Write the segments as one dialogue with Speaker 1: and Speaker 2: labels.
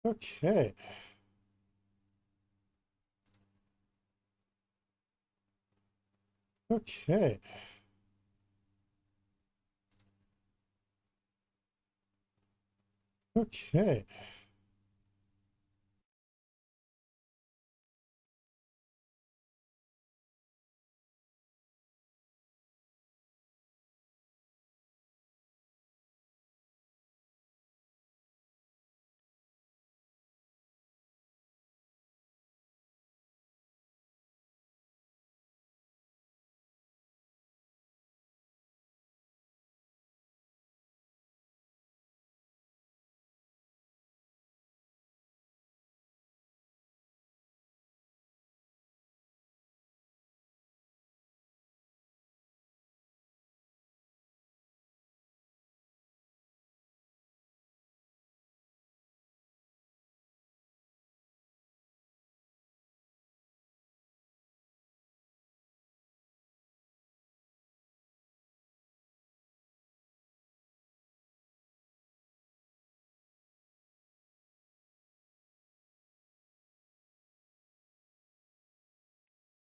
Speaker 1: Okay. Okay. Okay.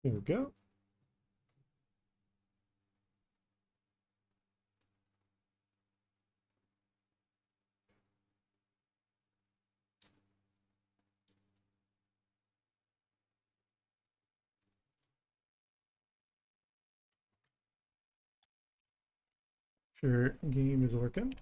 Speaker 1: There we go. Sure, game is working.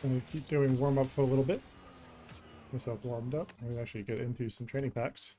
Speaker 1: I'm going to keep doing warm up for a little bit. Get myself warmed up. I'm going to actually get into some training packs.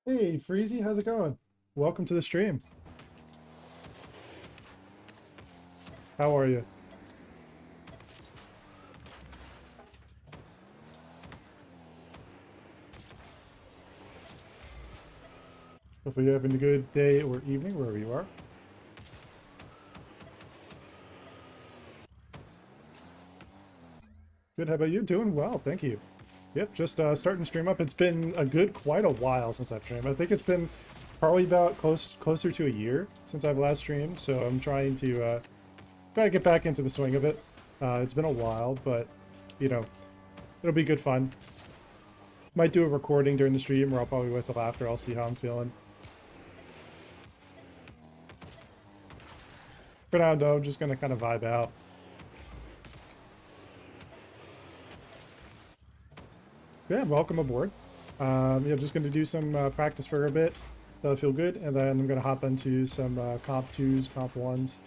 Speaker 1: Hey, Freezy, how's it going? Welcome to the stream. How are you? Hopefully you're having a good day or evening wherever you are. Good, how about you? Doing well, thank you. Yep, just starting to stream up. It's been a good quite a while since I've streamed. I think it's been probably about closer to a year since I've last streamed, so I'm try to get back into the swing of it. It's been a while, but you know, it'll be good fun. Might do a recording during the stream, or I'll probably wait till after. I'll see how I'm feeling. For now, though, I'm just gonna kind of vibe out. Yeah, welcome aboard. Yeah, I'm just gonna do some practice for a bit, so I feel good, and then I'm gonna hop into some comp 2s, comp 1s.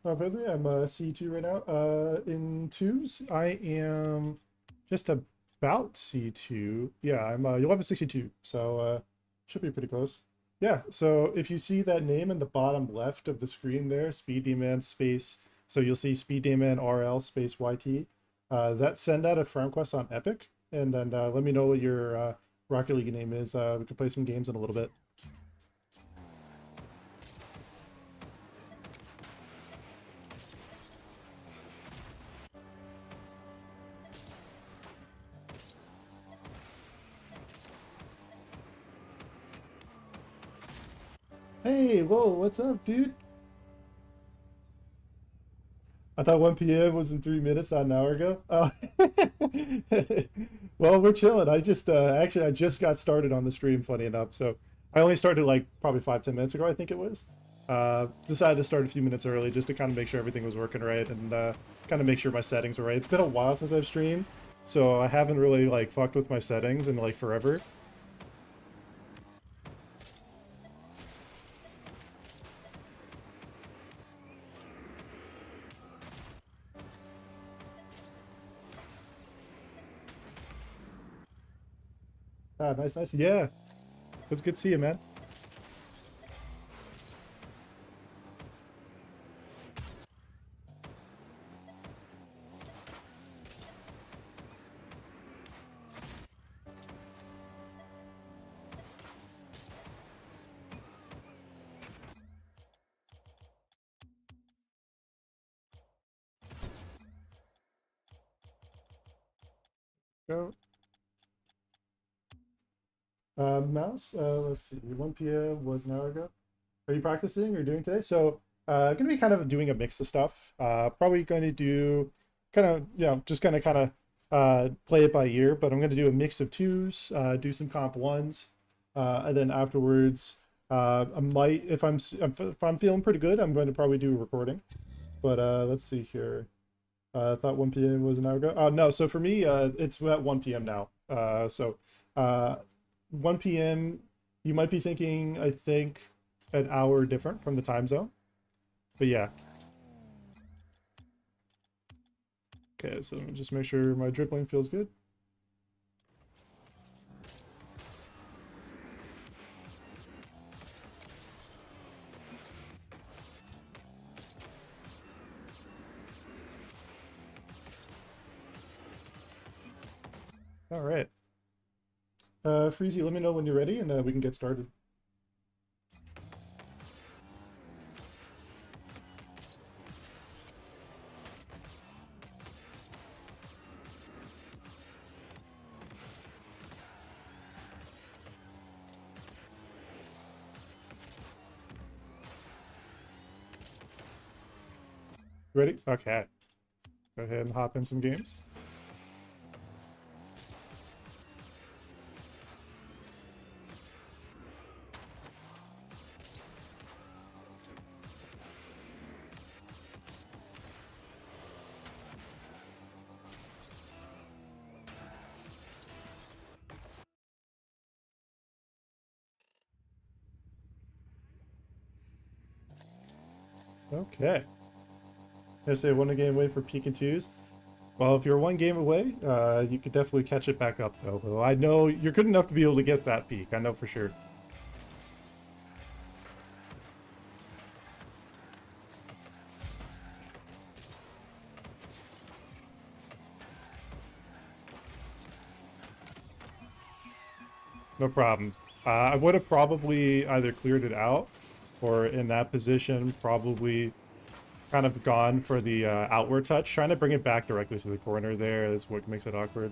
Speaker 1: Basically, I'm C2 right now. In 2s, I am just about C2. Yeah, I'm 1162, so should be pretty close. Yeah, so if you see that name in the bottom left of the screen there, Speed Demon space, so you'll see Speed Demon RL space YT. That send out a friend request on Epic, and then let me know what your Rocket League name is. We can play some games in a little bit. Hey, whoa, what's up, dude? I thought 1 p.m. was in 3 minutes, not an hour ago. Oh. Well, we're chilling. I just actually I just got started on the stream, funny enough. So I only started like probably 5-10 minutes ago, I think it was. Decided to start a few minutes early just to kind of make sure everything was working right and kind of make sure my settings are right. It's been a while since I've streamed, so I haven't really like fucked with my settings in like forever. Ah, nice, nice. Yeah, it was good to see you, man. Go. Mouse, let's see, 1 p.m. was an hour ago. Are you practicing or doing today? So, going to be kind of doing a mix of stuff. Probably going to do kind of, just going to kind of play it by ear, but I'm going to do a mix of 2s, do some comp 1s, and then afterwards, I might, if I'm feeling pretty good, I'm going to probably do a recording. But let's see here. I thought 1 p.m. was an hour ago. No, so for me, it's at 1 p.m. now. Uh, 1 p.m. You might be thinking, I think, an hour different from the time zone. But yeah. Okay, so let me just make sure my dribbling feels good. All right. Freezy, let me know when you're ready and we can get started. Ready? Okay. Go ahead and hop in some games. Okay. I say one game away for Pikachus. Well, if you're one game away, you could definitely catch it back up, though. Well, I know you're good enough to be able to get that peak. I know for sure. No problem. I would have probably either cleared it out or in that position probably kind of gone for the outward touch. Trying to bring it back directly to the corner there is what makes it awkward.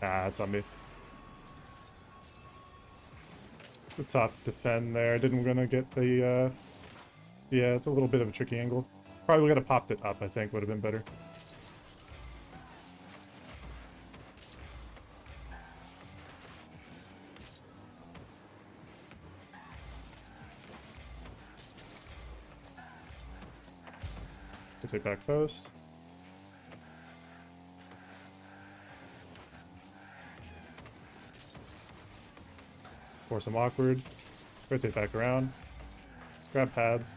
Speaker 1: Ah, it's on me. The top defend there. Didn't gonna get the, yeah, it's a little bit of a tricky angle. Probably would have popped it up, I think, would have been better. We'll take back post. Force them awkward. Rotate back around. Grab pads.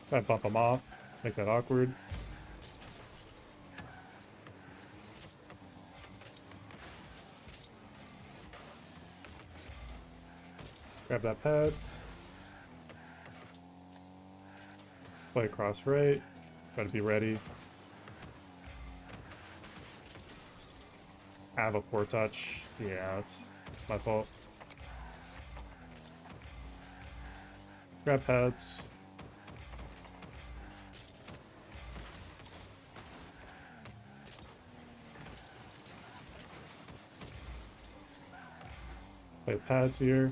Speaker 1: Try to bump them off. Make that awkward. Grab that pad. Play across right. Try to be ready. Have a poor touch. Yeah, it's my fault. Grab pads. Play pads here.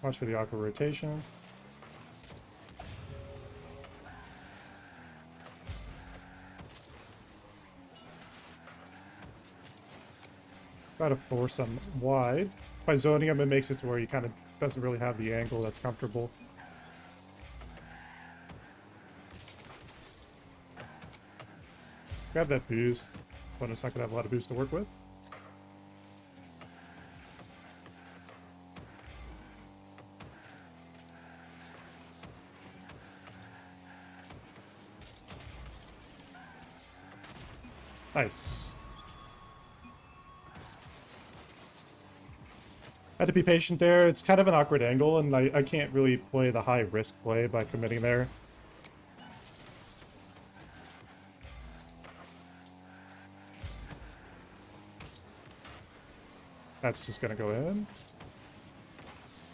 Speaker 1: Watch for the awkward rotation. Try to force them wide. By zoning them, it makes it to where he kind of doesn't really have the angle that's comfortable. Grab that boost. Opponent's not going to have a lot of boost to work with. Nice. Had to be patient there. It's kind of an awkward angle, and I can't really play the high risk play by committing there. That's just gonna go in.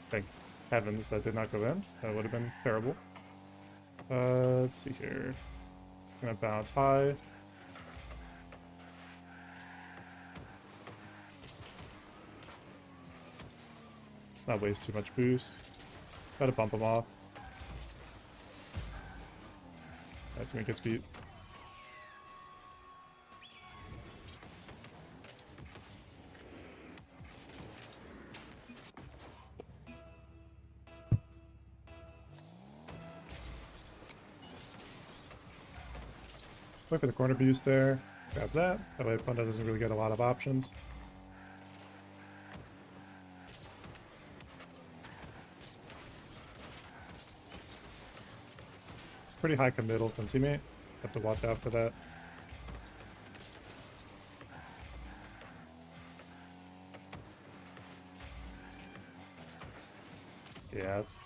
Speaker 1: Thank heavens that did not go in. That would have been terrible. Let's see here. It's gonna bounce high. Let's not waste too much boost. Gotta bump him off. That's gonna get speed. Wait for the corner boost there. Grab that. That way opponent doesn't really get a lot of options. Pretty high committal from teammate. Have to watch out for that. Yeah, it's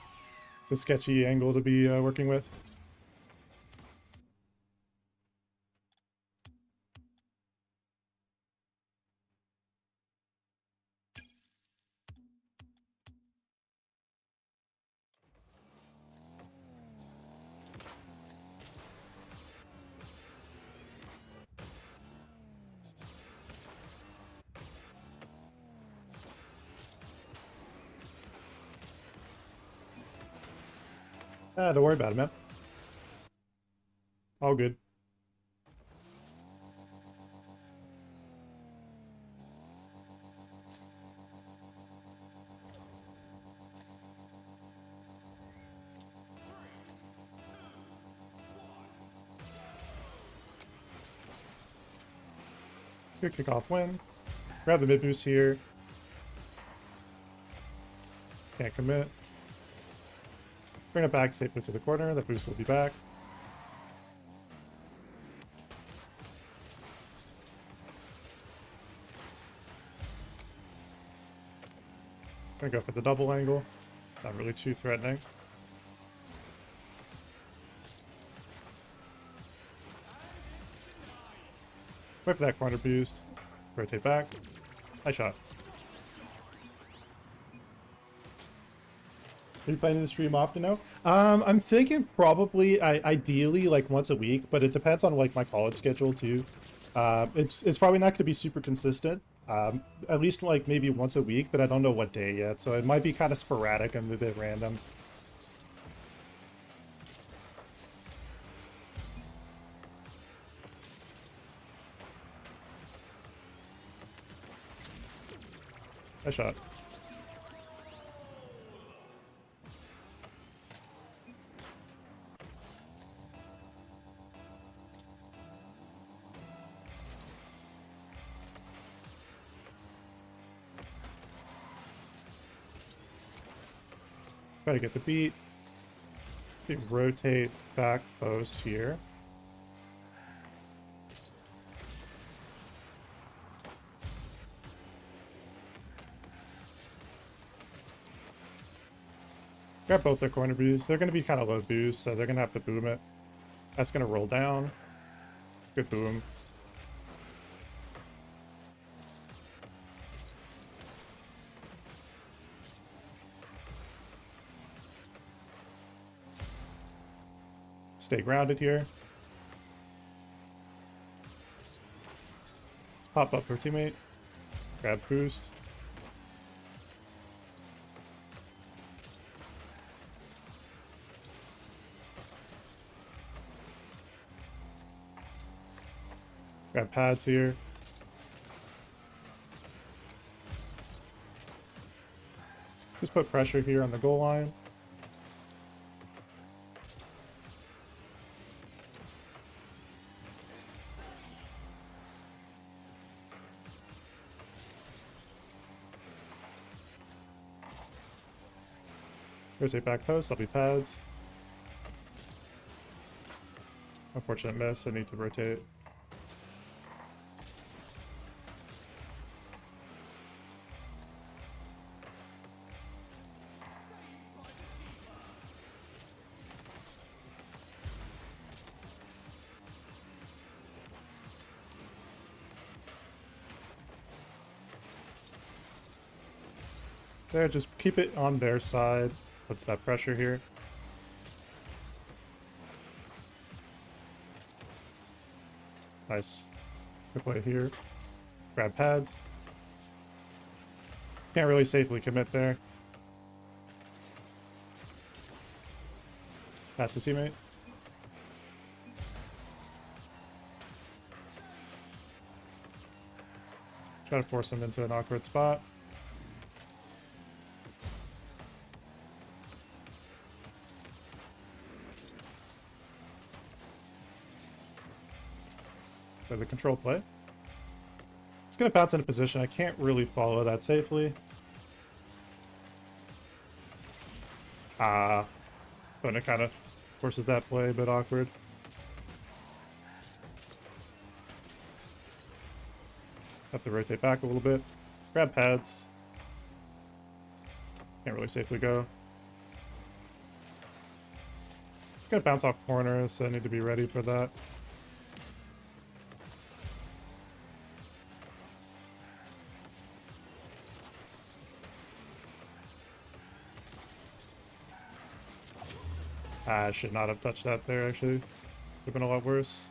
Speaker 1: a sketchy angle to be working with. Ah, don't worry about it, man. All good. Good kickoff win. Grab the mid boost here. Can't commit. Bring it back safely to the corner. That boost will be back. Gonna go for the double angle. It's not really too threatening. Wait for that corner boost. Rotate back. Nice shot. Are you planning to stream often now? I'm thinking probably, ideally, like once a week, but it depends on like my college schedule too. It's probably not going to be super consistent. At least like maybe once a week, but I don't know what day yet, so it might be kind of sporadic and a bit random. Nice shot. Try to get the beat. Rotate back post here. Grab both their corner boosts. They're going to be kind of low boost, so they're going to have to boom it. That's going to roll down. Good boom. Stay grounded here. Let's pop up her teammate. Grab boost. Grab pads here. Just put pressure here on the goal line. Rotate back post, I'll be pads. Unfortunate miss, I need to rotate. There, just keep it on their side. Puts that pressure here. Nice. Good play here. Grab pads. Can't really safely commit there. Pass the teammate. Try to force him into an awkward spot. So the control play. It's going to bounce into position. I can't really follow that safely. But it kind of forces that play a bit awkward. Have to rotate back a little bit. Grab pads. Can't really safely go. It's going to bounce off corners, so I need to be ready for that. I should not have touched that there, actually. Would have been a lot worse.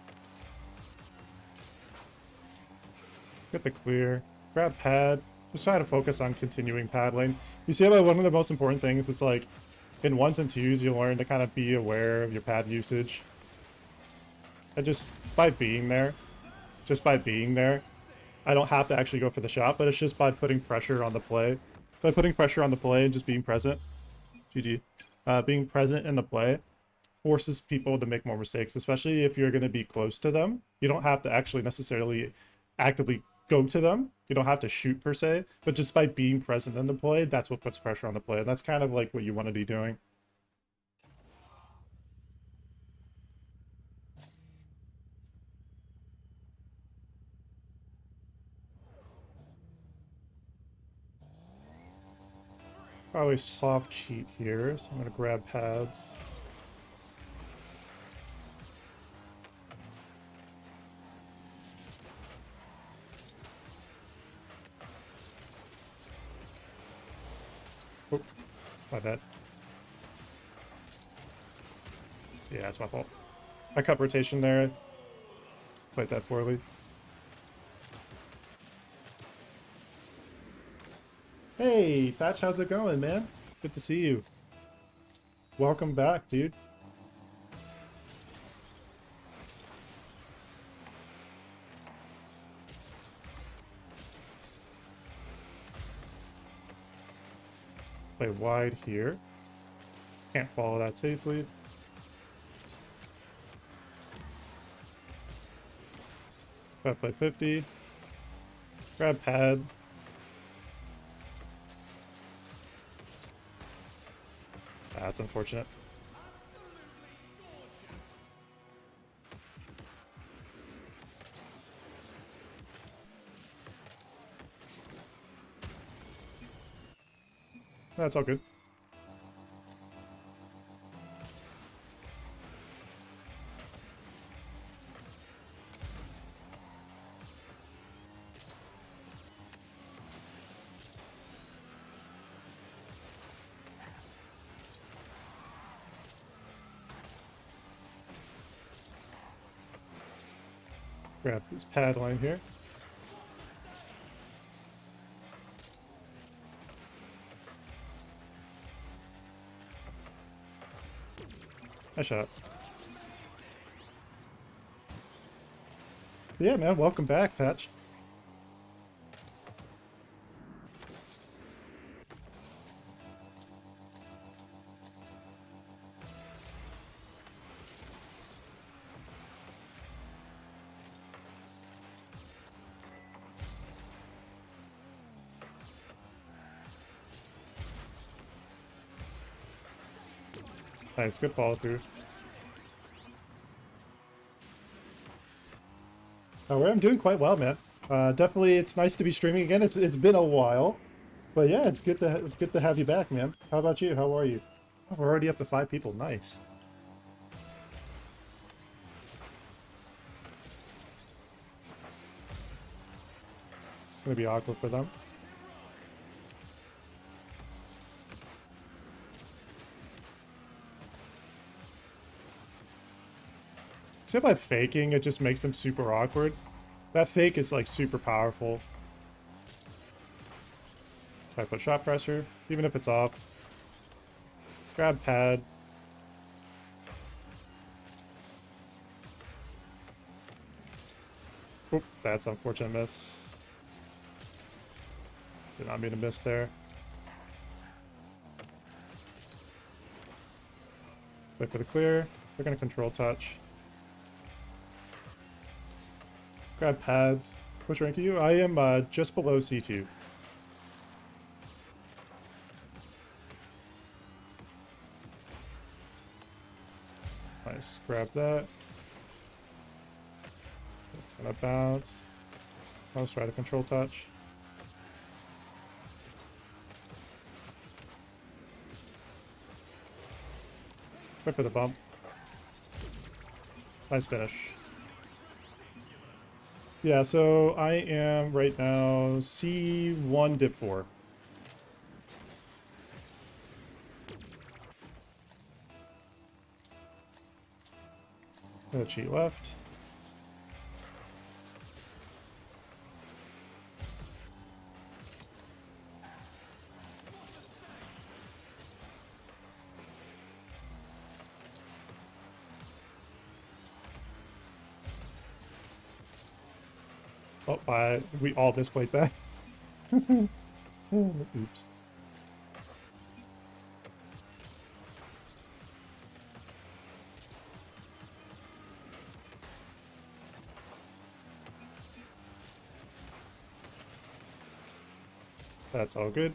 Speaker 1: Get the clear. Grab pad. Just try to focus on continuing pad lane. You see how one of the most important things, it's like, in ones and twos, you learn to kind of be aware of your pad usage. And just by being there, I don't have to actually go for the shot, but it's just by putting pressure on the play. By putting pressure on the play and just being present. GG. Being present in the play forces people to make more mistakes, especially if you're going to be close to them. You don't have to actually necessarily actively go to them. You don't have to shoot per se, but just by being present in the play, that's what puts pressure on the play. And that's kind of like what you want to be doing. Probably soft cheat here, so I'm gonna grab pads. Oh, my bad. Yeah, it's my fault. I cut rotation there. Played that poorly. Hey, Tatch, how's it going, man? Good to see you. Welcome back, dude. Play wide here. Can't follow that safely. Gotta play 50. Grab pad. That's unfortunate. That's all good. Grab this pad line here. Nice shot. Yeah, man, welcome back, Tatch. Nice, good follow through. I'm doing quite well, man. Definitely, it's nice to be streaming again. It's been a while, but yeah, it's good to have you back, man. How about you? How are you? Oh, we're already up to 5 people. Nice. It's gonna be awkward for them. Except by faking, it just makes them super awkward. That fake is like super powerful. Try to put shot pressure, even if it's off. Grab pad. Oop, that's an unfortunate miss. Did not mean to miss there. Wait for the clear. They're gonna control touch. Grab pads. Which rank are you? I am just below C2. Nice. Grab that. It's gonna bounce. Let's try to control touch. Wait for the bump. Nice finish. Yeah, so I am right now C1 dip 4. Cheat left. Oh, we all misplayed back. Oops. That's all good.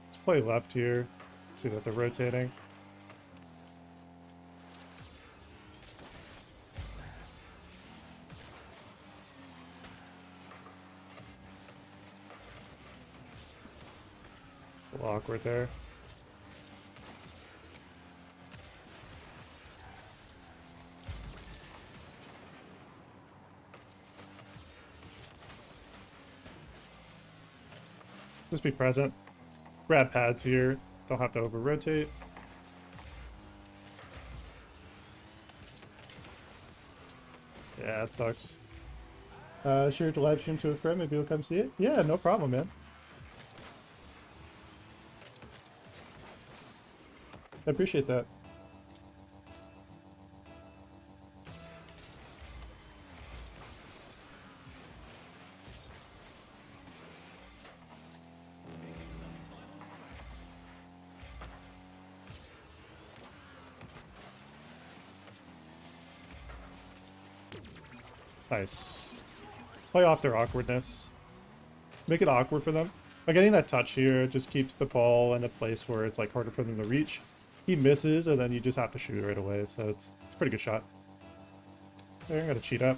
Speaker 1: Let's play left here. See that they're rotating. It's a little awkward there. Just be present. Grab pads here. Don't have to over-rotate. Yeah, it sucks. Share the live stream to a friend. Maybe he'll come see it. Yeah, no problem, man. I appreciate that. Nice. Play off their awkwardness. Make it awkward for them. By getting that touch here, it just keeps the ball in a place where it's like harder for them to reach. He misses, and then you just have to shoot right away, so it's a pretty good shot. There, I'm gonna cheat up.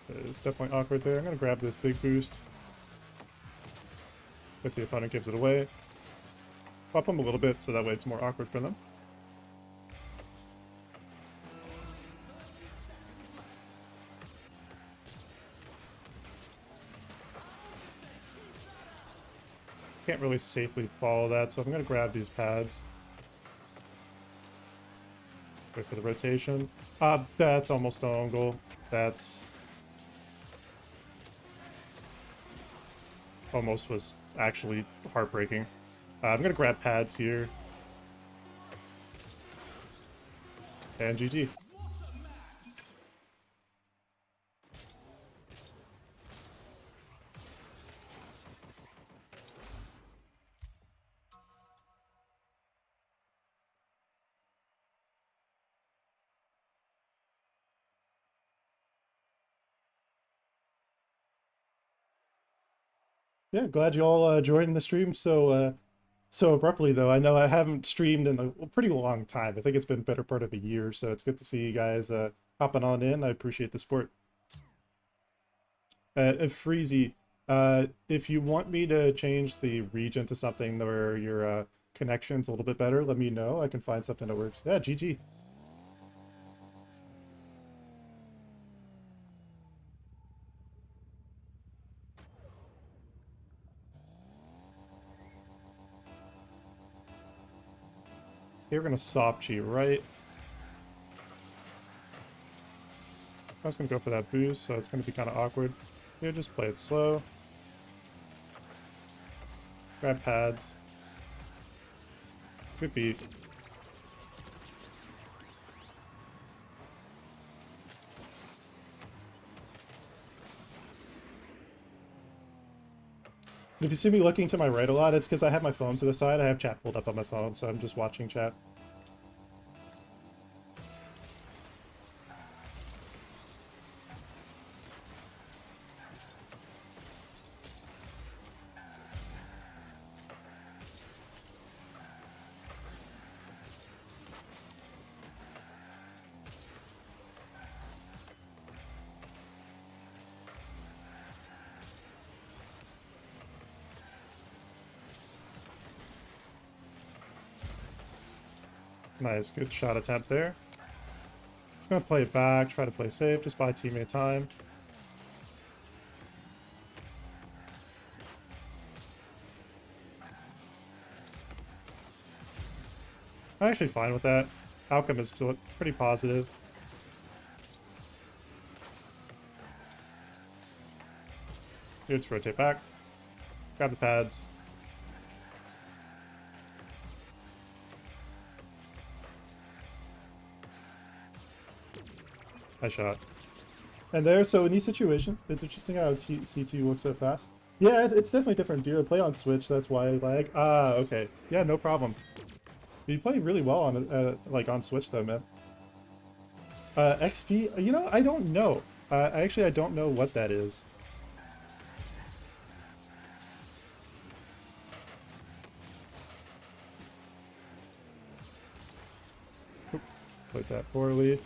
Speaker 1: It's definitely awkward there. I'm gonna grab this big boost. But the opponent gives it away. Pop them a little bit so that way it's more awkward for them. Can't really safely follow that, so I'm going to grab these pads. Wait for the rotation. That's almost an own goal. That's... almost was actually heartbreaking. I'm going to grab pads here. And GG. Yeah, glad you all joined the stream so abruptly, though. I know I haven't streamed in a pretty long time. I think it's been better part of a year, so it's good to see you guys hopping on in. I appreciate the support. Freezy, if you want me to change the region to something where your connection's a little bit better, let me know. I can find something that works. Yeah, GG. Here we're gonna soft cheat right. I was gonna go for that boost, so it's gonna be kind of awkward. Here, just play it slow. Grab pads. Good beat. If you see me looking to my right a lot, it's because I have my phone to the side. I have chat pulled up on my phone, so I'm just watching chat. Nice, good shot attempt there. Just gonna play it back, try to play safe, just buy teammate time. I'm actually fine with that. Outcome is pretty positive. Here, let's rotate back. Grab the pads. Nice shot. And there, so in these situations, it's interesting how C2 works so fast. Yeah, it's definitely different, dude. I play on Switch, that's why I lag. Ah, okay. Yeah, no problem. You play really well on like on Switch though, man. XP, you know, I don't know. Actually, I don't know what that is. Oop, played that poorly.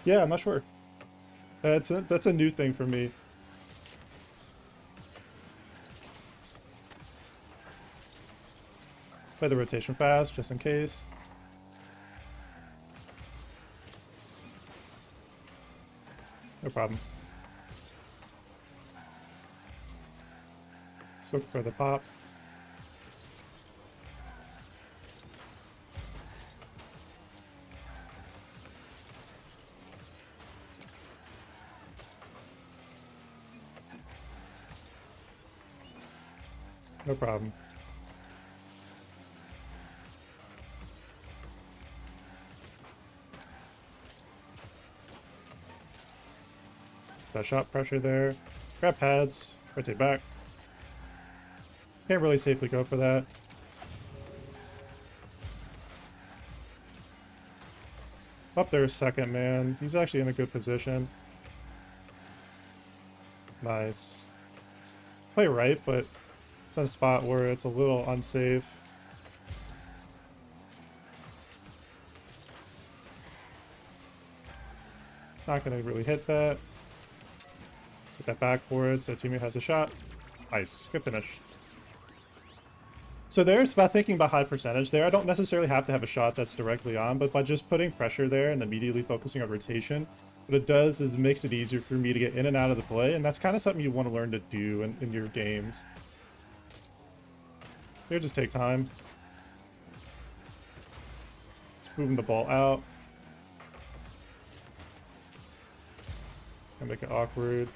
Speaker 1: Yeah, I'm not sure. That's a new thing for me. Play the rotation fast, just in case. No problem. Let's look for the pop. No problem. That shot pressure there. Grab pads. Rotate back. Can't really safely go for that. Up there a second, man. He's actually in a good position. Nice. Play right, but it's in a spot where it's a little unsafe. It's not going to really hit that. Get that backboard so teammate has a shot. Nice. Good finish. So there's about thinking about high percentage there. I don't necessarily have to have a shot that's directly on, but by just putting pressure there and immediately focusing on rotation, what it does is it makes it easier for me to get in and out of the play, and that's kind of something you want to learn to do in your games. Here, just take time. Just moving the ball out. It's gonna make it awkward.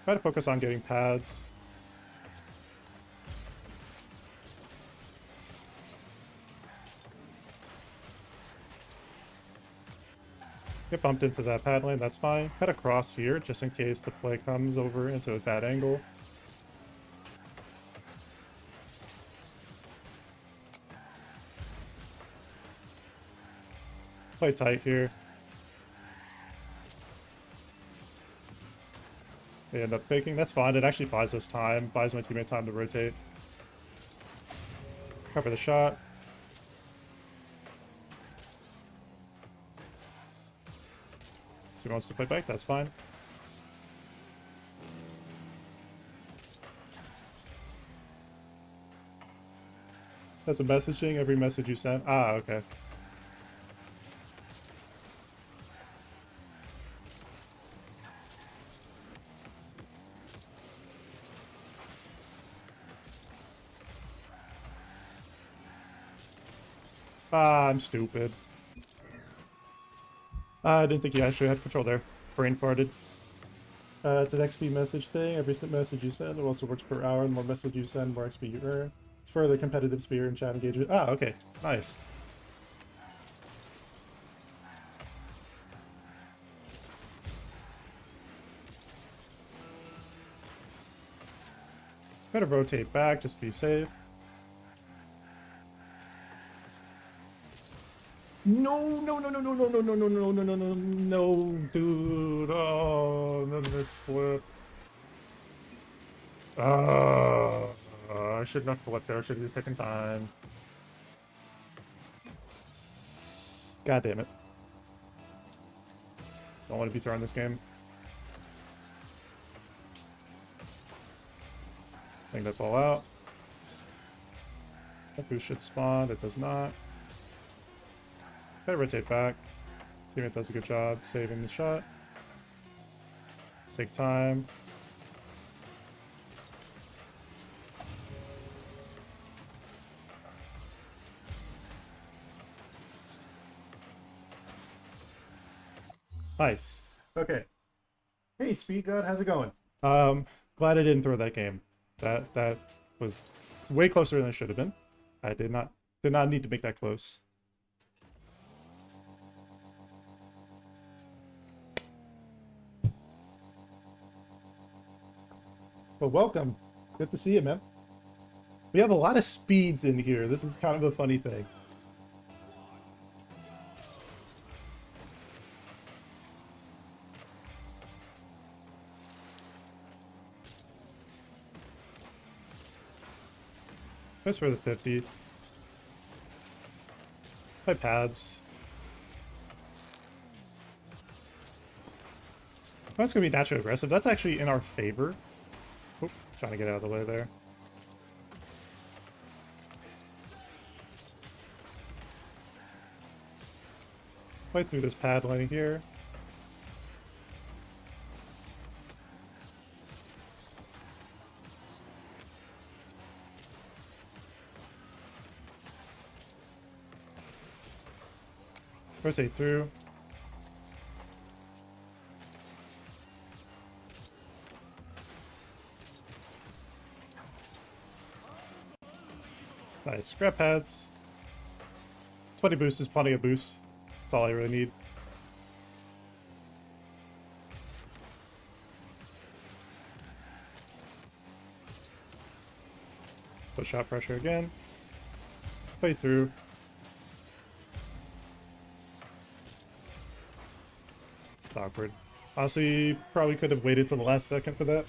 Speaker 1: Try to focus on getting pads. Get bumped into that pad lane, that's fine. Head across here, just in case the play comes over into a bad angle. Play tight here. They end up faking, that's fine. It actually buys us time, buys my teammate time to rotate. Cover the shot. So he wants to play back, that's fine. That's a messaging, every message you sent. Ah, okay. Ah, I'm stupid. I didn't think you actually had control there. Brain farted. It's an XP message thing. Every message you send, it also works per hour. The more message you send, more XP you earn. It's for the competitive spirit and chat engagement. Ah, okay. Nice. Better rotate back, just to be safe. No, no, no, no, no, no, no, no, no, no, no, no, no, no, dude. Oh, another misflip. I should not flip there. I should have just taken time. God damn it. Don't want to be throwing this game. Bring that ball out. That boost should spawn. It does not. Gotta rotate back. Teammate does a good job saving the shot. Take time. Nice. Okay. Hey, Speed God, how's it going? Um, Glad I didn't throw that game. That was way closer than it should have been. I did not need to make that close. But welcome. Good to see you, man. We have a lot of speeds in here. This is kind of a funny thing. Just for the 50. My pads. That's going to be naturally aggressive. That's actually in our favor. Oop, trying to get out of the way there. Right through this pad line here. Rotate through. Nice. Grab pads. 20 boost is plenty of boost. That's all I really need. Put shot pressure again. Play through. It's awkward. Honestly, probably could have waited till the last second for that.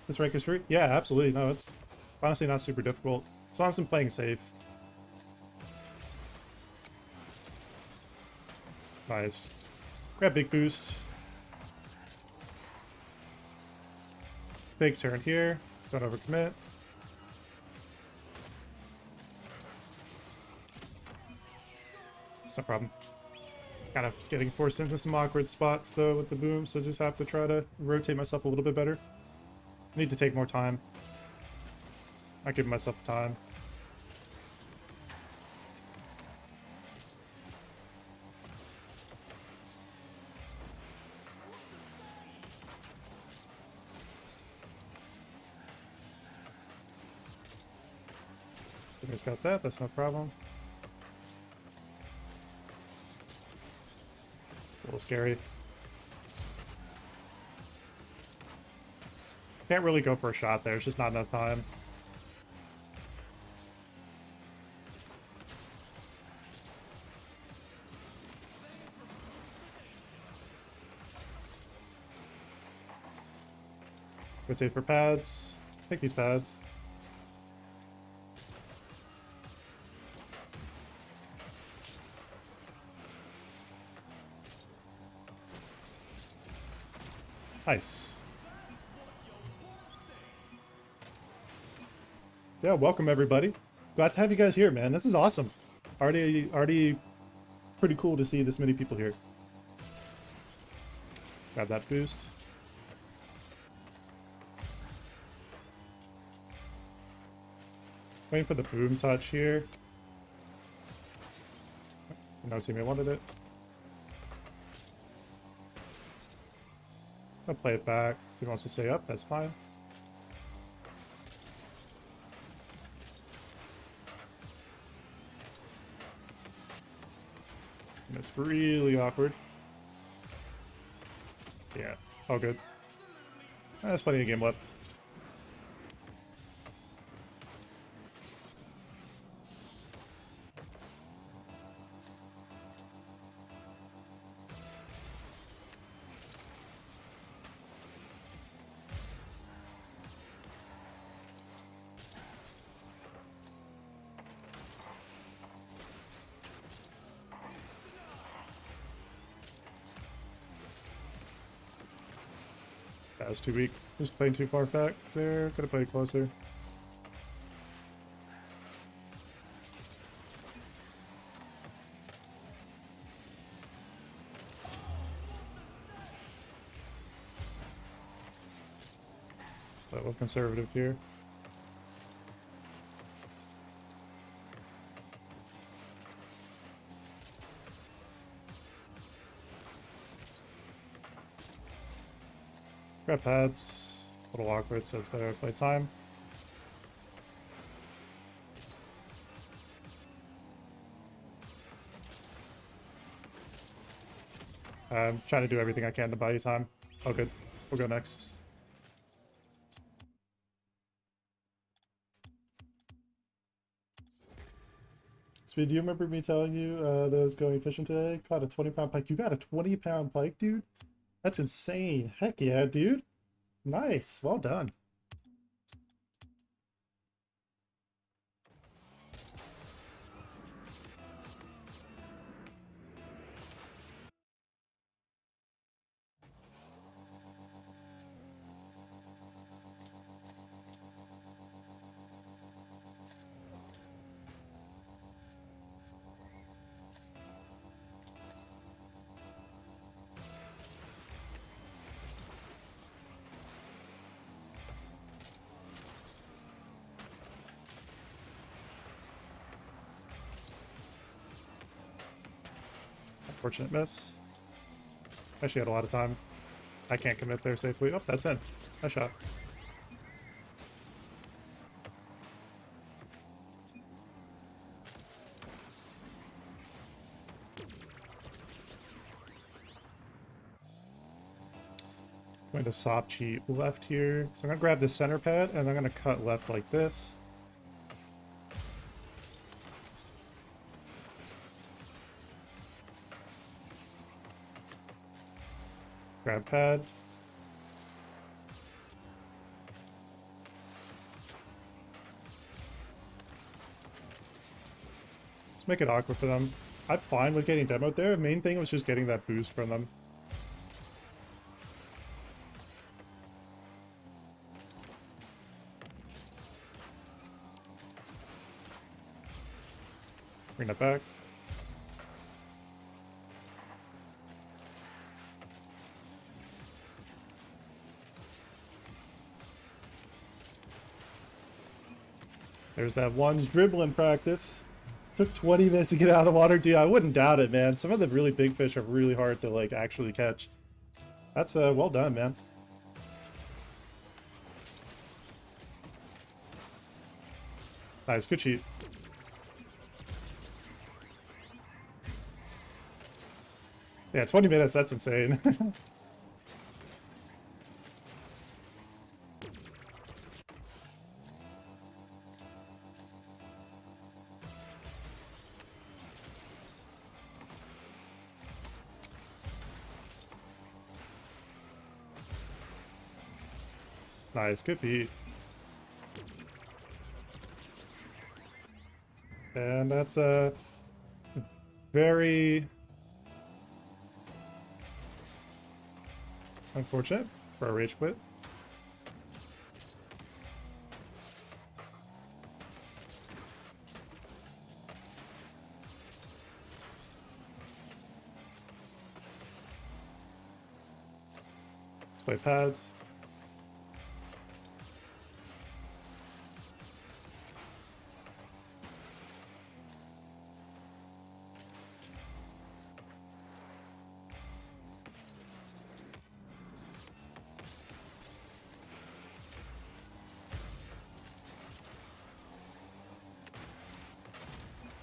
Speaker 1: This rank is free? Yeah, absolutely. No, it's honestly not super difficult. As long as I'm playing safe. Nice. Grab big boost. Big turn here. Don't overcommit. It's no problem. Kind of getting forced into some awkward spots though with the boom, so just have to try to rotate myself a little bit better. Need to take more time. Not giving myself time. Just got that, that's no problem. It's a little scary. Can't really go for a shot there, it's just not enough time. Rotate for pads. Take these pads. Nice. Yeah, welcome everybody. Glad to have you guys here, man. This is awesome. Already pretty cool to see this many people here. Grab that boost. Waiting for the boom touch here. No teammate wanted it. I'll play it back. If he wants to stay up, that's fine. And it's really awkward. Yeah, all good. That's plenty of game left. That was too weak. Just playing too far back there. Could have played closer. Play a little conservative here. Grab pads. A little awkward, so it's better to play time. I'm trying to do everything I can to buy you time. Oh, good. We'll go next. Speed, do you remember me telling you that I was going fishing today? Caught a 20-pound pike. You got a 20-pound pike, dude? That's insane. Heck yeah, dude. Nice. Well done. Unfortunate miss. Actually had a lot of time. I can't commit there safely. Oh, that's in. Nice shot. Going to soft cheat left here. So I'm going to grab this center pad, and I'm going to cut left like this. Grab pad. Let's make it awkward for them. I'm fine with getting demoed there. Main thing was just getting that boost from them. Bring that back. There's that one's dribbling practice. Took 20 minutes to get out of the water. Dude, I wouldn't doubt it, man. Some of the really big fish are really hard to, like, actually catch. That's, well done, man. Nice, good cheat. Yeah, 20 minutes, that's insane. Nice, good beat. And that's very unfortunate for a rage quit. Let's play pads.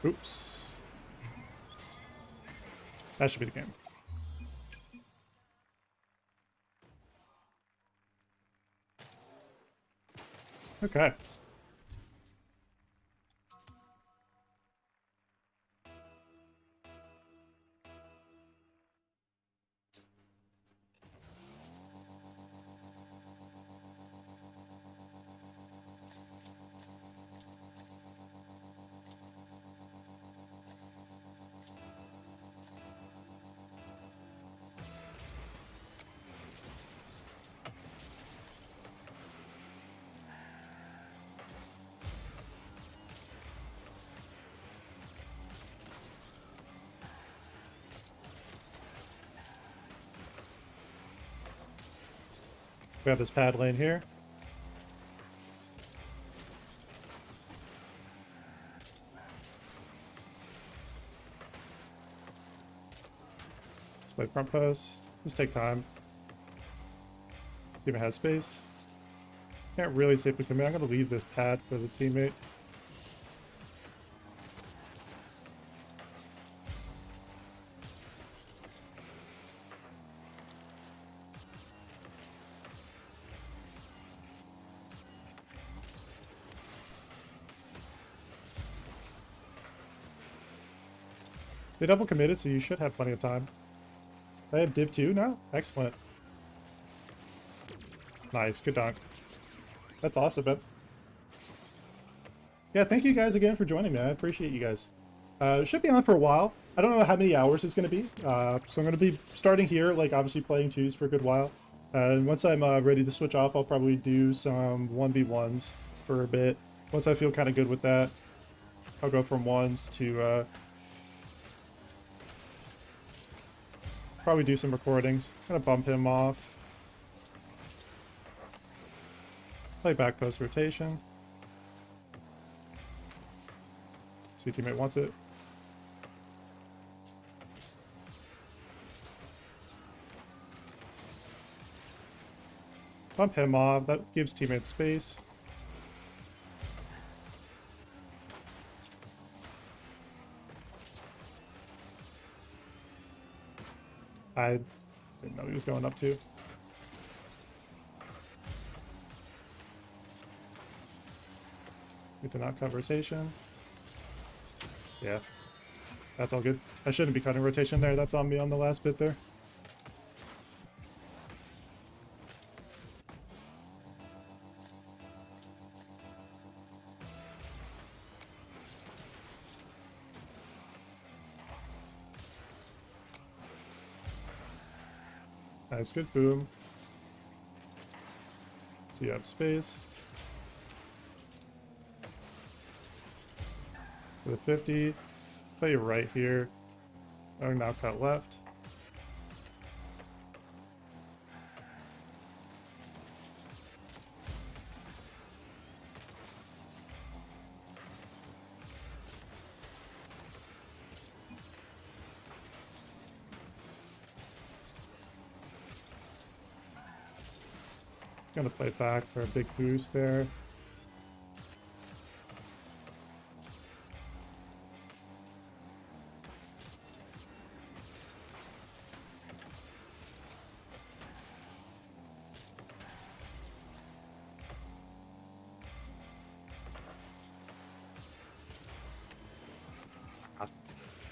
Speaker 1: Oops. That should be the game. Okay. We have this pad lane here. Let's play front post. Just take time. Teammate has space. Can't really safely commit. I'm going to leave this pad for the teammate. They double committed, so you should have plenty of time. I have div 2 now? Excellent. Nice, good dunk. That's awesome, man. Yeah, thank you guys again for joining me. I appreciate you guys. It should be on for a while. I don't know how many hours it's going to be. So I'm going to be starting here, like obviously playing 2s for a good while. And once I'm ready to switch off, I'll probably do some 1v1s for a bit. Once I feel kind of good with that, I'll go from 1s to probably do some recordings. Gonna bump him off. Play back post rotation. See, teammate wants it. Bump him off. That gives teammate space. I didn't know he was going up to. We did not cut rotation. Yeah, that's all good. I shouldn't be cutting rotation there. That's on me on the last bit there. Nice, good boom. So you have space. For the 50, play right here. Oh, now cut left. Gonna play back for a big boost there.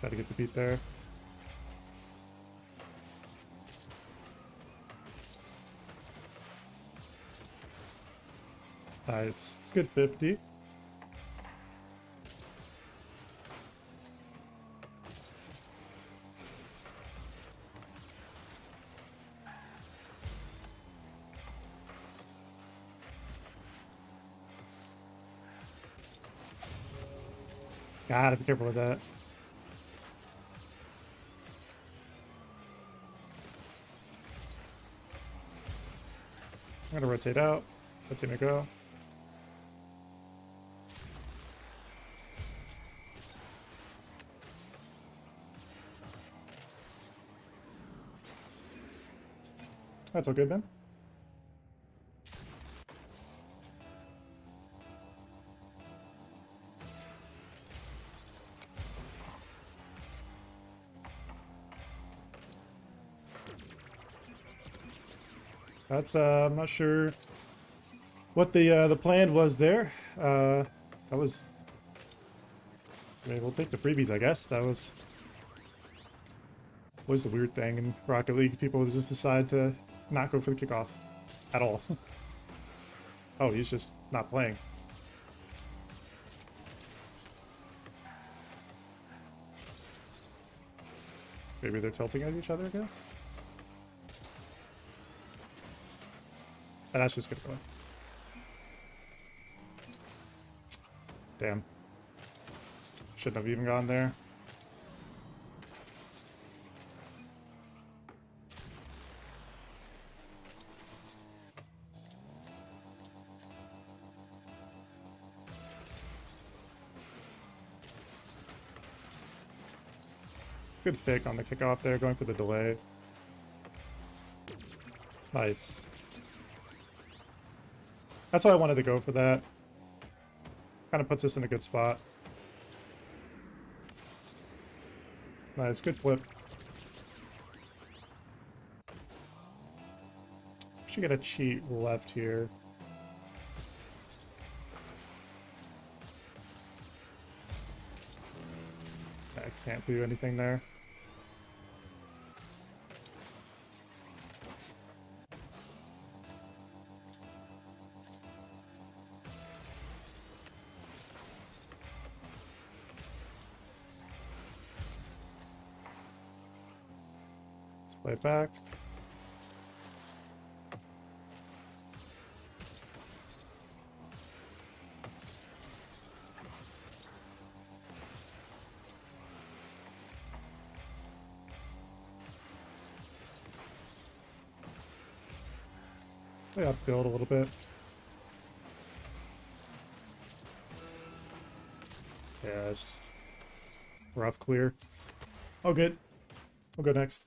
Speaker 1: Gotta get the beat there. Nice. It's good 50. Gotta be careful with that. I'm gonna rotate out. Let teammate go. That's all good then. That's I'm not sure what the plan was there. That was. I mean, we'll take the freebies, I guess. That was always the weird thing in Rocket League. People just decide to not go for the kickoff at all. Oh, he's just not playing. Maybe they're tilting at each other, I guess. And that's just gonna go. Damn. Shouldn't have even gone there. Good fake on the kickoff there, going for the delay. Nice. That's why I wanted to go for that. Kind of puts us in a good spot. Nice, good flip. Should get a cheat left here. I can't do anything there. Let's play it back. Play upfield a little bit. Yeah, just rough clear. Oh, good. We'll go next.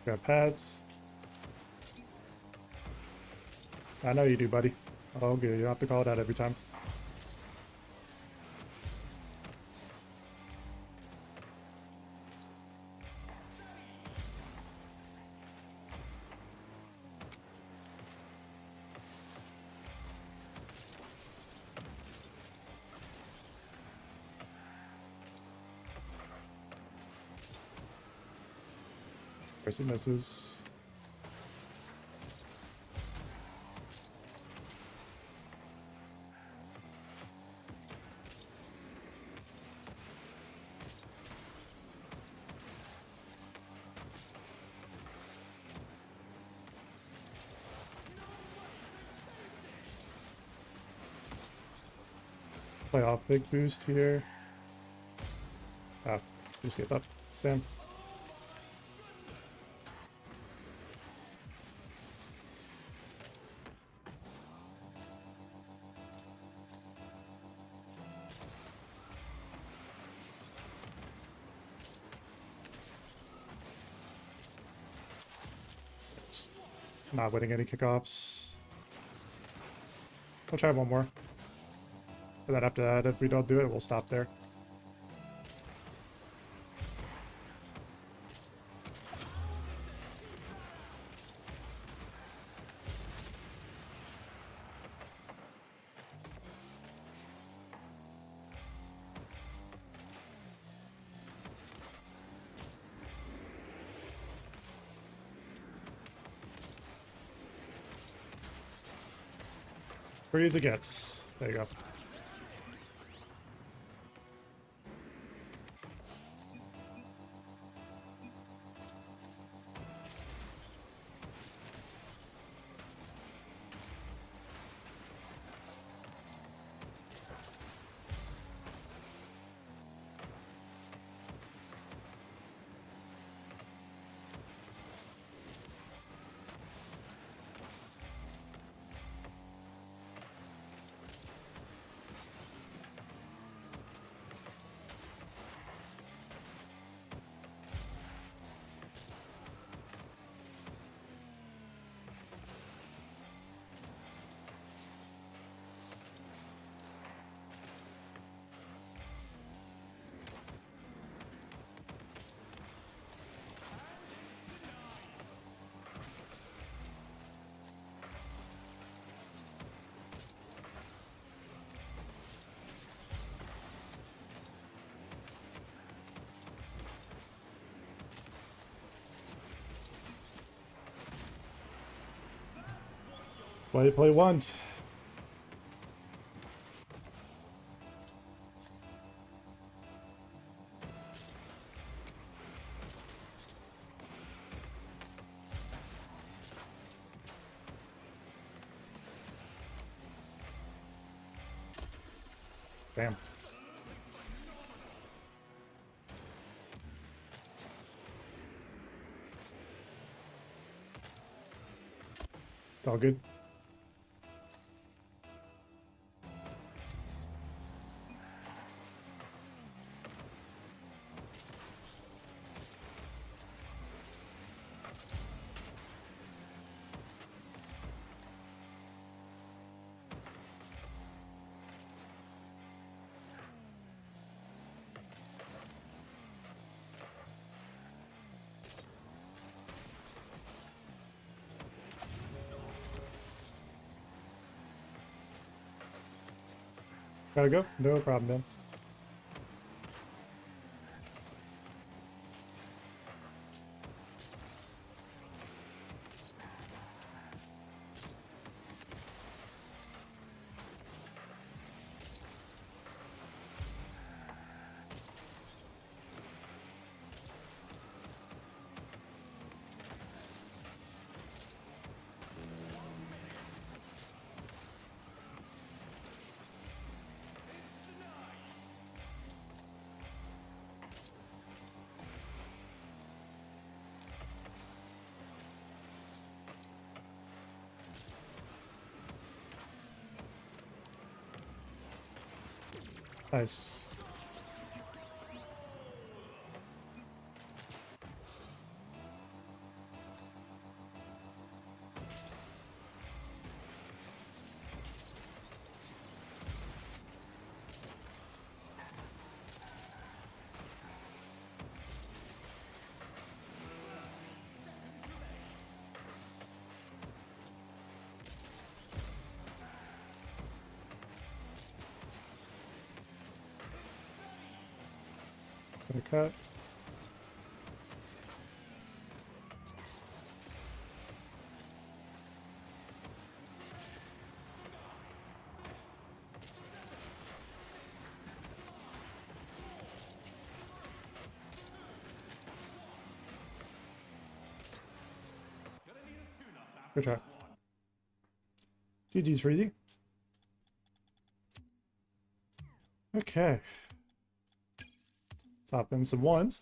Speaker 1: Got pads. I know you do, buddy. Oh, good. You don't have to call it out every time. First he misses. Play off big boost here. Ah, just gave up. Damn. Not winning any kickoffs. We'll try one more. And then after that, if we don't do it, we'll stop there. Free as it gets. There you go. Play once. Damn. It's all good. Gotta go? No problem, man. Nice. It's gonna cut. Good try. GG's Freezy. Okay. Top in some ones.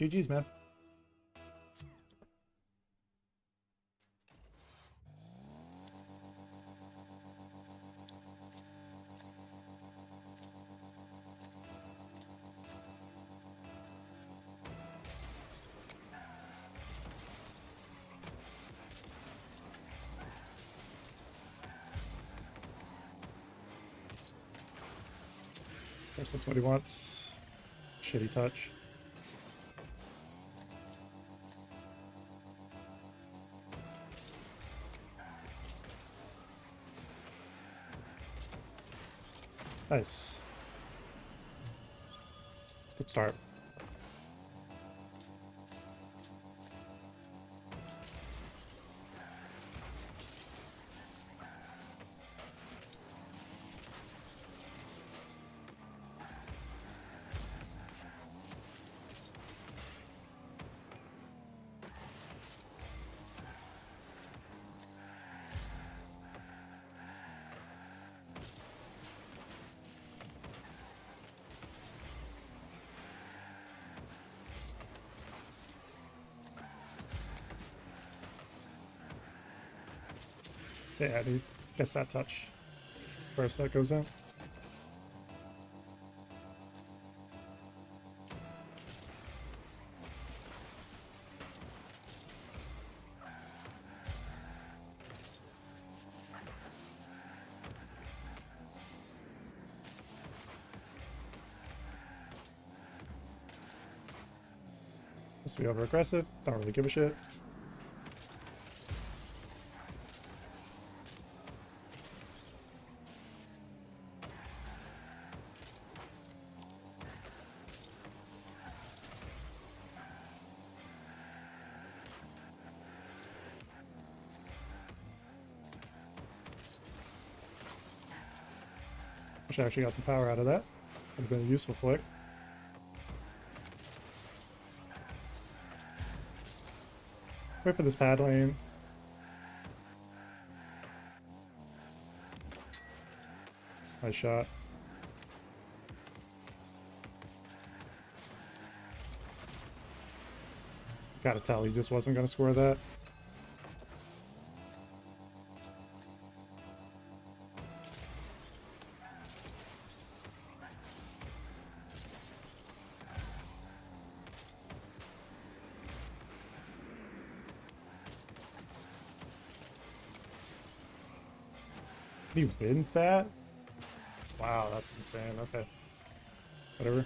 Speaker 1: GG's, man. Of course, that's what he wants. Shitty touch. Nice. It's a good start. Yeah, dude. Guess that touch. First that goes in. Supposed to be over aggressive. Don't really give a shit. Wish I actually got some power out of that. Would have been a useful flick. Wait for this pad lane. Nice shot. Gotta tell, he just wasn't gonna score that. He wins that? Wow, that's insane. Okay. Whatever.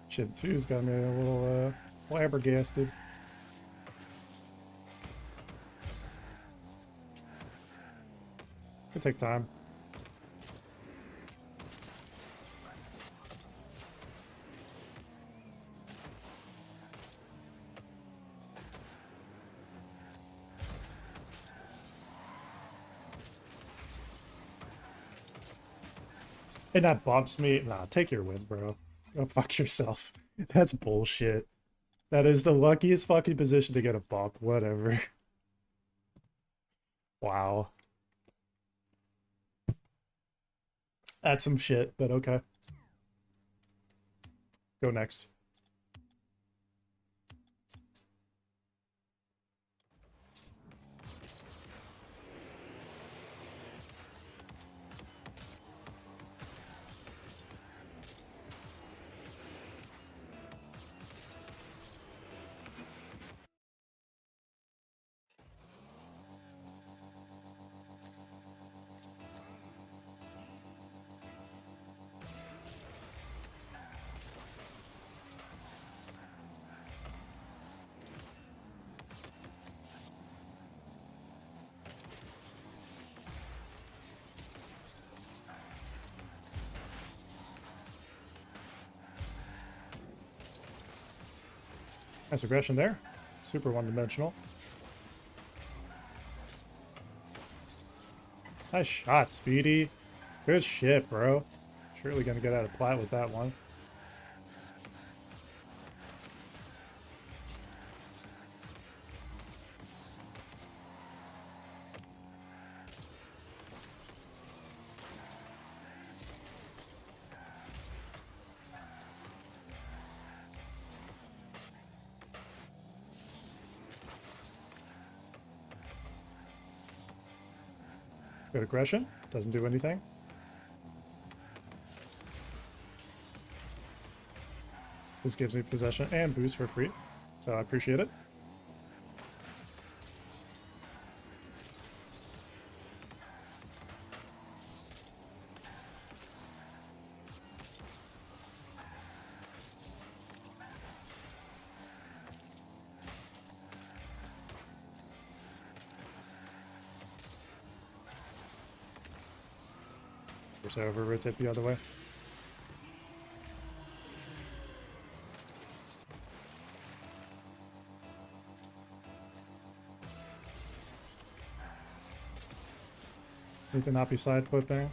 Speaker 1: Shit, two's got me a little flabbergasted. Could take time. And that bumps me. Nah, take your win, bro. Go fuck yourself. That's bullshit. That is the luckiest fucking position to get a bump. Whatever. Wow. That's some shit, but okay. Go next. Nice aggression there. Super one-dimensional. Nice shot, Speedy. Good shit, bro. Surely gonna get out of plat with that one. Good aggression. Doesn't do anything. This gives me possession and boost for free, so I appreciate it. Force over, rotate the other way. Need to not be side flipping.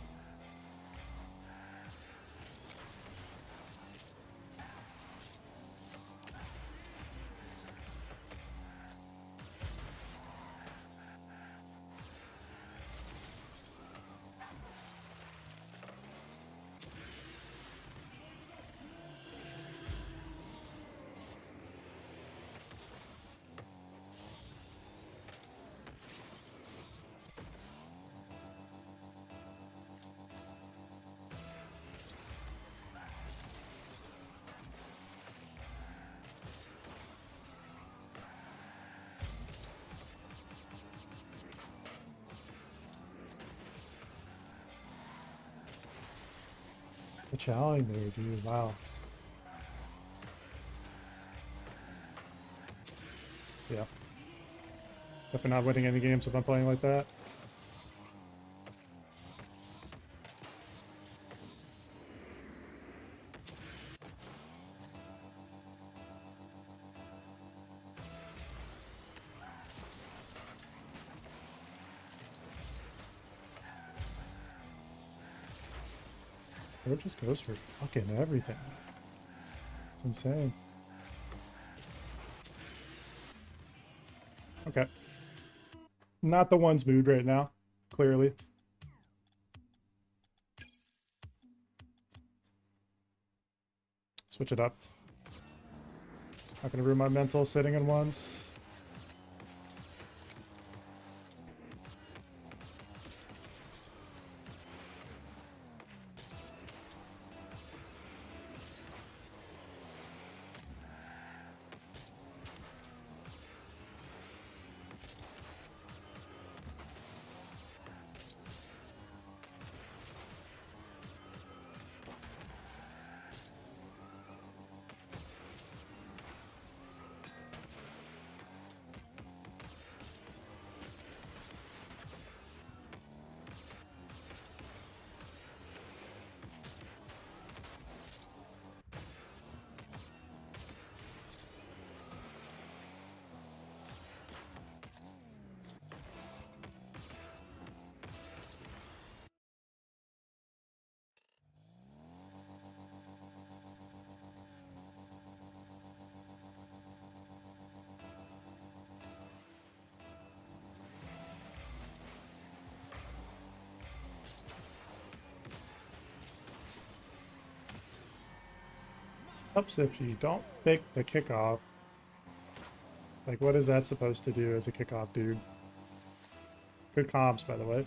Speaker 1: The challenge there, dude. Wow. Yeah. If I'm not winning any games if I'm playing like that. It just goes for fucking everything. It's insane. Okay. Not the one's mood right now, clearly. Switch it up. Not gonna ruin my mental sitting in ones. Helps if you don't pick the kickoff. Like, what is that supposed to do as a kickoff, dude? Good comps, by the way.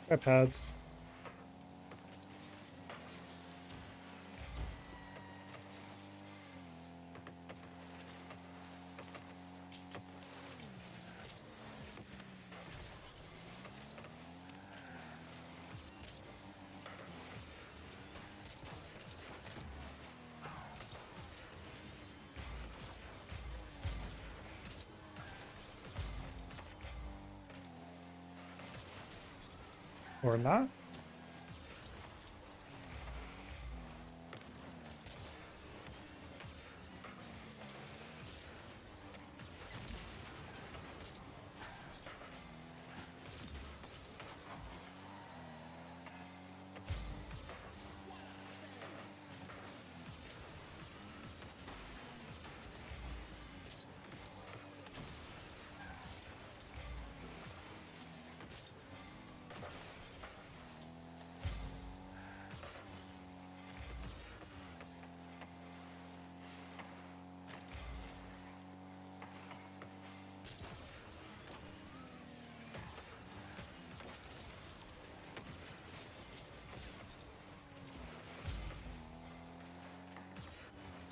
Speaker 1: Got pads. Or not.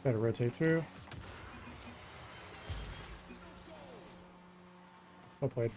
Speaker 1: Gotta rotate through. Well played.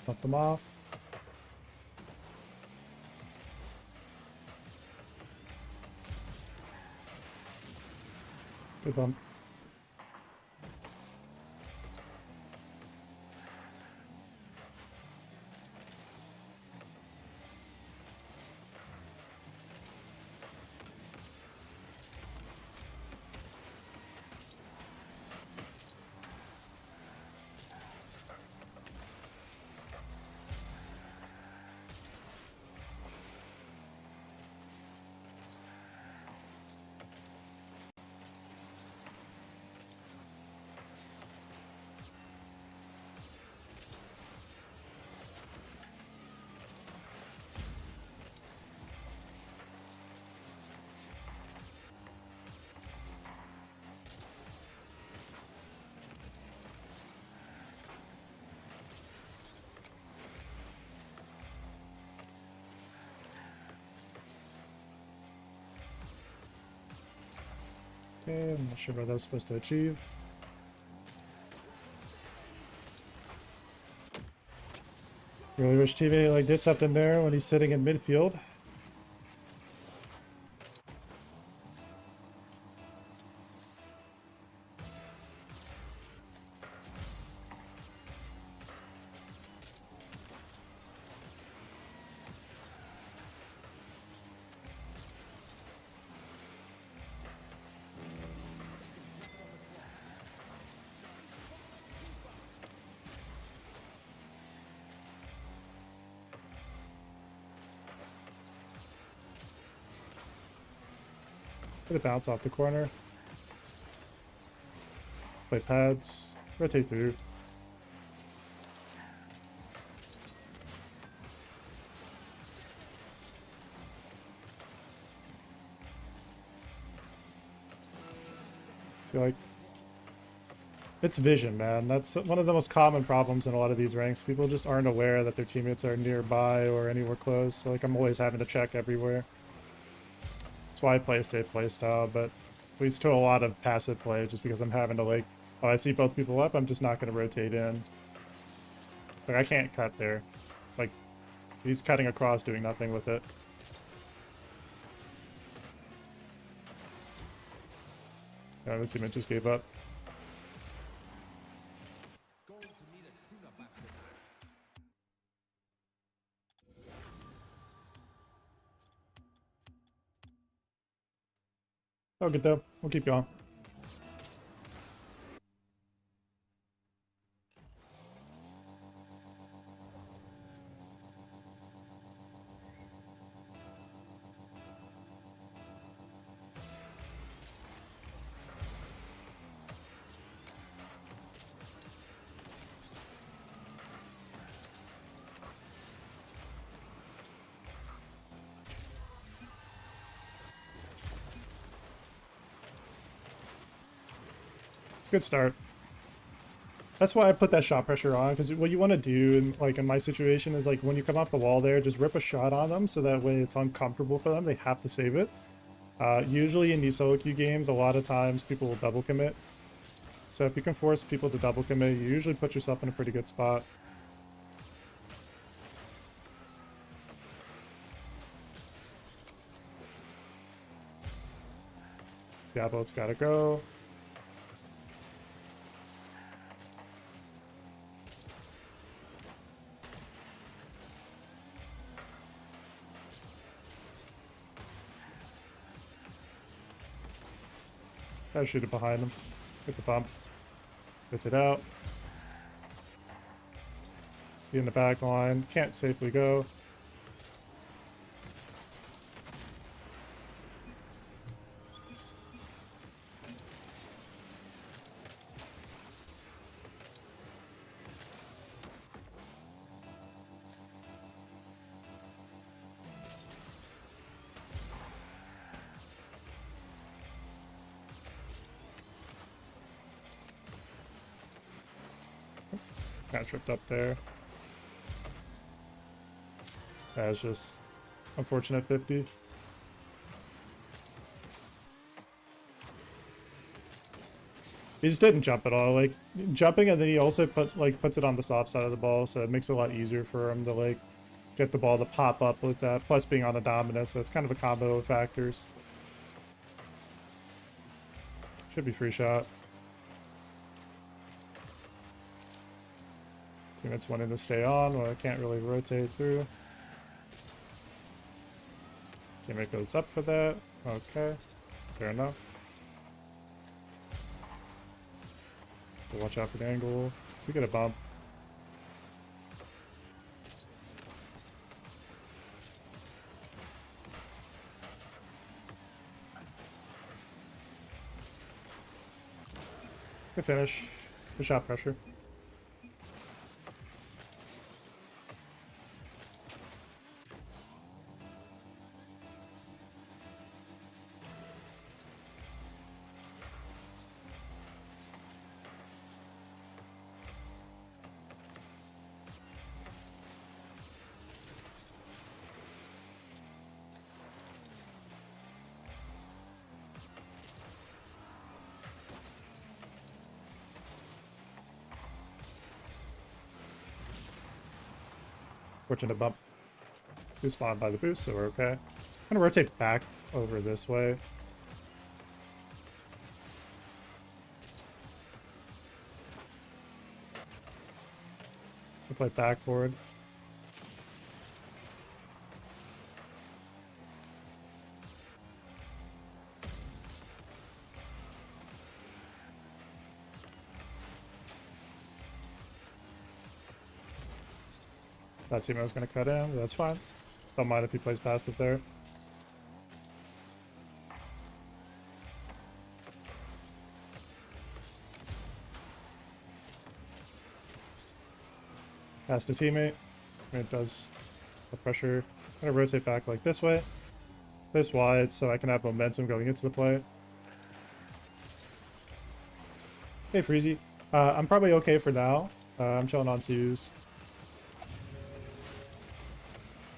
Speaker 1: Cut them off. Good bump. Okay, I'm not sure what that was supposed to achieve. Really wish TV like did something there when he's sitting in midfield. Get a bounce off the corner. Play pads. Rotate through. So like, it's vision, man. That's one of the most common problems in a lot of these ranks. People just aren't aware that their teammates are nearby or anywhere close. So like, I'm always having to check everywhere. That's why I play a safe play style, but leads to a lot of passive play just because I'm having to like, oh, I see both people up, I'm just not going to rotate in. Like, I can't cut there. Like, he's cutting across, doing nothing with it. Yeah, the teammate just gave up. Oh, good though. We'll keep going. Good start. That's why I put that shot pressure on, because what you want to do, in my situation, is like when you come off the wall there, just rip a shot on them, so that way it's uncomfortable for them. They have to save it. Usually in these solo queue games, a lot of times people will double commit. So if you can force people to double commit, you usually put yourself in a pretty good spot. Diablo's gotta go. Gotta shoot it behind him. Get the bump. Gets it out. Be in the back line. Can't safely go. Kind of tripped up there. That's just unfortunate 50. He just didn't jump at all. Like, jumping, and then he also puts it on the soft side of the ball, so it makes it a lot easier for him to like get the ball to pop up with that. Plus being on a dominus, so it's kind of a combo of factors. Should be free shot. Teammates wanting to stay on, but I can't really rotate through. Teammate goes up for that. Okay, fair enough. So watch out for the angle. We get a bump. Good finish. Good shot pressure. Fortunate bump. Do spawn by the boost, so we're okay. I'm gonna rotate back over this way. We'll play backboard. That teammate was going to cut in, but that's fine. Don't mind if he plays past it there. Pass to teammate. It does the pressure. I'm going to rotate back like this way. This wide so I can have momentum going into the play. Hey, Freezy. I'm probably okay for now. I'm chilling on twos.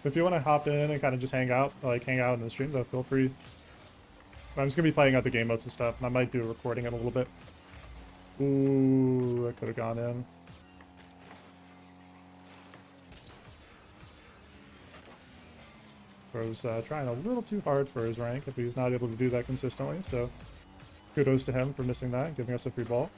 Speaker 1: If you want to hop in and kind of just hang out in the stream, though, feel free. I'm just going to be playing out the game modes and stuff, and I might do a recording in a little bit. Ooh, I could have gone in. Bro's trying a little too hard for his rank if he's not able to do that consistently, so kudos to him for missing that and giving us a free ball.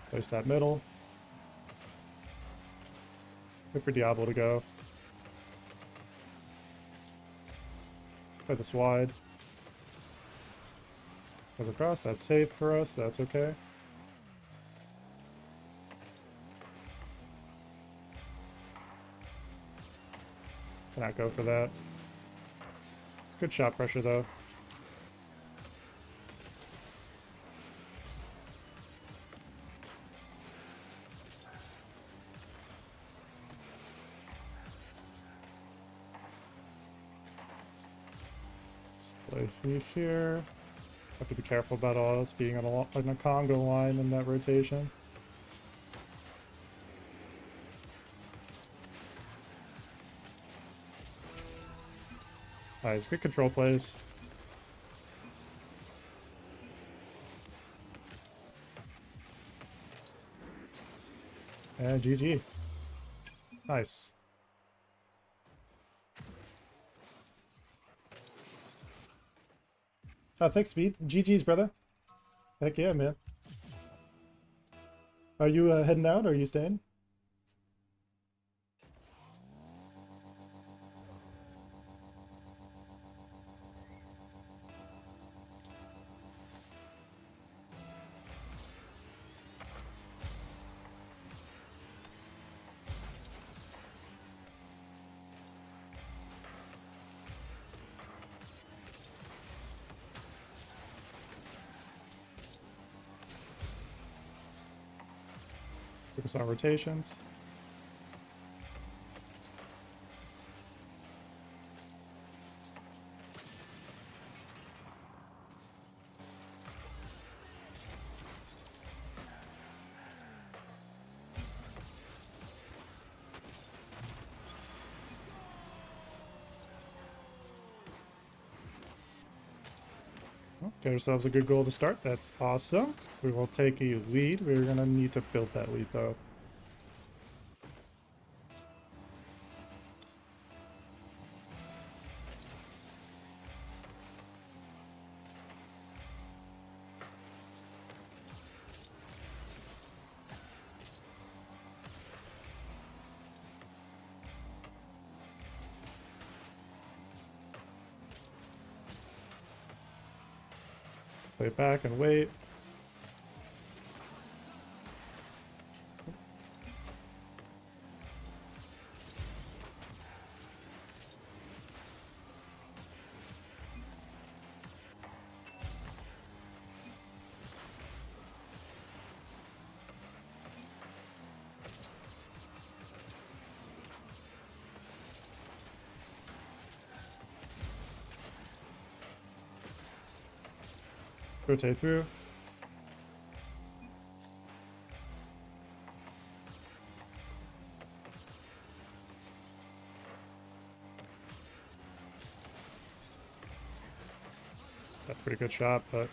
Speaker 1: Place that middle. Good for Diablo to go. Play this wide. Goes across. That's safe for us. That's okay. Cannot go for that. It's good shot pressure though. Play through here. Have to be careful about all us being on a Congo line in that rotation. Nice, good control plays. And GG. Nice. Oh, thanks, Speed. GG's, brother. Heck yeah, man. Are you heading out or are you staying? Focus on rotations. Oh, Get ourselves a good goal to start. That's awesome. We will take a lead. We're going to need to build that lead, though. Play it back and wait. Rotate through. That's a pretty good shot, but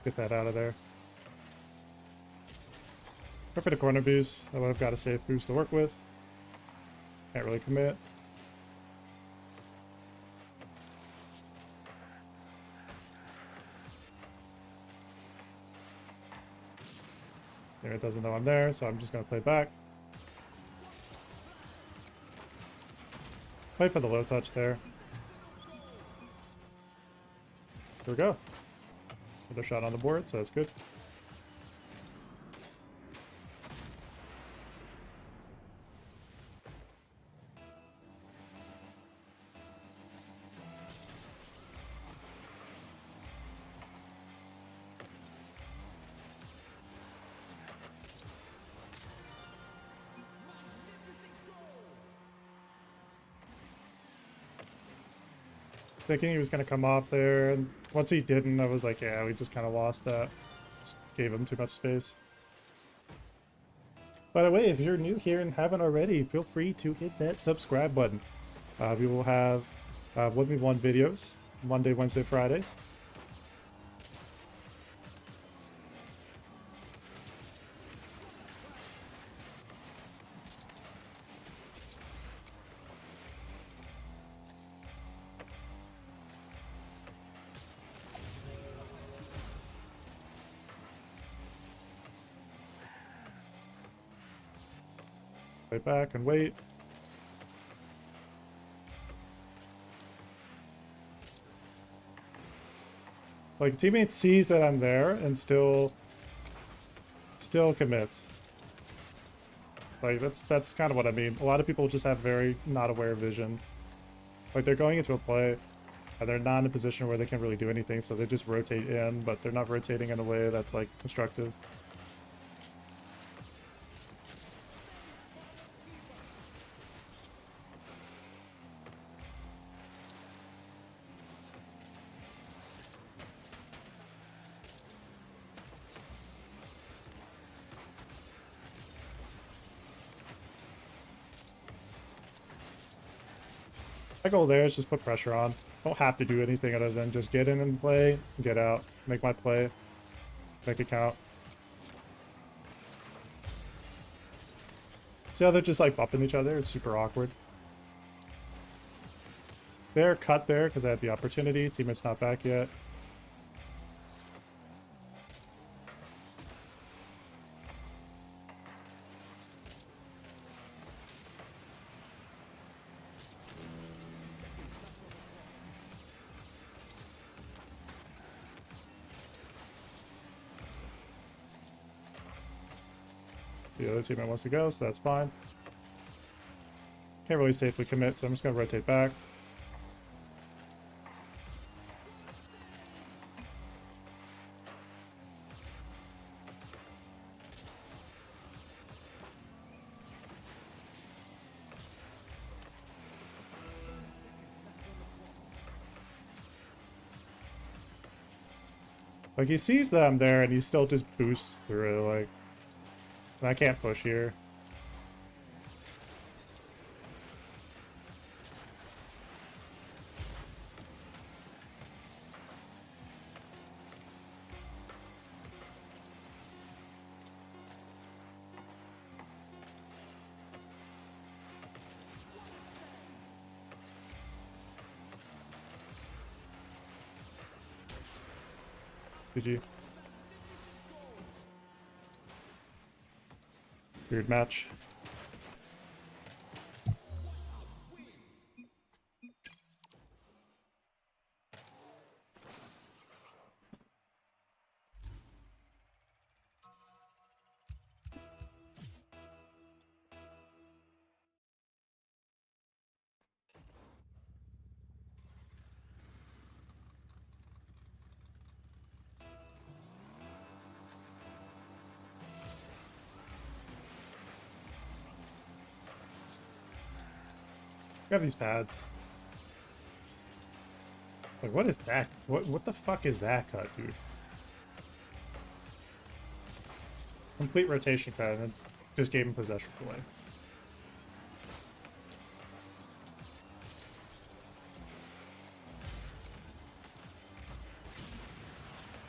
Speaker 1: get that out of there. Go for the corner boost. I would have got a safe boost to work with. Can't really commit. It doesn't know I'm there, so I'm just going to play back. Wait for the low touch there. Here we go. Another shot on the board, so that's good. Thinking he was going to come off there, and once he didn't, I was like, yeah, we just kind of lost that. Just gave him too much space. By the way, if you're new here and haven't already, feel free to hit that subscribe button. We will have 1v1 videos Monday, Wednesday, Fridays. Play back and wait. Like, teammate sees that I'm there and still commits. Like, that's kind of what I mean. A lot of people just have very not aware vision. Like, they're going into a play and they're not in a position where they can really do anything, so they just rotate in, but they're not rotating in a way that's like constructive. My goal there is just put pressure on. Don't have to do anything other than just get in and play, get out, make my play, make it count. See how they're just like bumping each other? It's super awkward. They're cut there because I had the opportunity. Teammate's not back yet. The other teammate wants to go, so that's fine. Can't really safely commit, so I'm just going to rotate back. Like, he sees that I'm there and he still just boosts through, like... And I can't push here. GG. Weird match. Grab these pads. Like, what is that? What the fuck is that cut, dude? Complete rotation cut, and just gave him possession play.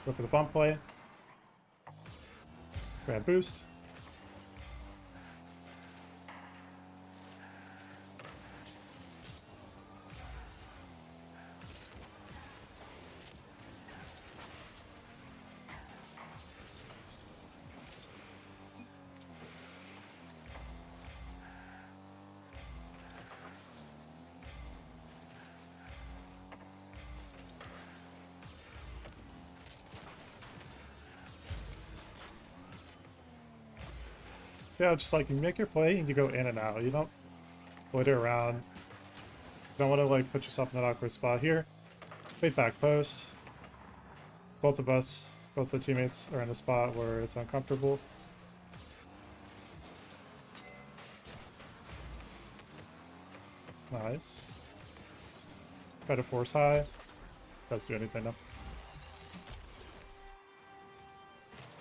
Speaker 1: Go for the bump play. Grab boost. So yeah, just like you make your play and you go in and out. You don't loiter around. You don't want to like put yourself in an awkward spot here. Wait back post. Both of us, both the teammates are in a spot where it's uncomfortable. Nice. Try to force high. Doesn't do anything though.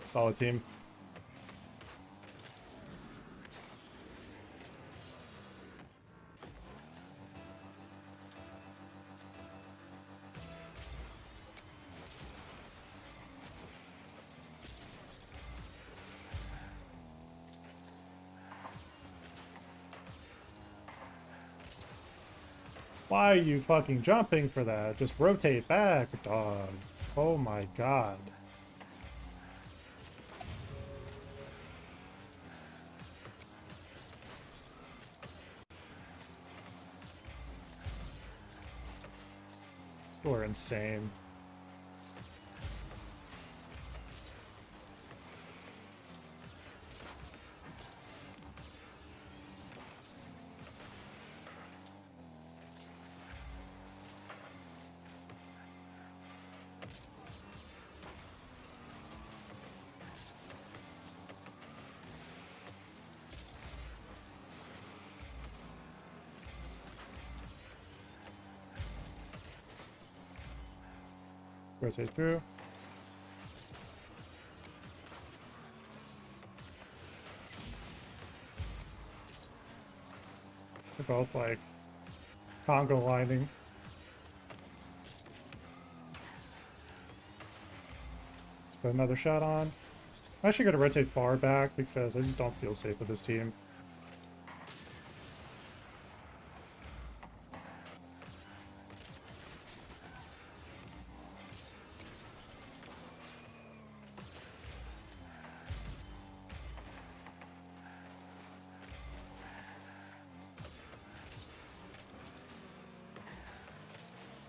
Speaker 1: Solid team. Why are you fucking jumping for that? Just rotate back, dog. Oh my god. You're insane. Rotate through. They're both like Congo lining. Let's put another shot on. I'm actually going to rotate far back because I just don't feel safe with this team.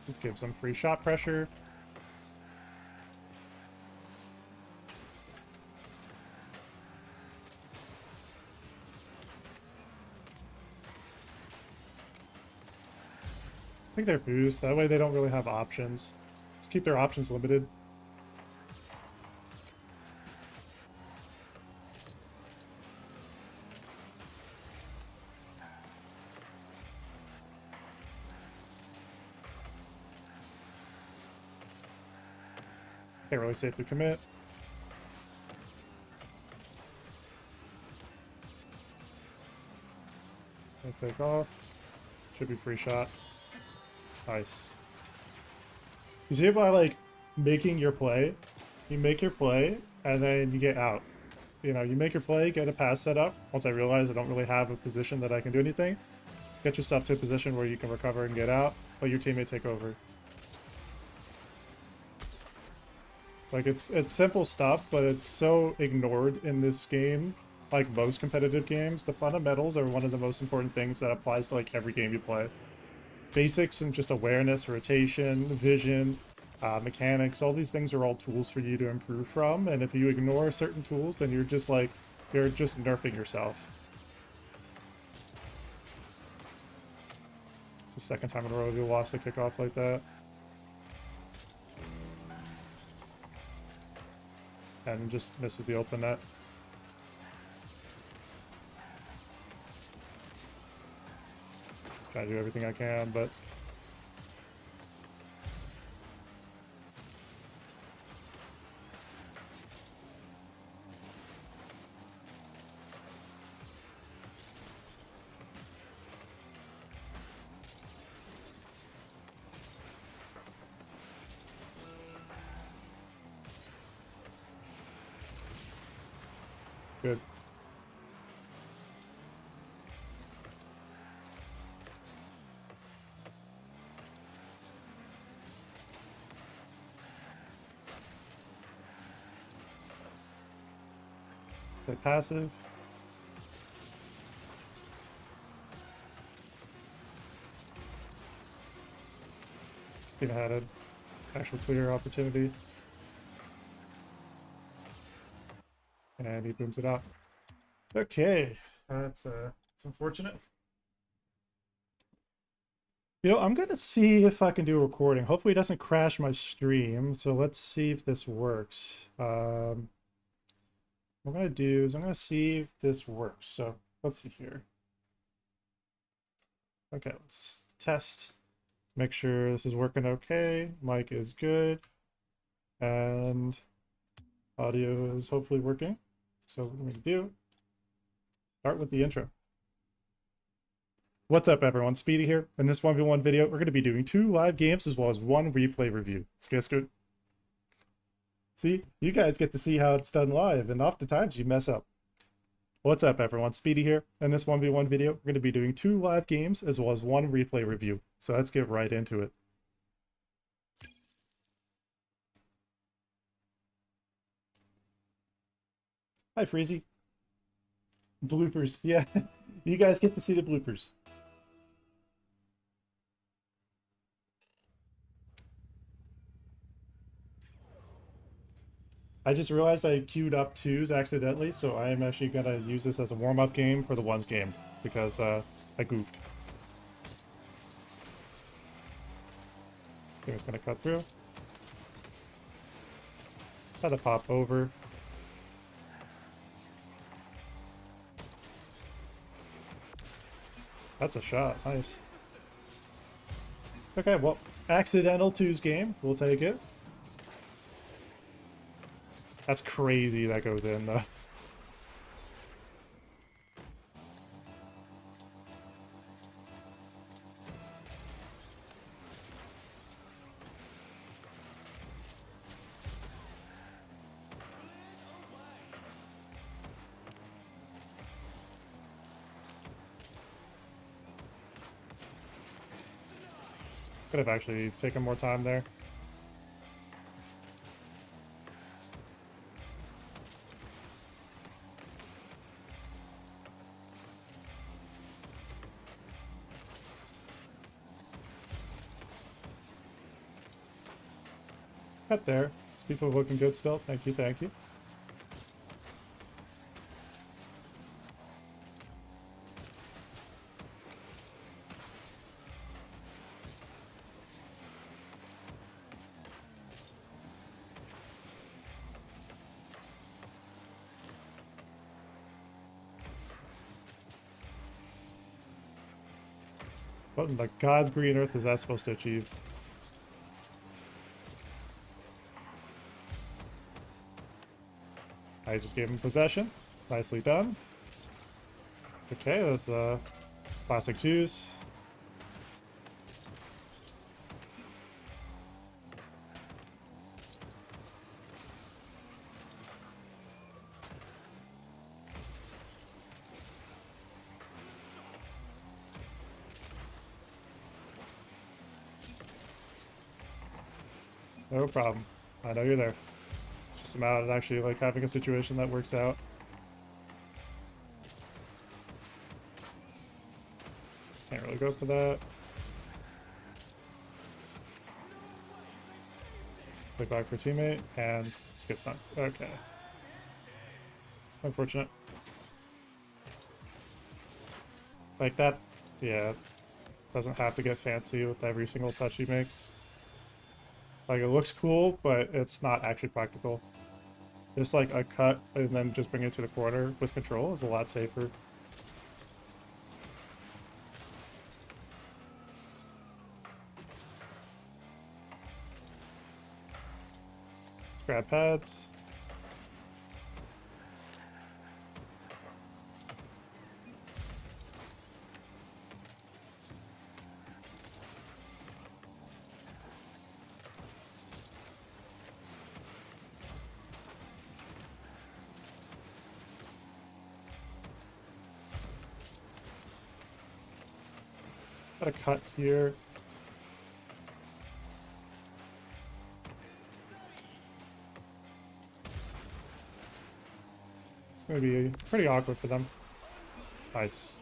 Speaker 1: Just give some free shot pressure. Take their boost, that way they don't really have options. Just keep their options limited. Can't really safely commit. And fake off. Should be free shot. Nice. You see it by like making your play. You make your play and then you get out. You know, you make your play, get a pass set up. Once I realize I don't really have a position that I can do anything, get yourself to a position where you can recover and get out, let your teammate take over. Like it's simple stuff, but it's so ignored in this game. Like most competitive games, the fundamentals are one of the most important things that applies to like every game you play. Basics and just awareness, rotation, vision, mechanics, all these things are all tools for you to improve from. And if you ignore certain tools, then you're just like, you're just nerfing yourself. It's the second time in a row we lost a kickoff like that. And just misses the open net. Try to do everything I can, but good. Play passive. Could have had an actual clear opportunity. And he booms it out. Okay, that's unfortunate. You know, I'm gonna see if I can do a recording. Hopefully it doesn't crash my stream. So let's see if this works. What I'm gonna do is I'm gonna see if this works. So let's see here. Okay, let's test. Make sure this is working okay. Mic is good. And audio is hopefully working. So what we're gonna do, start with the intro. What's up, everyone? Speedy here. In this 1v1 video, we're going to be doing 2 live games as well as 1 replay review. Let's get good. See, you guys get to see how it's done live, and oftentimes you mess up. What's up, everyone? Speedy here. In this 1v1 video, we're going to be doing 2 live games as well as 1 replay review. So let's get right into it. Hi, Freezy. Bloopers. Yeah, you guys get to see the bloopers. I just realized I queued up 2s accidentally, so I am actually going to use this as a warm-up game for the 1s game, because I goofed. I'm just going to cut through. Try to pop over. That's a shot. Nice. Okay, well, accidental 2s game. We'll take it. That's crazy that goes in, though. Could have actually taken more time there. Cut there. Speedful looking good still. Thank you, thank you. What in the God's green earth is that supposed to achieve? I just gave him possession. Nicely done. Okay, that's classic 2s. No problem. I know you're there. helps him out and actually like having a situation that works out. Can't really go for that. Click back for teammate and just gets done. Okay. Unfortunate. Like that, yeah. Doesn't have to get fancy with every single touch he makes. Like, it looks cool, but it's not actually practical. Just like a cut and then just bring it to the corner with control is a lot safer. Grab pads. Got a cut here. It's going to be pretty awkward for them. Nice.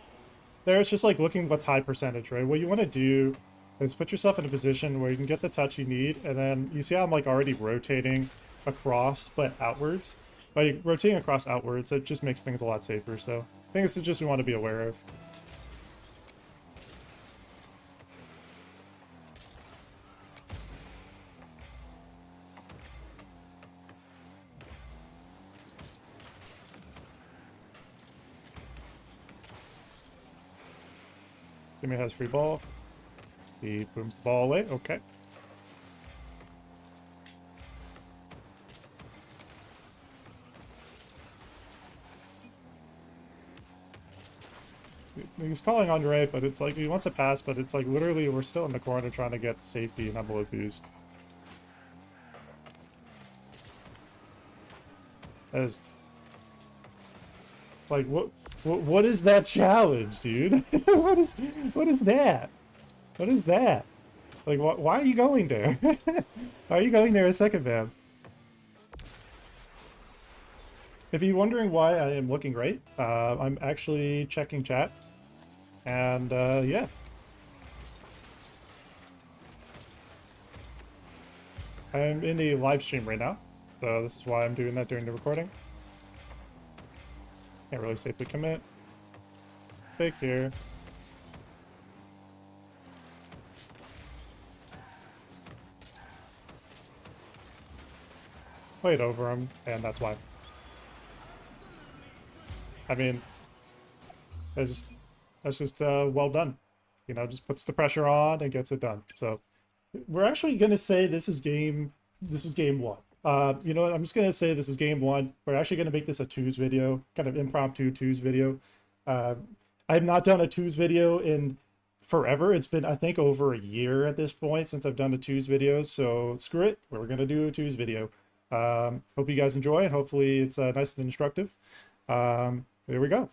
Speaker 1: There, it's just like looking what's high percentage, right? What you want to do is put yourself in a position where you can get the touch you need, and then you see how I'm like already rotating across, but outwards. By rotating across outwards, it just makes things a lot safer. So I think this is just we want to be aware of. Jimmy has free ball. He booms the ball away. Okay. He's calling on right, but it's like he wants a pass, but it's like literally we're still in the corner trying to get safety and envelope boost. As like what is that challenge, dude? what is that? What is that? Like why are you going there? Why are you going there a second, man? If you're wondering why I am looking great, I'm actually checking chat. And, yeah. I'm in the live stream right now, so this is why I'm doing that during the recording. Can't really safely commit. Fake here. Played over him, and that's why. I mean, that's just well done. You know, just puts the pressure on and gets it done. So we're actually gonna say this was game one. You know what, I'm just gonna say this is game one. We're actually gonna make this a twos video, kind of impromptu twos video. I have not done a twos video in forever. It's been, I think, over a year at this point since I've done a twos video. So screw it, we're gonna do a twos video. Hope you guys enjoy it. Hopefully it's nice and instructive. There we go.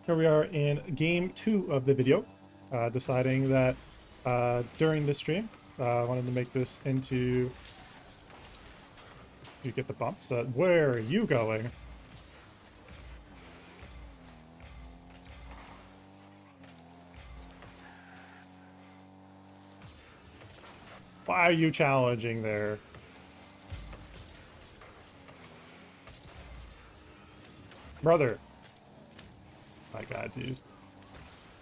Speaker 1: Here we are in game 2 of the video, deciding that during this stream, I wanted to make this into... You get the bumps. Where are you going? Why are you challenging there? Brother. My god, dude.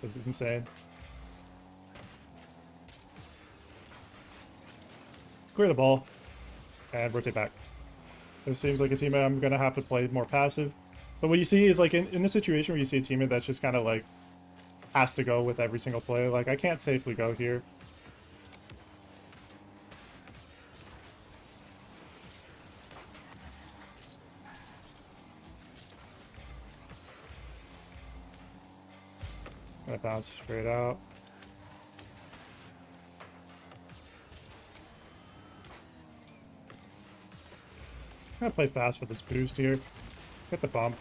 Speaker 1: This is insane. Let's clear the ball. And rotate back. This seems like a teammate I'm going to have to play more passive. So what you see is, like, in a situation where you see a teammate that's just kind of, like, has to go with every single play. Like, I can't safely go here. It's going to bounce straight out. I'm gonna play fast with this boost here. Get the bump.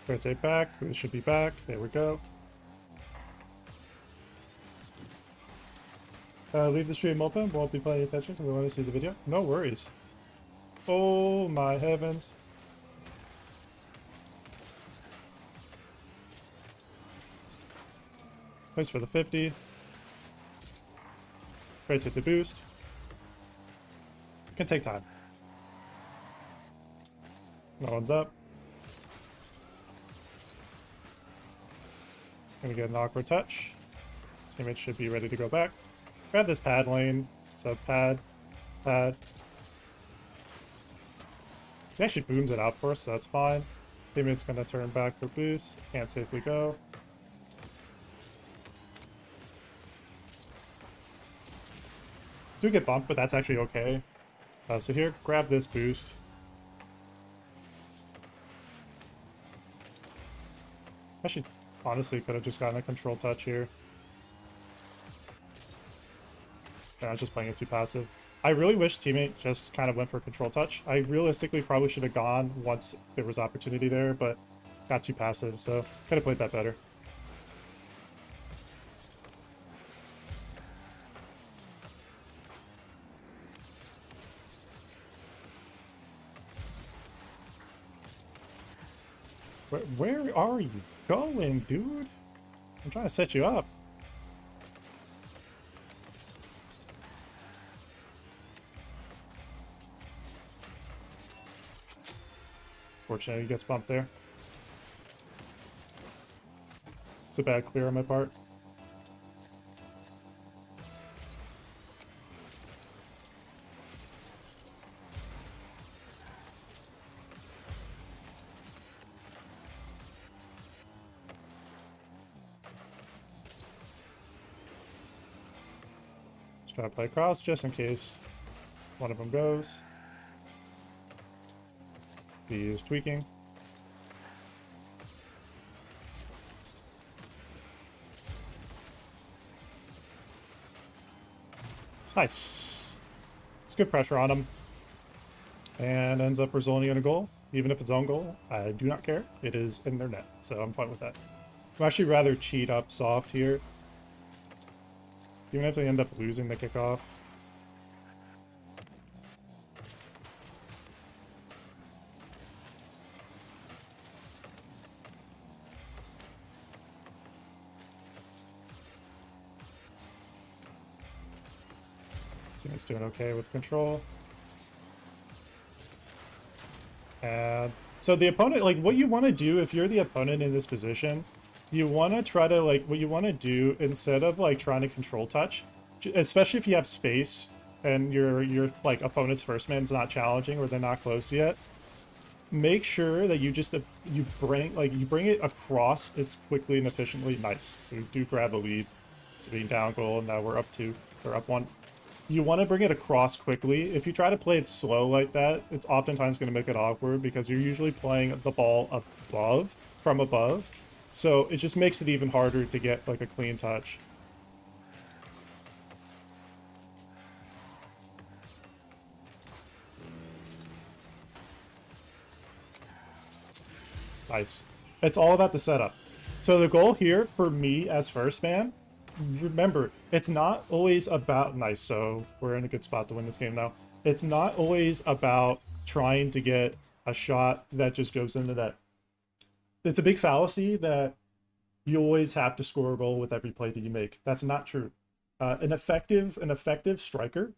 Speaker 1: Rotate back. Boost should be back. There we go. Leave the stream open. Won't be paying attention because we want to see the video. No worries. Oh my heavens. Nice for the 50. Rotate the boost. Can take time. No one's up. Gonna get an awkward touch. Teammate should be ready to go back. Grab this pad lane. So pad, pad. He actually booms it out for us, so that's fine. Teammate's gonna turn back for boost. Can't safely go. Do get bumped, but that's actually okay. So here, grab this boost. Actually, honestly, could have just gotten a control touch here. Yeah, I was just playing it too passive. I really wish teammate just kind of went for control touch. I realistically probably should have gone once there was opportunity there, but got too passive, so could have played that better. Where are you going, dude? I'm trying to set you up. Fortunately, he gets bumped there. It's a bad clear on my part. Just gotta play across just in case one of them goes. He is tweaking. Nice. It's good pressure on him. And ends up resulting in a goal. Even if it's own goal, I do not care. It is in their net, so I'm fine with that. I'd actually rather cheat up soft here. Even if they end up losing the kickoff. Teammate's doing okay with control. And so the opponent, like, what you want to do if you're the opponent in this position, you want to try to, like, what you want to do instead of, like, trying to control touch, especially if you have space and your like, opponent's first man's not challenging or they're not close yet, make sure that you just, you bring it across as quickly and efficiently. Nice. So we do grab a lead. So being down goal, and now we're up 2, or up 1. You want to bring it across quickly. If you try to play it slow like that, it's oftentimes going to make it awkward because you're usually playing the ball above, from above. So it just makes it even harder to get, like, a clean touch. Nice. It's all about the setup. So the goal here for me as first man, remember, it's not always about... Nice, so we're in a good spot to win this game now. It's not always about trying to get a shot that just goes into that. It's a big fallacy that you always have to score a goal with every play that you make. That's not true. An effective striker,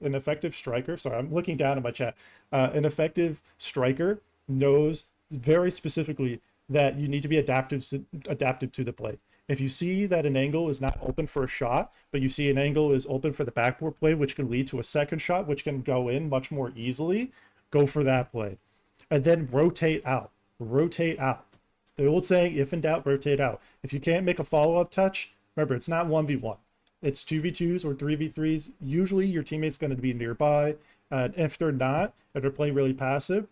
Speaker 1: sorry, I'm looking down at my chat. An effective striker knows very specifically that you need to be adaptive to the play. If you see that an angle is not open for a shot, but you see an angle is open for the backboard play, which can lead to a second shot, which can go in much more easily, go for that play. And then rotate out. Rotate out. The old saying, if in doubt, rotate out. If you can't make a follow-up touch, remember, it's not 1v1. It's 2v2s or 3v3s. Usually your teammate's going to be nearby. And if they're not, if they're playing really passive,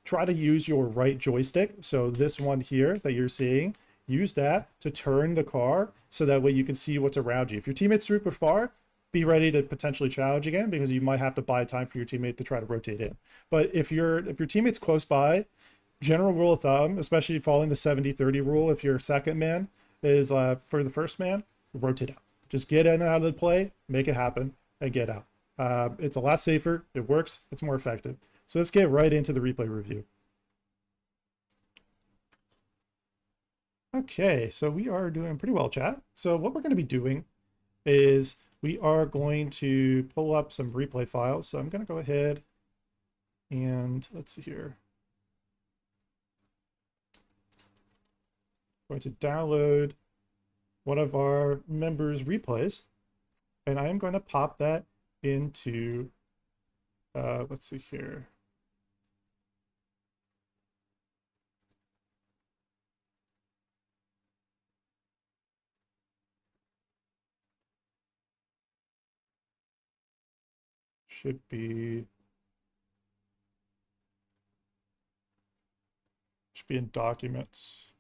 Speaker 1: try to use your right joystick. So this one here that you're seeing, use that to turn the car so that way you can see what's around you. If your teammate's super far, be ready to potentially challenge again because you might have to buy time for your teammate to try to rotate in. But if your teammate's close by, general rule of thumb, especially following the 70-30 rule, if you're second man, is for the first man, rotate out. Just get in and out of the play, make it happen, and get out. It's a lot safer. It works. It's more effective. So let's get right into the replay review. Okay, so we are doing pretty well, chat. So what we're going to be doing is we are going to pull up some replay files. So I'm going to go ahead and let's see here. I'm going to download one of our members' replays, and I am going to pop that into, let's see here. Should be in documents.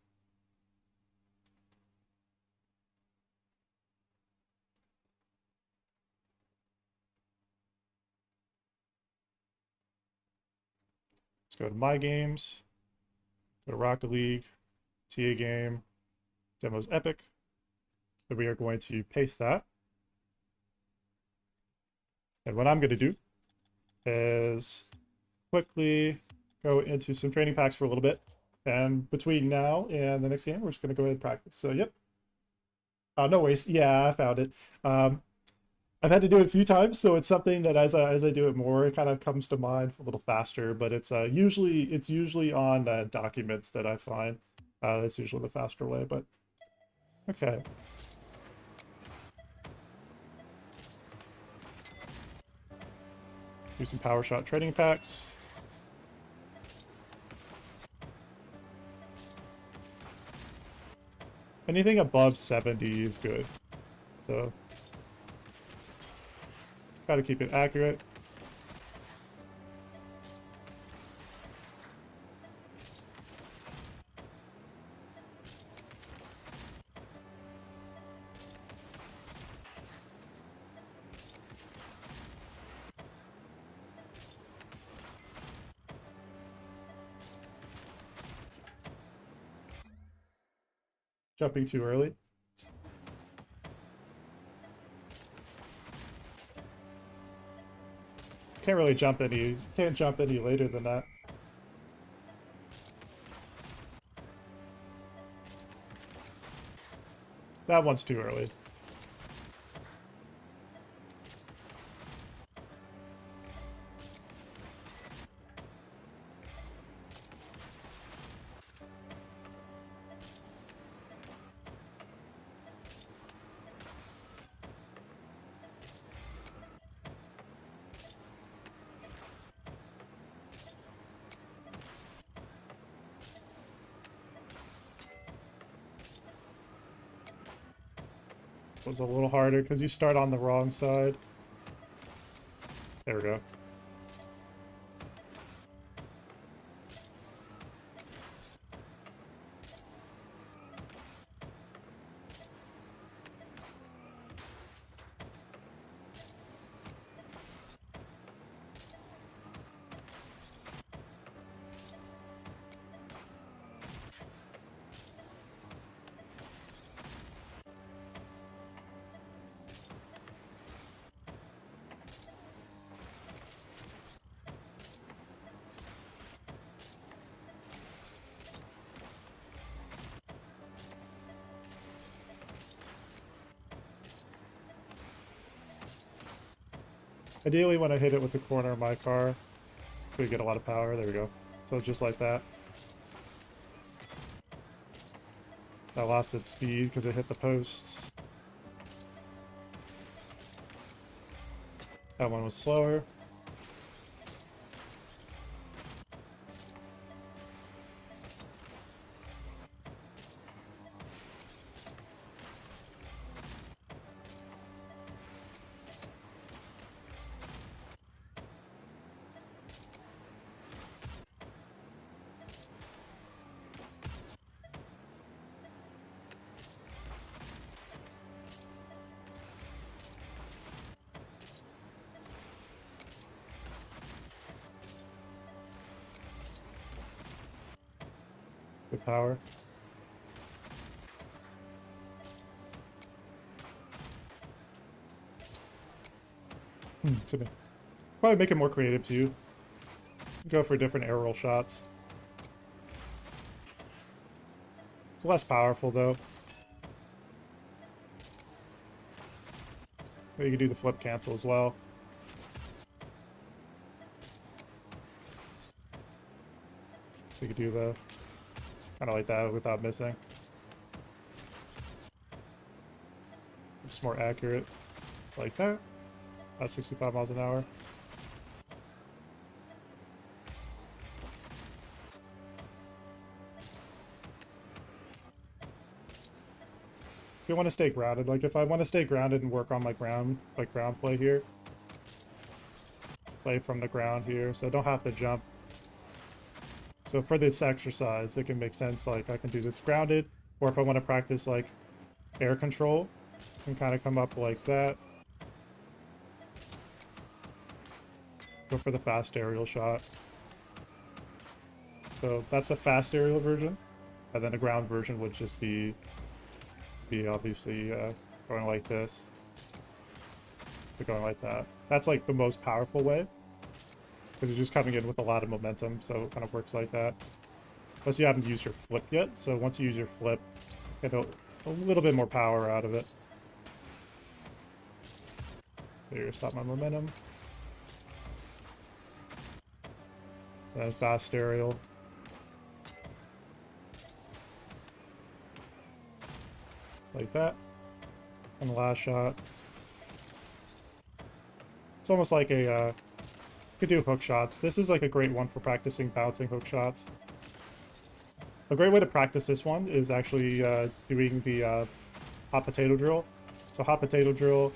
Speaker 1: Let's go to My Games, go to Rocket League, TA Game, Demos Epic. So we are going to paste that. And what I'm going to do is quickly go into some training packs for a little bit. And between now and the next game, we're just going to go ahead and practice. So, yep. No worries. Yeah, I found it. I've had to do it a few times, so it's something that as I do it more, it kind of comes to mind a little faster. But it's usually on documents that I find. That's usually the faster way. But okay. Do some power shot training packs. Anything above 70 is good. So gotta keep it accurate. Jumping too early. Can't really jump any, can't jump any later than that. That one's too early. Was a little harder because you start on the wrong side. There we go. Ideally, when I hit it with the corner of my car, we get a lot of power. There we go. So just like that. I lost its speed because it hit the posts. That one was slower. Good power. Probably make it more creative too. Go for different air roll shots. It's less powerful though. You can do the flip cancel as well. So you could do the kind of like that without missing. Just more accurate. It's like that. About 65 miles an hour. If you want to stay grounded, like if I want to stay grounded and work on my ground play here, play from the ground here, so I don't have to jump. So for this exercise, it can make sense, like I can do this grounded, or if I want to practice like air control, I can kind of come up like that. Go for the fast aerial shot. So that's the fast aerial version, and then the ground version would just be obviously going like this. So going like that. That's like the most powerful way, because you're just coming in with a lot of momentum, so it kind of works like that. Plus you haven't used your flip yet, so once you use your flip, get a little bit more power out of it. There, stop my momentum. Then fast aerial. Like that. And the last shot. It's almost like a, you could do hook shots. This is like a great one for practicing bouncing hook shots. A great way to practice this one is actually doing the hot potato drill. So hot potato drill,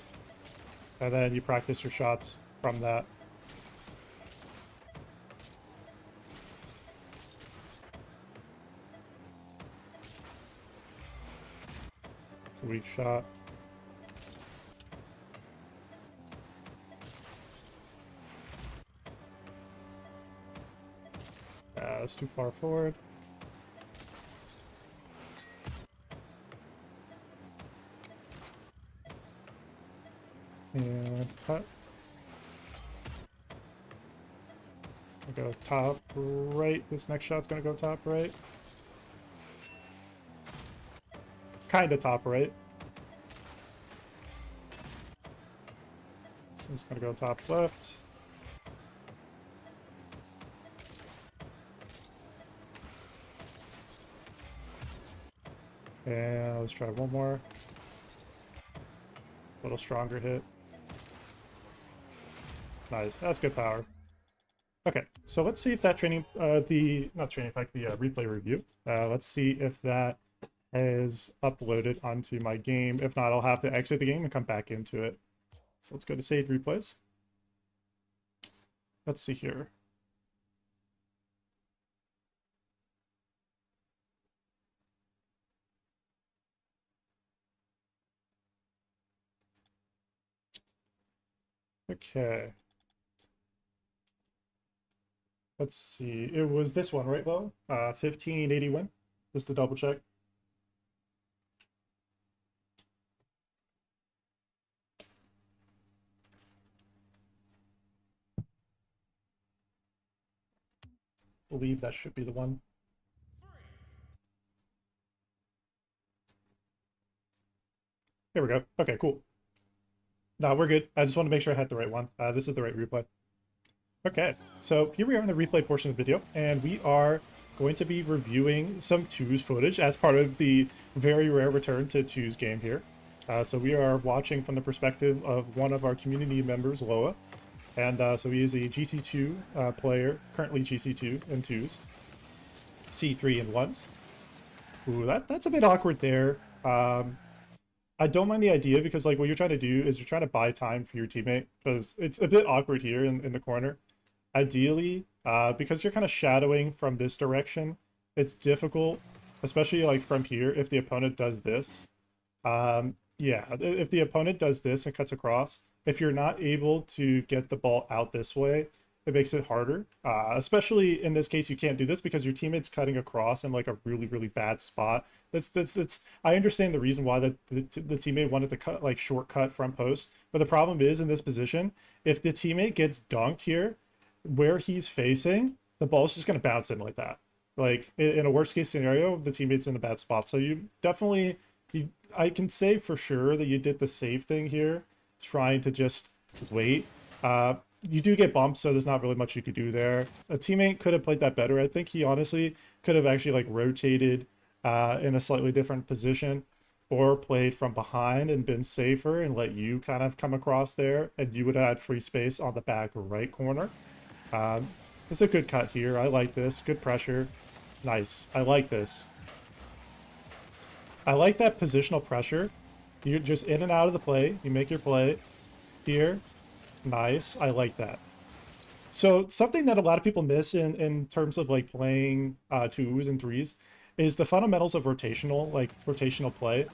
Speaker 1: and then you practice your shots from that. It's a weak shot. That's too far forward. And cut. It's gonna go top right. This next shot's gonna go top right. Kinda top right. So it's gonna go top left. And let's try one more. A little stronger hit. Nice, that's good power. Okay, so let's see if that training, the replay review. Let's see if that is uploaded onto my game. If not, I'll have to exit the game and come back into it. So let's go to saved replays. Let's see here. Okay. Let's see. It was this one, right, Bo? 1580 win. Just to double check. Believe that should be the one. Here we go. Okay, cool. No, we're good. I just want to make sure I had the right one. This is the right replay. Okay, so here we are in the replay portion of the video, and we are going to be reviewing some twos footage as part of the very rare return to twos game here. So we are watching from the perspective of one of our community members, Loa, and so he is a GC2 player, currently GC2 in twos, C3 in ones. Ooh, that's a bit awkward there. I don't mind the idea, because like what you're trying to do is you're trying to buy time for your teammate, because it's a bit awkward here in the corner. Ideally, because you're kind of shadowing from this direction, it's difficult, especially like from here, if the opponent does this. Yeah, if the opponent does this and cuts across, if you're not able to get the ball out this way, it makes it harder. Especially in this case, you can't do this because your teammate's cutting across in like a really bad spot. It's I understand the reason why the teammate wanted to cut like shortcut front post, but the problem is in this position, if the teammate gets dunked here, where he's facing, the ball's just going to bounce in like that. Like in a worst case scenario, the teammate's in a bad spot. So you definitely, I can say for sure that you did the safe thing here, trying to just wait. You do get bumped, so there's not really much you could do there. A teammate could have played that better. I think he honestly could have actually like rotated in a slightly different position or played from behind and been safer and let you kind of come across there, and you would have had free space on the back right corner. It's a good cut here. I like this. Good pressure. Nice. I like this. I like that positional pressure. You're just in and out of the play. You make your play here. Nice. I like that. So something that a lot of people miss in terms of like playing 2s and 3s is the fundamentals of rotational play.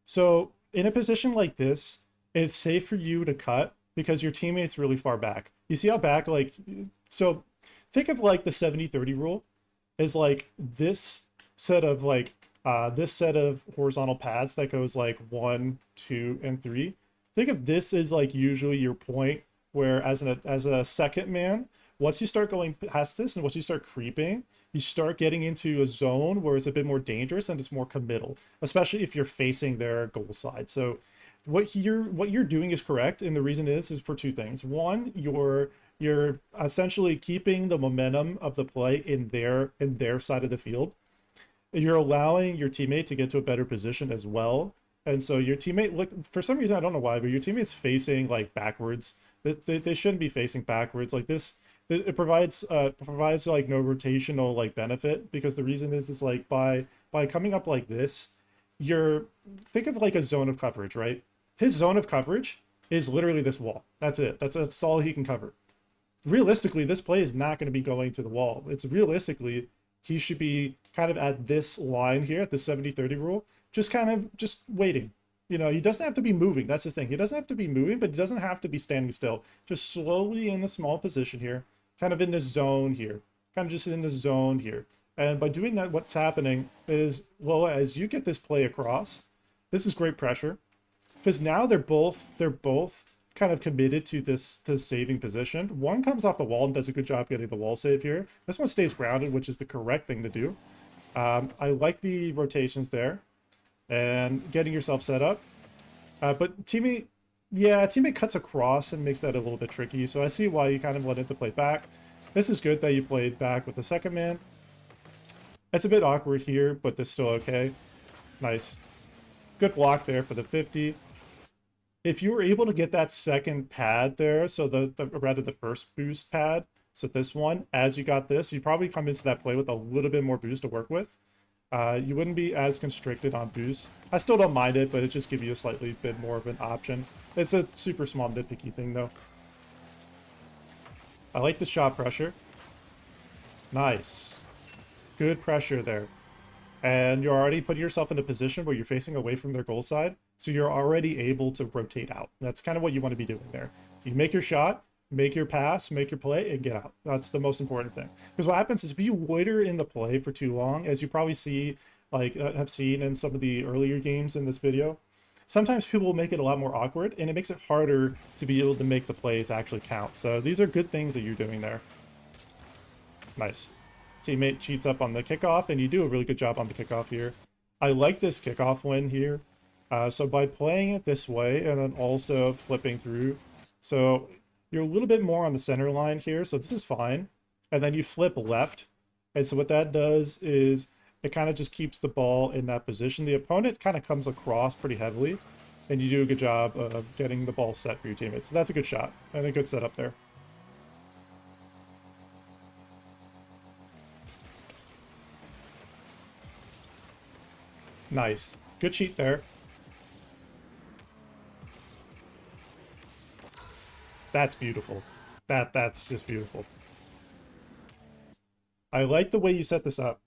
Speaker 1: So in a position like this, it's safe for you to cut because your teammate's really far back. You see how back, like, so think of like the 70-30 rule is like this set of like, this set of horizontal paths that goes like 1, 2, and 3. Think of this as like usually your point where as a second man, once you start going past this and once you start creeping, you start getting into a zone where it's a bit more dangerous and it's more committal, especially if you're facing their goal side. So what you're doing is correct, and the reason is for two things. One, you're essentially keeping the momentum of the play in their side of the field. You're allowing your teammate to get to a better position as well. And so your teammate, look, for some reason, I don't know why, but your teammate's facing like backwards. They shouldn't be facing backwards like this. It provides like no rotational like benefit, because the reason is like by coming up like this, think of like a zone of coverage, right? His zone of coverage is literally this wall. That's it. That's all he can cover. Realistically, this play is not going to be going to the wall. It's realistically, he should be kind of at this line here at the 70-30 rule, just waiting. You know, he doesn't have to be moving. That's the thing. He doesn't have to be moving, but he doesn't have to be standing still. Just slowly in a small position here, kind of in this zone here, kind of just in this zone here. And by doing that, what's happening is, well, as you get this play across, this is great pressure, because now they're both kind of committed to this saving position. One comes off the wall and does a good job getting the wall save here. This one stays grounded, which is the correct thing to do. I like the rotations there and getting yourself set up. But teammate cuts across and makes that a little bit tricky. So I see why you kind of wanted to play back. This is good that you played back with the second man. It's a bit awkward here, but this is still okay. Nice. Good block there for the 50. If you were able to get that second pad there, so rather the first boost pad, so this one, as you got this, you probably come into that play with a little bit more boost to work with. You wouldn't be as constricted on boost. I still don't mind it, but it just gives you a slightly bit more of an option. It's a super small nitpicky thing though. I like the shot pressure. Nice. Good pressure there. And you're already putting yourself in a position where you're facing away from their goal side, so you're already able to rotate out. That's kind of what you want to be doing there. So you make your shot, make your pass, make your play, and get out. That's the most important thing. Because what happens is if you loiter in the play for too long, as you probably see, like have seen in some of the earlier games in this video, sometimes people will make it a lot more awkward, and it makes it harder to be able to make the plays actually count. So these are good things that you're doing there. Nice. Teammate cheats up on the kickoff, and you do a really good job on the kickoff here. I like this kickoff win here. So by playing it this way and then also flipping through, so you're a little bit more on the center line here, so this is fine. And then you flip left, and so what that does is it kind of just keeps the ball in that position. The opponent kind of comes across pretty heavily, and you do a good job of getting the ball set for your teammates. So that's a good shot and a good setup there. Nice. Good cheat there. That's beautiful. That's just beautiful. I like the way you set this up.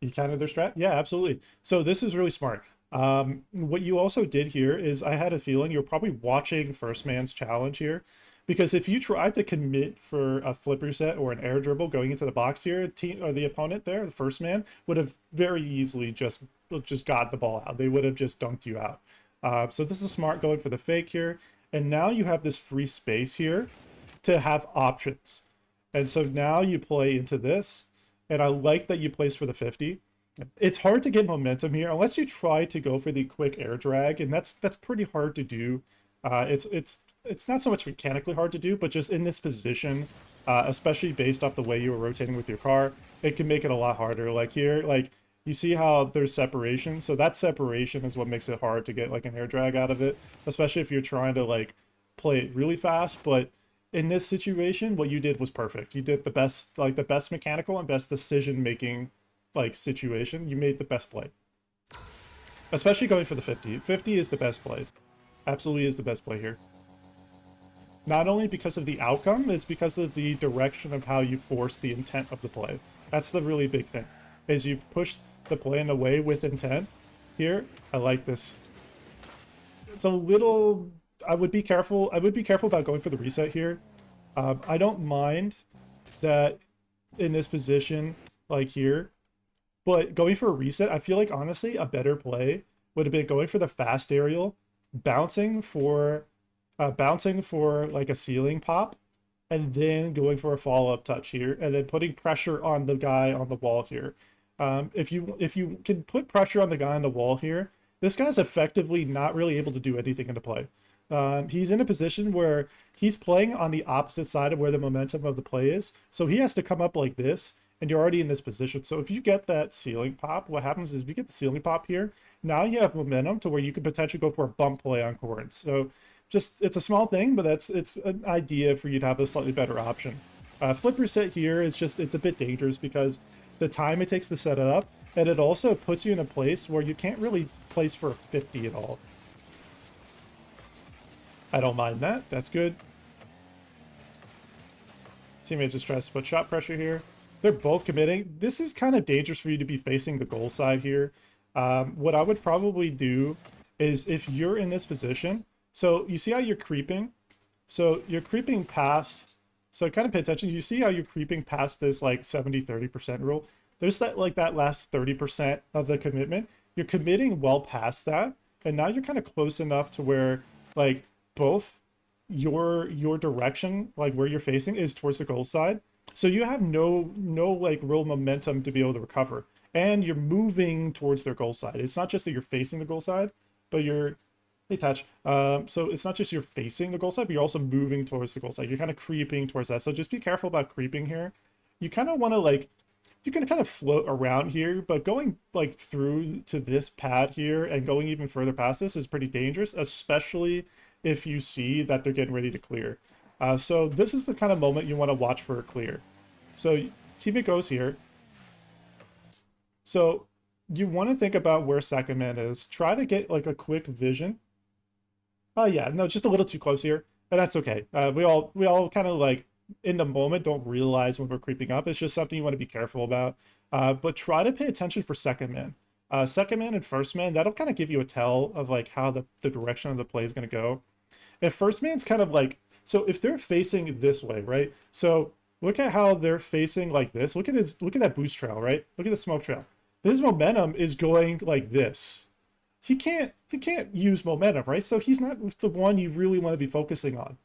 Speaker 1: You counted their strat? Yeah, absolutely. So this is really smart. What you also did here is I had a feeling you're probably watching First Man's challenge here, Because if you tried to commit for a flip reset or an air dribble going into the box here, team or the opponent there, the first man, would have very easily just got the ball out. They would have just dunked you out. So this is smart going for the fake here. And now you have this free space here to have options. And so now you play into this. And I like that you place for the 50. It's hard to get momentum here unless you try to go for the quick air drag, and that's pretty hard to do. It's not so much mechanically hard to do, but just in this position, especially based off the way you were rotating with your car, it can make it a lot harder. Like here, like you see how there's separation, so that separation is what makes it hard to get like an air drag out of it, especially if you're trying to like play it really fast. But in this situation, what you did was perfect. You did the best, like the best mechanical and best decision making like situation. You made the best play, especially going for the 50. 50 is the best play. Absolutely is the best play here. Not only because of the outcome, it's because of the direction of how you force the intent of the play. That's the really big thing, is you push the play in a way with intent. Here, I like this. It's a little... I would be careful about going for the reset here. I don't mind that in this position, like here, but going for a reset, I feel like honestly a better play would have been going for the fast aerial, bouncing for like a ceiling pop, and then going for a follow-up touch here, and then putting pressure on the guy on the wall here. If you can put pressure on the guy on the wall here, this guy's effectively not really able to do anything into play. He's in a position where he's playing on the opposite side of where the momentum of the play is, so he has to come up like this, and you're already in this position. So if you get that ceiling pop, what happens is if you get the ceiling pop here, now you have momentum to where you could potentially go for a bump play on Corrin. So just, it's a small thing, but it's an idea for you to have a slightly better option. Flip reset here is just, it's a bit dangerous because the time it takes to set it up, and it also puts you in a place where you can't really place for a 50 at all. I don't mind that. That's good. Teammate just tries to put shot pressure here. They're both committing. This is kind of dangerous for you to be facing the goal side here. What I would probably do is if you're in this position, so you see how you're creeping? So you're creeping past, so kind of pay attention. You see how you're creeping past this like 70-30% rule? There's that like that last 30% of the commitment. You're committing well past that. And now you're kind of close enough to where like both your direction, like where you're facing, is towards the goal side. So you have no like real momentum to be able to recover. And you're moving towards their goal side. It's not just that you're facing the goal side, but you're... Hey, Touch. So it's not just you're facing the goal side, but you're also moving towards the goal side. You're kind of creeping towards that. So just be careful about creeping here. You kind of want to like... You can kind of float around here, but going like through to this pad here and going even further past this is pretty dangerous, especially if you see that they're getting ready to clear. So this is the kind of moment you want to watch for a clear. So teammate goes here. So you want to think about where second man is. Try to get like a quick vision. Oh yeah, no, just a little too close here, and that's okay. We all kind of like in the moment don't realize when we're creeping up. It's just something you want to be careful about. But try to pay attention for second man. Second man and first man, that'll kind of give you a tell of like how the direction of the play is going to go. If first man's kind of like, so if they're facing this way, right? So look at how they're facing like this. Look at that boost trail, right? Look at the smoke trail. His momentum is going like this. He can't use momentum, right? So he's not the one you really want to be focusing on.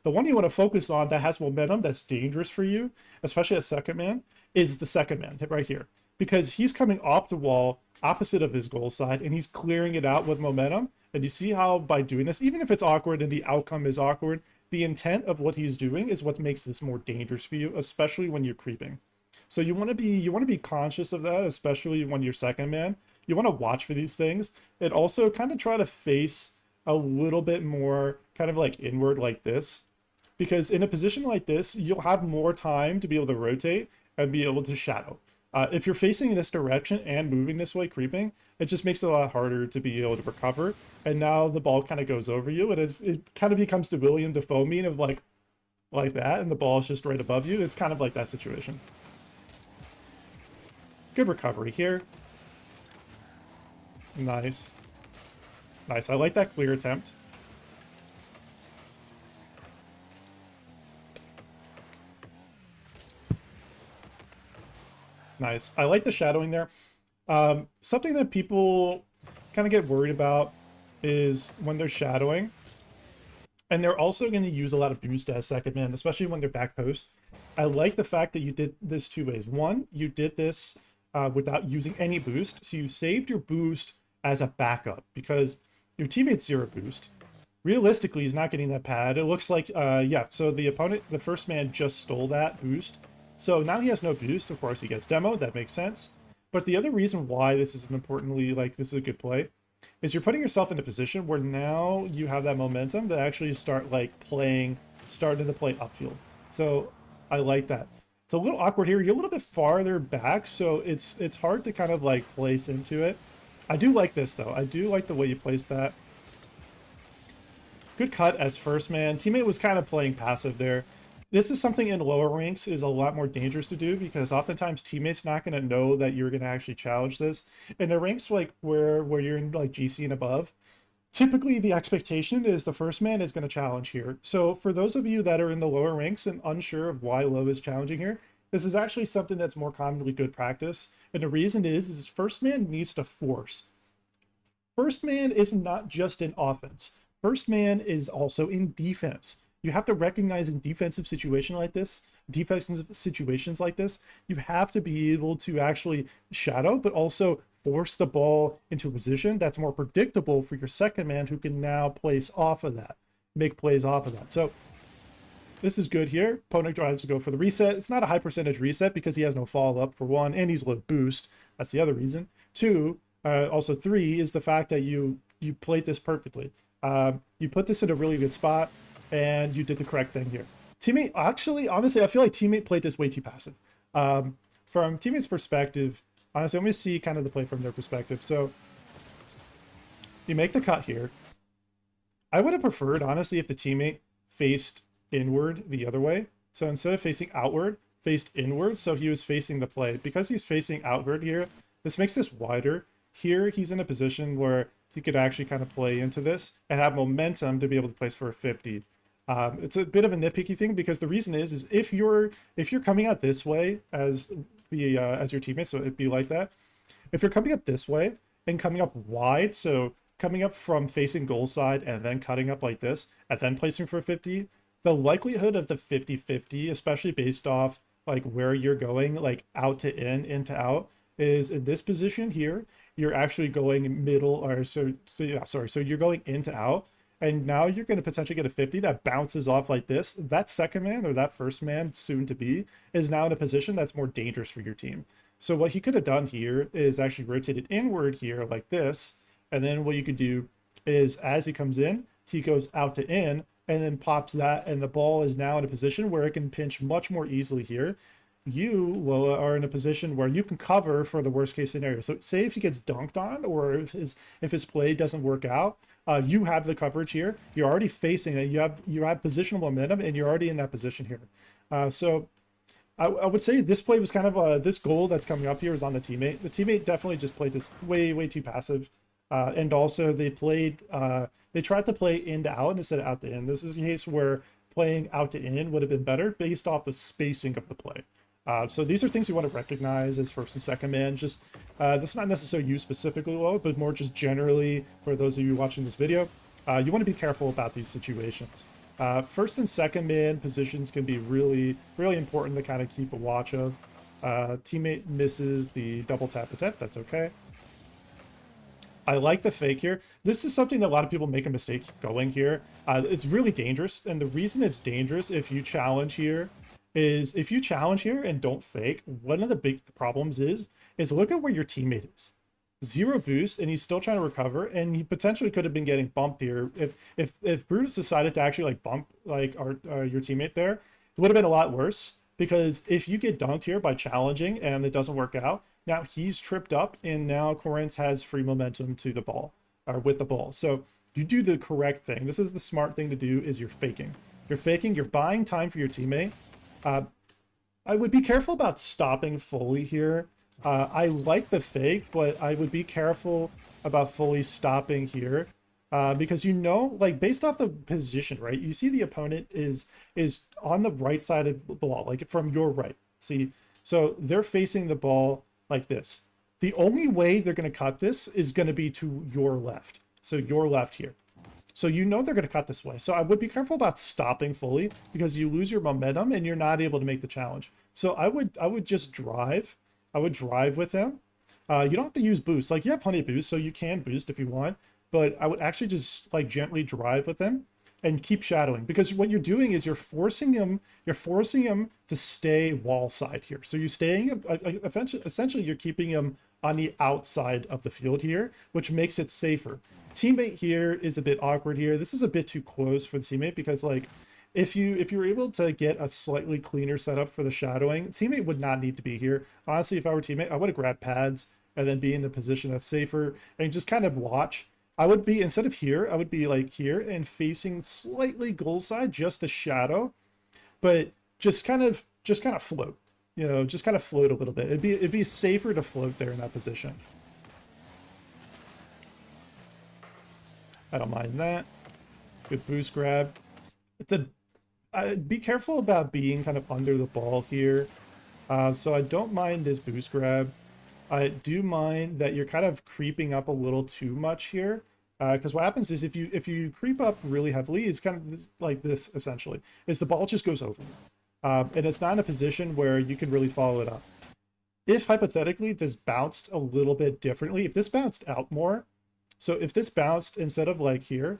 Speaker 1: The one you want to focus on that has momentum, that's dangerous for you, especially as second man, is the second man right here. Because he's coming off the wall opposite of his goal side, and he's clearing it out with momentum. And you see how by doing this, even if it's awkward and the outcome is awkward, the intent of what he's doing is what makes this more dangerous for you, especially when you're creeping. So you want to be conscious of that, especially when you're second man. You want to watch for these things, and also kind of try to face a little bit more kind of like inward like this, because in a position like this, you'll have more time to be able to rotate and be able to shadow. If you're facing in this direction and moving this way, creeping, it just makes it a lot harder to be able to recover. And now the ball kind of goes over you, and it kind of becomes the William Dafoe meme of like that, and the ball is just right above you. It's kind of like that situation. Good recovery here. Nice. Nice. I like that clear attempt. Nice. I like the shadowing there. Something that people kind of get worried about is when they're shadowing, and they're also going to use a lot of boost as second man, especially when they're back post. I like the fact that you did this two ways. One, you did this without using any boost, so you saved your boost as a backup because your teammate's zero boost. Realistically, he's not getting that pad. It looks like, yeah, so the opponent, the first man just stole that boost. So now he has no boost. Of course, he gets demoed. That makes sense. But the other reason why this is importantly, like, this is a good play is you're putting yourself in a position where now you have that momentum to actually start, like, starting to play upfield. So I like that. It's a little awkward here. You're a little bit farther back, so it's hard to kind of, like, place into it. I do like this, though. I do like the way you place that. Good cut as first man. Teammate was kind of playing passive there. This is something in lower ranks is a lot more dangerous to do because oftentimes teammates not going to know that you're going to actually challenge this. In the ranks like where you're in like GC and above, typically the expectation is the first man is going to challenge here. So for those of you that are in the lower ranks and unsure of why low is challenging here, this is actually something that's more commonly good practice. And the reason is first man needs to force. First man is not just in offense. First man is also in defense. You have to recognize in defensive situations like this, you have to be able to actually shadow, but also force the ball into a position that's more predictable for your second man who can now place off of that, make plays off of that. So this is good here. Opponent tries to go for the reset. It's not a high percentage reset because he has no follow-up for one, and he's low boost. That's the other reason. Two, also three is the fact that you played this perfectly. You put this in a really good spot, and you did the correct thing here. Teammate, actually, honestly, I feel like teammate played this way too passive. From teammate's perspective, honestly, let me see kind of the play from their perspective. So you make the cut here. I would have preferred, honestly, if the teammate faced inward the other way. So instead of facing outward, faced inward, so he was facing the play. Because he's facing outward here, this makes this wider. Here, he's in a position where he could actually kind of play into this and have momentum to be able to place for a 50. It's a bit of a nitpicky thing because the reason is if you're coming out this way as your teammate, so it'd be like that. If you're coming up this way and coming up wide, so coming up from facing goal side and then cutting up like this and then placing for a 50, the likelihood of the 50-50, especially based off like where you're going, like out to in to out, is in this position here. You're actually going middle, or so you're going in to out, and now you're going to potentially get a 50 that bounces off like this. That second man or that first man, soon to be, is now in a position that's more dangerous for your team. So what he could have done here is actually rotated inward here like this, and then what you could do is as he comes in, he goes out to in, and then pops that, and the ball is now in a position where it can pinch much more easily here. You, Lola, are in a position where you can cover for the worst case scenario. So say if he gets dunked on, or if his play doesn't work out, you have the coverage here. You're already facing it. You have positional momentum, and you're already in that position here. So I would say this play was kind of this goal that's coming up here is on the teammate. The teammate definitely just played this way too passive, and also they tried to play in to out instead of out to in. This is a case where playing out to in would have been better based off the spacing of the play. So these are things you want to recognize as first and second man. Just this is not necessarily you specifically, Low, but more just generally for those of you watching this video. You want to be careful about these situations. First and second man positions can be really important to kind of keep a watch of. Teammate misses the double tap attempt. That's okay. I like the fake here. This is something that a lot of people make a mistake going here. It's really dangerous, and the reason it's dangerous if you challenge here is if you challenge here and don't fake, one of the big problems is look at where your teammate is. Zero boost, and he's still trying to recover, and he potentially could have been getting bumped here. If Brutus decided to actually like bump like your teammate there, it would have been a lot worse, because if you get dunked here by challenging and it doesn't work out, now he's tripped up, and now Corinth has free momentum to the ball, or with the ball. So you do the correct thing. This is the smart thing to do, is you're faking. You're buying time for your teammate. I would be careful about stopping fully here. I like the fake, but I would be careful about fully stopping here. Because like based off the position, right? You see the opponent is on the right side of the ball, like from your right. See, So they're facing the ball like this. The only way they're going to cut this is going to be to your left. So your left here. So you know they're going to cut this way. So I would be careful about stopping fully because you lose your momentum and you're not able to make the challenge. So I would just drive. I would drive with them. You don't have to use boost. Like, you have plenty of boost, so you can boost if you want. But I would actually just like gently drive with them and keep shadowing, because what you're doing is you're forcing them to stay wall side here. So you're staying essentially you're keeping them on the outside of the field here, which makes it safer. Teammate here is a bit awkward here. This is a bit too close for the teammate, because like if you're able to get a slightly cleaner setup for the shadowing, teammate would not need to be here. Honestly, if I were teammate, I would have grabbed pads and then be in the position that's safer and just kind of watch. I would be, instead of here, I would be like here and facing slightly goal side, just a shadow, but just kind of float, you know, just kind of float a little bit. It'd be safer to float there in that position. I don't mind that. Good boost grab. It's a, be careful about being kind of under the ball here. So I don't mind this boost grab. I do mind that you're kind of creeping up a little too much here, because what happens is if you creep up really heavily, it's kind of like this essentially, is the ball just goes over you, and it's not in a position where you can really follow it up. If hypothetically this bounced a little bit differently, if this bounced out more, so if this bounced instead of like here,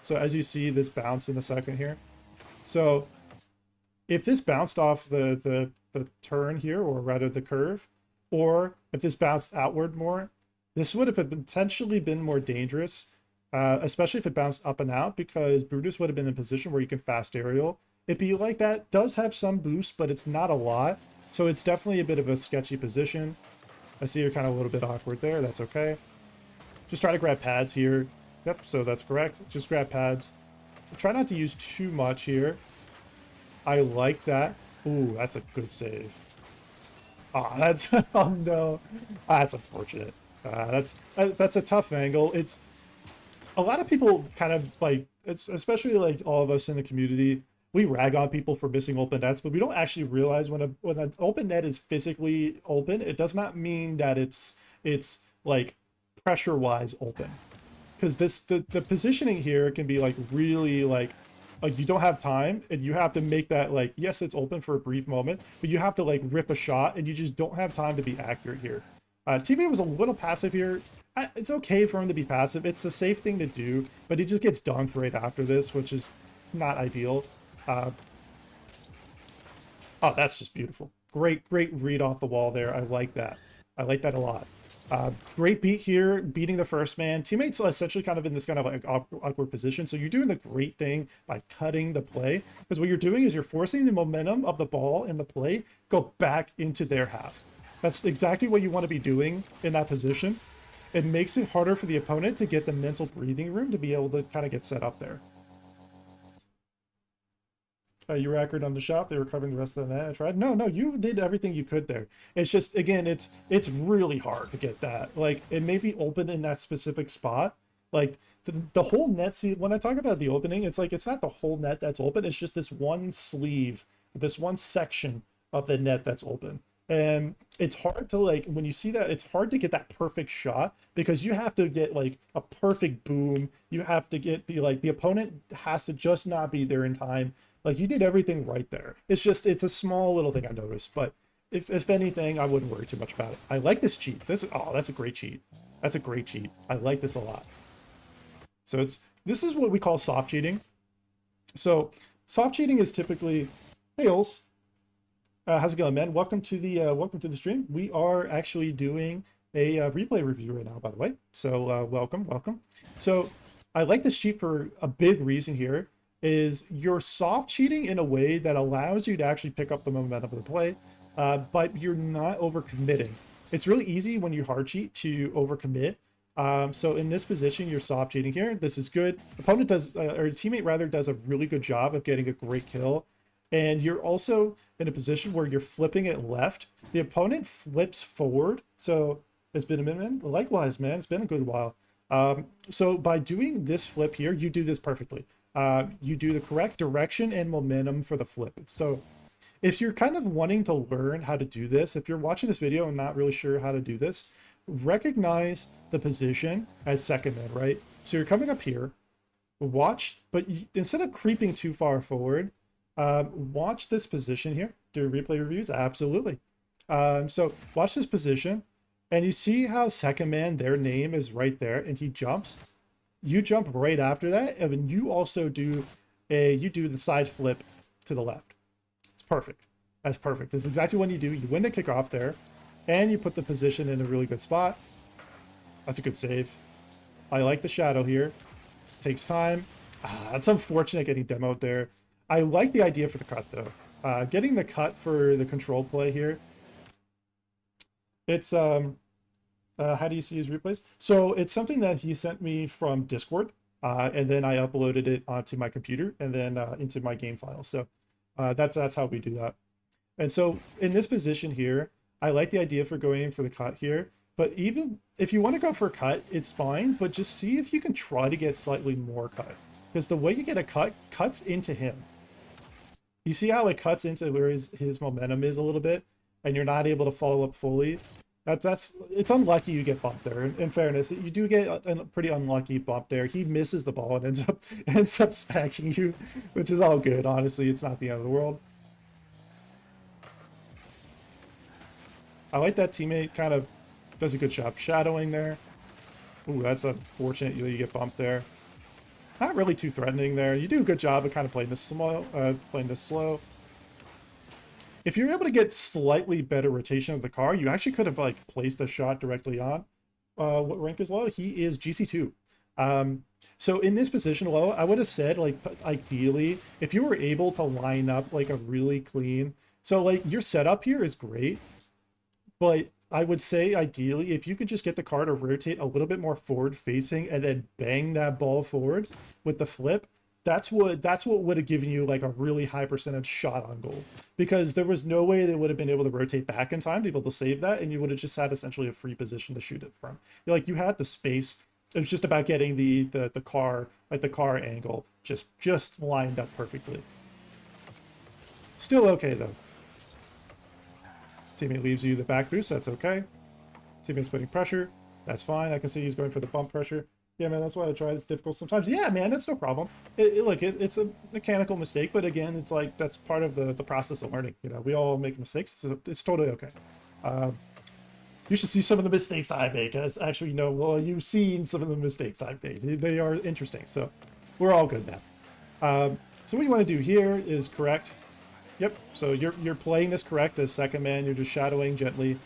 Speaker 1: so as you see this bounce in a second here, so if this bounced off the turn here, or rather the curve, or if this bounced outward more, this would have potentially been more dangerous, especially if it bounced up and out, because Brutus would have been in a position where you can fast aerial. It'd be like that. Does have some boost, but it's not a lot. So it's definitely a bit of a sketchy position. I see you're kind of a little bit awkward there. That's okay. Just try to grab pads here. Yep, so that's correct. Just grab pads. Try not to use too much here. I like that. Ooh, that's a good save. Ah, that's, oh no, that's unfortunate. That's a tough angle. It's a lot of people kind of like, it's especially like all of us in the community, we rag on people for missing open nets, but we don't actually realize when an open net is physically open, it does not mean that it's like pressure wise open, because the positioning here can be like really like you don't have time, and you have to make that, like, yes, it's open for a brief moment, but you have to like rip a shot, and you just don't have time to be accurate here. TV was a little passive here. It's okay for him to be passive. It's a safe thing to do, but he just gets dunked right after this, which is not ideal. Oh, that's just beautiful. Great read off the wall there. I like that. I like that a lot. Great beat here, beating the first man. Teammates essentially kind of in this kind of like awkward position. So you're doing the great thing by cutting the play, because what you're doing is you're forcing the momentum of the ball and the play go back into their half. That's exactly what you want to be doing in that position. It makes it harder for the opponent to get the mental breathing room to be able to kind of get set up there. You were accurate on the shot. They were covering the rest of the net. I tried. No, you did everything you could there. It's just, again, it's really hard to get that. Like, it may be open in that specific spot. Like, the whole net, see, when I talk about the opening, it's like, it's not the whole net that's open. It's just this one sleeve, this one section of the net that's open. And it's hard to, like, when you see that, it's hard to get that perfect shot, because you have to get like a perfect boom. You have to get the opponent has to just not be there in time. Like, you did everything right there. It's just, it's a small little thing I noticed, but if anything, I wouldn't worry too much about it. I like this cheat. Oh, that's a great cheat. That's a great cheat. I like this a lot. So this is what we call soft cheating. So soft cheating is typically, hey, Ols, how's it going, man? Welcome to the stream. We are actually doing a replay review right now, by the way. So welcome. So I like this cheat for a big reason here. Is you're soft cheating in a way that allows you to actually pick up the momentum of the play, but you're not overcommitting. It's really easy when you hard cheat to overcommit. So in this position, you're soft cheating here. This is good. Opponent does, or teammate rather, does a really good job of getting a great kill. And you're also in a position where you're flipping it left. The opponent flips forward. So it's been a minute. Likewise, man, it's been a good while. So by doing this flip here, you do this perfectly. You do the correct direction and momentum for the flip. So if you're kind of wanting to learn how to do this, if you're watching this video and not really sure how to do this, recognize the position as second man, right? So you're coming up here, watch, but instead of creeping too far forward, watch this position here. Do replay reviews? Absolutely. So watch this position, and you see how second man, their name is right there, and he jumps. You jump right after that, and then you also do the side flip to the left. It's perfect. That's perfect. That's exactly what you do. You win the kickoff there, and you put the position in a really good spot. That's a good save. I like the shadow here. Takes time. That's unfortunate getting demoed there. I like the idea for the cut though. Getting the cut for the control play here. It's how do you see his replays? So it's something that he sent me from Discord, and then I uploaded it onto my computer and then into my game file. So that's how we do that. And so in this position here, I like the idea for going in for the cut here. But even if you want to go for a cut, it's fine. But just see if you can try to get slightly more cut, because the way you get a cut cuts into him. You see how it cuts into where his momentum is a little bit, and you're not able to follow up fully. It's unlucky you get bumped there. In fairness, you do get a pretty unlucky bump there. He misses the ball and ends up smacking you, which is all good. Honestly, it's not the end of the world. I like that teammate kind of does a good job shadowing there. Ooh, that's unfortunate. You get bumped there. Not really too threatening there. You do a good job of kind of playing this slow. If you're able to get slightly better rotation of the car, you actually could have like placed the shot directly on. What rank is low? He is GC2. So in this position low, I would have said like ideally, if you were able to line up like a really clean, so like your setup here is great, but I would say ideally, if you could just get the car to rotate a little bit more forward facing and then bang that ball forward with the flip, that's what would have given you like a really high percentage shot on goal, because there was no way they would have been able to rotate back in time to be able to save that, and you would have just had essentially a free position to shoot it from. Like you had the space. It was just about getting the car, like the car angle just lined up perfectly. Still okay though. Teammate leaves you the back boost, that's okay. Teammate's putting pressure, that's fine. I can see he's going for the bump pressure. Yeah, man, that's why I tried. It's difficult sometimes. Yeah, man, that's no problem. It's a mechanical mistake, but again, it's like that's part of the process of learning. You know, we all make mistakes, so it's totally okay. You should see some of the mistakes I make. As actually, you know, well, you've seen some of the mistakes I've made. They are interesting, so we're all good now. So what you want to do here is correct. Yep. So you're playing this correct as second man. You're just shadowing gently.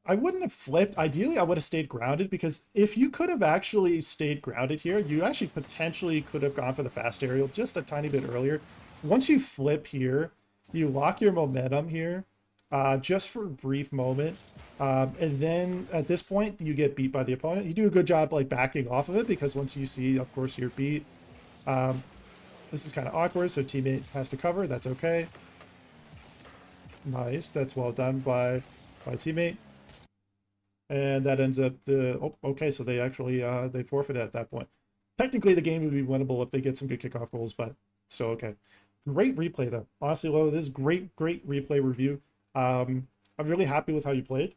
Speaker 1: I wouldn't have flipped. Ideally, I would have stayed grounded, because if you could have actually stayed grounded here, you actually potentially could have gone for the fast aerial just a tiny bit earlier. Once you flip here, you lock your momentum here just for a brief moment. And then at this point, you get beat by the opponent. You do a good job like backing off of it, because once you see, of course, you're beat. This is kind of awkward, so teammate has to cover. That's okay. Nice. That's well done by teammate. And that ends up okay, so they actually they forfeit at that point. Technically, the game would be winnable if they get some good kickoff goals, but still okay. Great replay though. Honestly, Lo, this is great replay review. I'm really happy with how you played.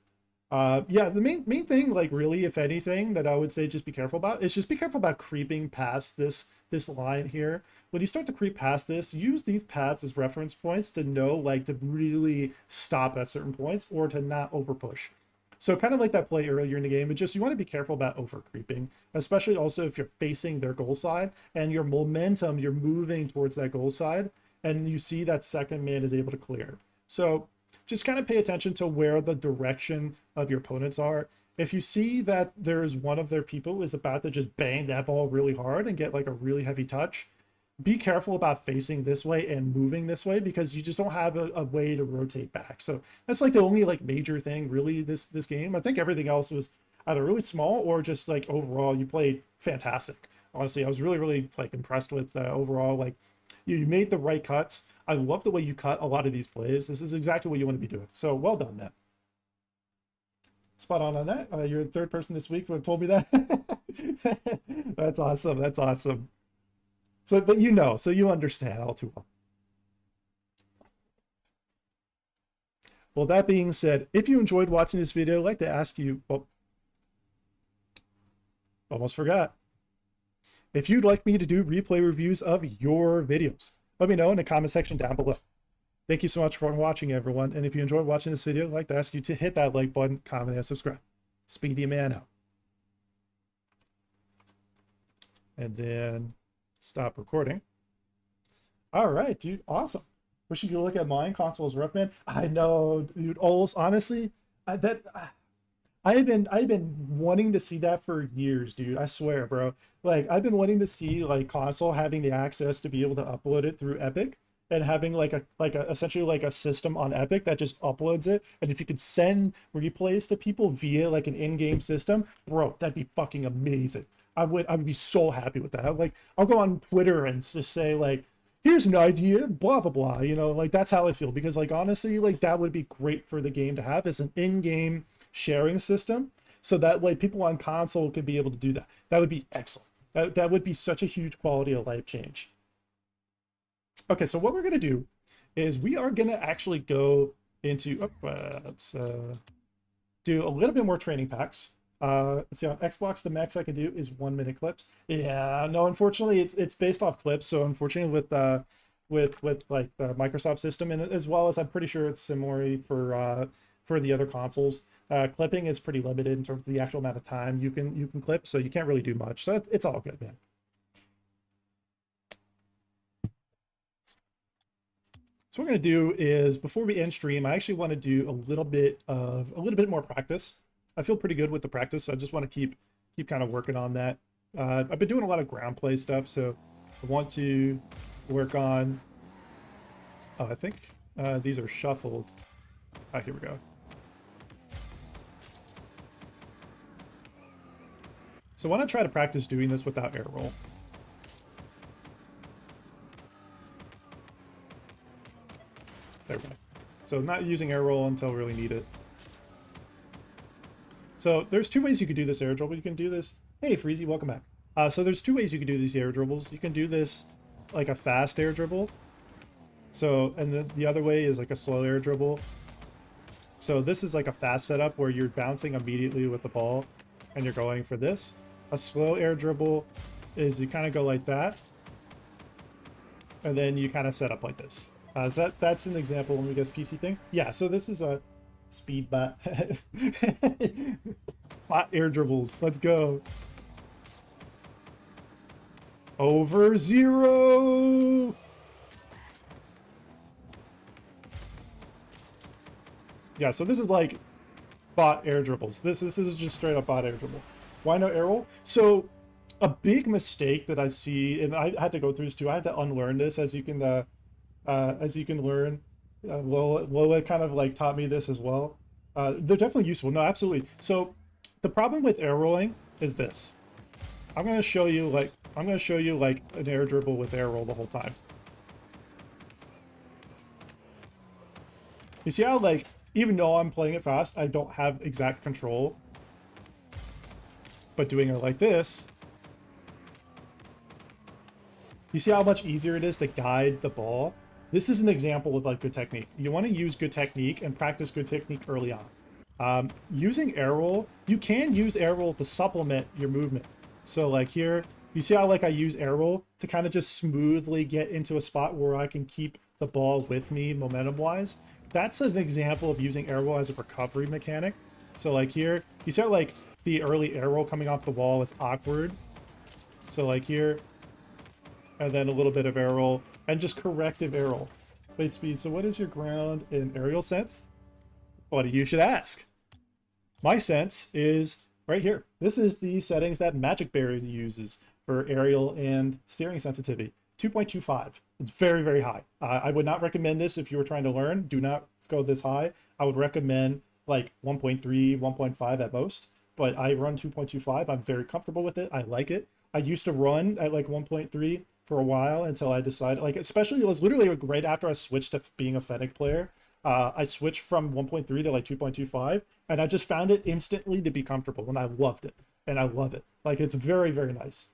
Speaker 1: Yeah, the main thing, like really, if anything, that I would say just be careful about is just be careful about creeping past this line here. When you start to creep past this, use these paths as reference points to know like to really stop at certain points or to not over push. So kind of like that play earlier in the game, but just you want to be careful about over creeping, especially also if you're facing their goal side and your momentum, you're moving towards that goal side and you see that second man is able to clear. So just kind of pay attention to where the direction of your opponents are. If you see that there's one of their people who is about to just bang that ball really hard and get like a really heavy touch, be careful about facing this way and moving this way, because you just don't have a way to rotate back. So that's like the only like major thing really this game. I think everything else was either really small or just like overall you played fantastic. Honestly, I was really like impressed with overall, like you made the right cuts. I love the way you cut a lot of these plays. This is exactly what you want to be doing. So well done, Matt. Spot on that. You're the third person this week who have told me that. That's awesome. That's awesome. So, but you know, so you understand all too well. Well, that being said, if you enjoyed watching this video, I'd like to ask you, oh, almost forgot. If you'd like me to do replay reviews of your videos, let me know in the comment section down below. Thank you so much for watching, everyone. And if you enjoyed watching this video, I'd like to ask you to hit that like button, comment, and subscribe. Speedy Man out. And then stop recording. All right, dude. Awesome. Wish you could look at mine. Console's rough, man. I know, dude. Almost honestly, I've been wanting to see that for years, dude. I swear, bro. Like, I've been wanting to see like console having the access to be able to upload it through Epic, and having like a essentially like a system on Epic that just uploads it. And if you could send replays to people via like an in-game system, bro, that'd be fucking amazing. I would be so happy with that. Like, I'll go on Twitter and just say like, here's an idea, blah blah blah, you know, like that's how I feel. Because like, honestly, like that would be great for the game to have as an in-game sharing system, so that like people on console could be able to do that. That would be excellent. That would be such a huge quality of life change. Okay, so what we're gonna do is we are gonna actually go into let's do a little bit more training packs. Let's see, on Xbox the max I can do is 1 minute clips. Yeah, no, unfortunately it's based off clips. So unfortunately with like the Microsoft system, and as well as I'm pretty sure it's similar for the other consoles, clipping is pretty limited in terms of the actual amount of time you can clip, so you can't really do much. So it's all good, man. So what we're going to do is, before we end stream, I actually want to do a little bit more practice. I feel pretty good with the practice, so I just want to keep kind of working on that. I've been doing a lot of ground play stuff, so I want to work on, I think these are shuffled. Here we go. So why not try to practice doing this without air roll? There we go. So not using air roll until really need it. So there's two ways you could do this air dribble. You can do this. Hey, Freezy, welcome back. So there's two ways you can do these air dribbles. You can do this like a fast air dribble. So, and the other way is like a slow air dribble. So this is like a fast setup where you're bouncing immediately with the ball and you're going for this. A slow air dribble is you kind of go like that, and then you kind of set up like this. That's an example. Let me guess, PC thing. Yeah, so this is a speed bot. Bot air dribbles. Let's go. Over 0. Yeah, so this is like bot air dribbles. This is just straight up bot air dribble. Why no air roll? So a big mistake that I see, and I had to go through this too. I had to unlearn this, as you can learn. Lola kind of like taught me this as well. They're definitely useful. No, absolutely. So the problem with air rolling is this. I'm gonna show you like an air dribble with air roll the whole time. You see how, like, even though I'm playing it fast, I don't have exact control. But doing it like this, you see how much easier it is to guide the ball? This is an example of like good technique. You want to use good technique and practice good technique early on. Using air roll, you can use air roll to supplement your movement. So like here, you see how like I use air roll to kind of just smoothly get into a spot where I can keep the ball with me momentum wise. That's an example of using air roll as a recovery mechanic. So like here, you see how like the early air roll coming off the wall is awkward. So like here, and then a little bit of air roll, and just corrective air roll. Blade speed. So what is your ground and aerial sense? What you should ask. My sense is right here. This is the settings that Magic Berry uses for aerial and steering sensitivity. 2.25. It's very, very high. I would not recommend this if you were trying to learn. Do not go this high. I would recommend like 1.3, 1.5 at most. But I run 2.25. I'm very comfortable with it. I like it. I used to run at like 1.3 for a while until I decided, like, especially it was literally right after I switched to being a Fennec player. I switched from 1.3 to like 2.25, and I just found it instantly to be comfortable, and I loved it, and I love it. Like, it's very, very nice.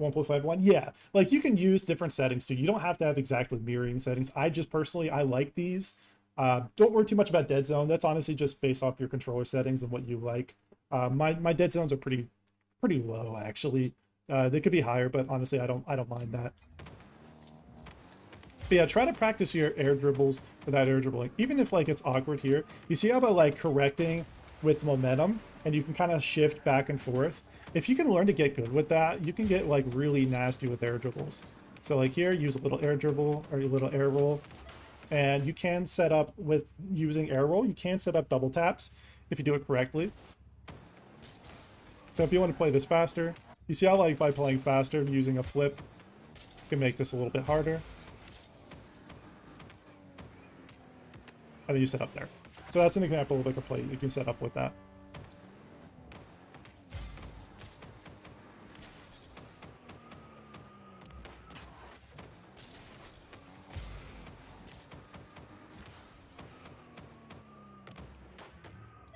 Speaker 1: 1.51, yeah. Like, you can use different settings too. You don't have to have exactly mirroring settings. I just personally, I like these Don't worry too much about dead zone. That's honestly just based off your controller settings and what you like. My dead zones are pretty low actually. They could be higher, but honestly, I don't mind that. But yeah, try to practice your air dribbles without air dribbling. Even if like it's awkward here, you see how about like correcting with momentum and you can kind of shift back and forth. If you can learn to get good with that, you can get like really nasty with air dribbles. So like here, use a little air dribble or a little air roll. And you can set up with using air roll, you can set up double taps if you do it correctly. So if you want to play this faster, you see how like by playing faster using a flip, you can make this a little bit harder. And then you set up there. So that's an example of like a play you can set up with that.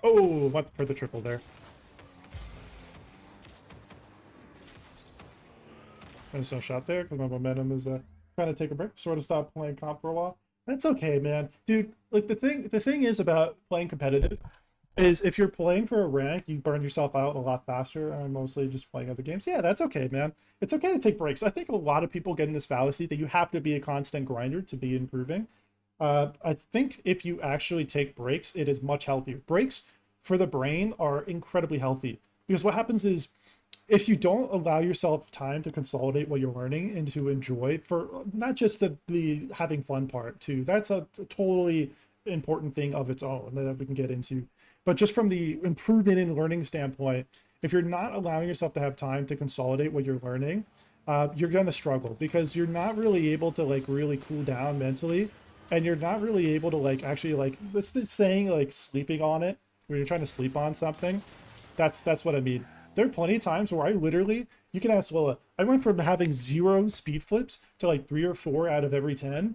Speaker 1: Oh, went for the triple there. There's no shot there because my momentum is trying to take a break. Sort of stopped playing comp for a while. That's okay, man. Dude, like the thing is about playing competitive is if you're playing for a rank, you burn yourself out a lot faster. I'm mostly just playing other games. Yeah, that's okay, man. It's okay to take breaks. I think a lot of people get in this fallacy that you have to be a constant grinder to be improving. I think if you actually take breaks, it is much healthier. Breaks for the brain are incredibly healthy because what happens is if you don't allow yourself time to consolidate what you're learning and to enjoy for not just the having fun part too, that's a totally important thing of its own that we can get into. But just from the improvement in learning standpoint, if you're not allowing yourself to have time to consolidate what you're learning, you're going to struggle because you're not really able to like really cool down mentally, and you're not really able to like actually like let's saying like sleeping on it when you're trying to sleep on something. That's what I mean. There are plenty of times where I literally, you can ask Lola, I went from having 0 speed flips to like 3 or 4 out of every 10,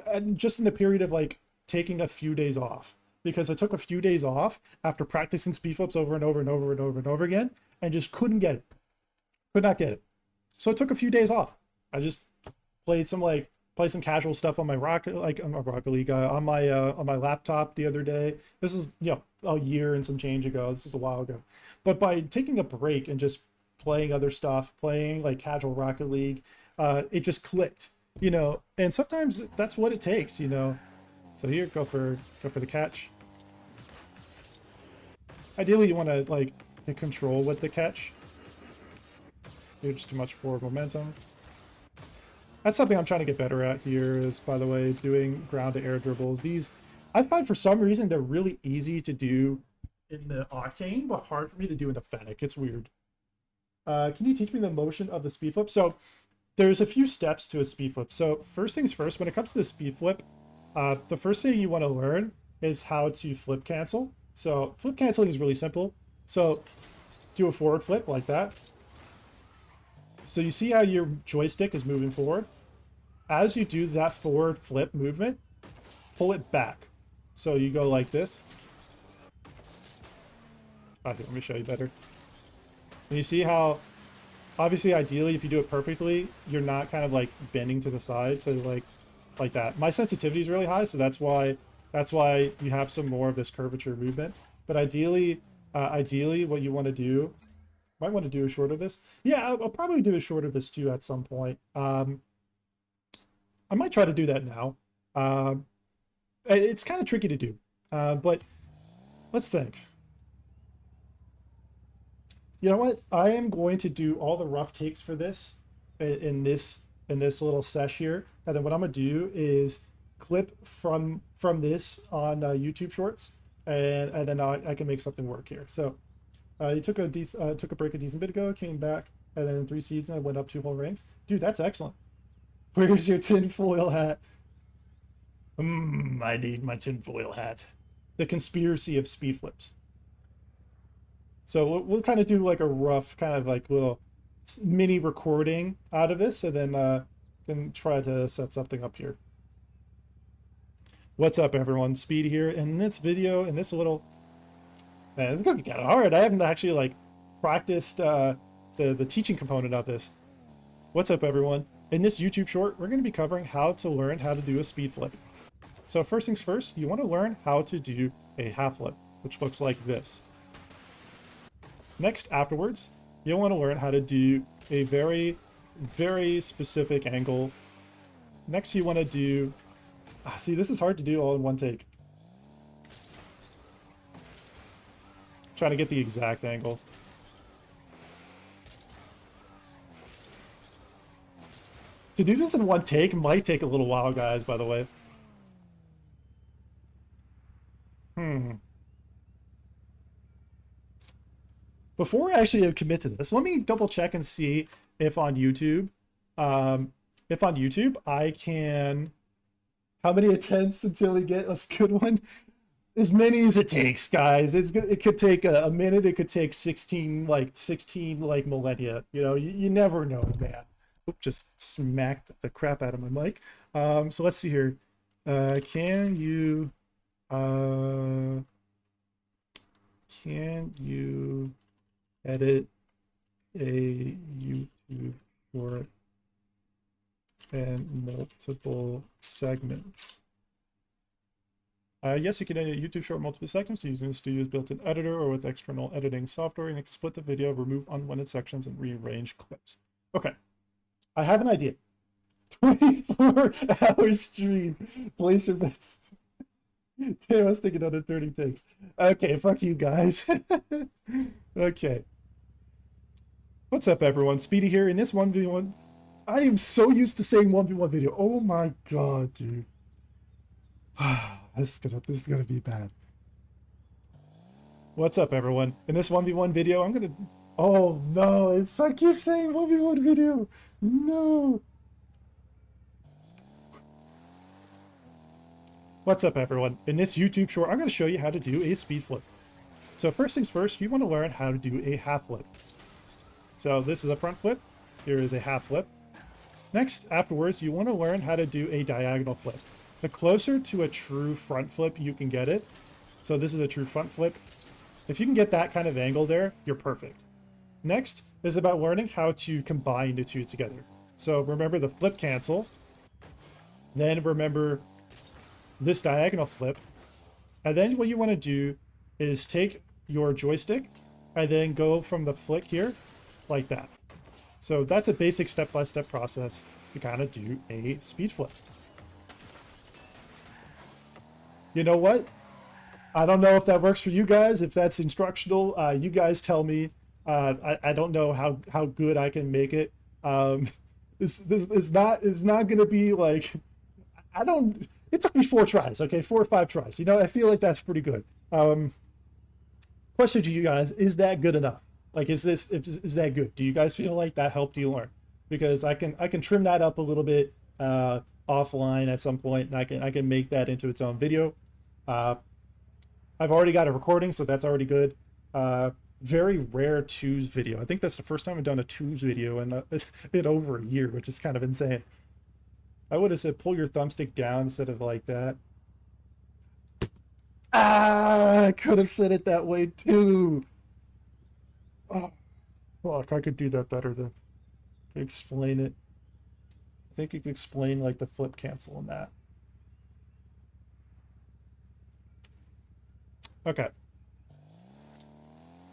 Speaker 1: and just in the period of like taking a few days off, because I took a few days off after practicing speed flips over and over and over and over and over again, and just couldn't get it, could not get it. So I took a few days off. I just played some like play some casual stuff on my Rocket League on my laptop the other day. This is a year and some change ago. This is a while ago. But by taking a break and just playing other stuff, playing like casual Rocket League, it just clicked, and sometimes that's what it takes, So here, go for the catch. Ideally, you want to like control with the catch. You're just too much forward momentum. That's something I'm trying to get better at here is, by the way, doing ground to air dribbles. These, I find for some reason, they're really easy to do in the Octane, but hard for me to do in the Fennec. It's weird. Can you teach me the motion of the speed flip? So there's a few steps to a speed flip. So first things first, when it comes to the speed flip, the first thing you want to learn is how to flip cancel. So flip canceling is really simple. So do a forward flip like that. So you see how your joystick is moving forward? As you do that forward flip movement, pull it back. So you go like this. Okay, let me show you better. And you see how, obviously, ideally, if you do it perfectly, you're not kind of like bending to the side. So like that. My sensitivity is really high, so that's why you have some more of this curvature movement. But ideally, what you want to do, might want to do a short of this. Yeah, I'll probably do a short of this too at some point. I might try to do that now. It's kind of tricky to do, but let's think. You know what? I am going to do all the rough takes for this in this little sesh here, and then what I'm gonna do is clip from this on YouTube Shorts, and then I can make something work here. So you took a break a decent bit ago, came back, and then in 3 seasons I went up 2 whole ranks. Dude, that's excellent. Where's your tinfoil hat? I need my tinfoil hat. The conspiracy of speed flips. So we'll kind of do like a rough kind of like little mini recording out of this, and then can try to set something up here. What's up, everyone? Speed here. In this video, in this little... Man, this is gonna be kind of hard. I haven't actually like practiced the teaching component of this. What's up, everyone? In this YouTube short, we're going to be covering how to learn how to do a speed flip. So first things first, you want to learn how to do a half flip, which looks like this. Next, afterwards, you'll want to learn how to do a very, very specific angle. Next, you want to do... see, this is hard to do all in one take. Trying to get the exact angle. To do this in one take might take a little while, guys, by the way. Before I actually commit to this, let me double check and see if on YouTube, I can... How many attempts until we get a good one? As many as it takes, guys. It could take a minute. It could take 16 millennia. You know, you never know, man. Oop, just smacked the crap out of my mic. So let's see here. Can you edit a YouTube short and multiple segments? Yes, you can edit YouTube short multiple segments using the studio's built-in editor or with external editing software, and split the video, remove unwanted sections, and rearrange clips. Okay, I have an idea. 24-hour stream. Place your bets. Damn, I was thinking another 30 takes. Okay, fuck you guys. Okay. What's up, everyone? Speedy here. In this 1v1, I am so used to saying 1v1 video. Oh my god, dude. This is gonna be bad. What's up, everyone? In this 1v1 video, I'm gonna... Oh no, I keep saying 1v1 video. No. What's up, everyone? In this YouTube short, I'm gonna show you how to do a speed flip. So first things first, you want to learn how to do a half flip. So this is a front flip. Here is a half flip. Next, afterwards, you want to learn how to do a diagonal flip. The closer to a true front flip you can get it, so this is a true front flip. If you can get that kind of angle there, you're perfect. Next is about learning how to combine the two together. So remember the flip cancel, then remember this diagonal flip, and then what you want to do is take your joystick and then go from the flick here like that. So that's a basic step-by-step process to kind of do a speed flip. You know what? I don't know if that works for you guys, if that's instructional. You guys tell me. I don't know how good I can make it. This is not going to be like... It took me 4 tries, okay? 4 or 5 tries. You know, I feel like that's pretty good. Question to you guys, is that good enough? Like, is that good? Do you guys feel like that helped you learn? Because I can trim that up a little bit offline at some point, and I can make that into its own video. I've already got a recording, so that's already good. Very rare twos video. I think that's the first time I've done a twos video in over a year, which is kind of insane. I would have said pull your thumbstick down instead of like that. I could have said it that way too. Oh, fuck, I could do that better then. Explain it. I think you could explain like the flip cancel and that. Okay.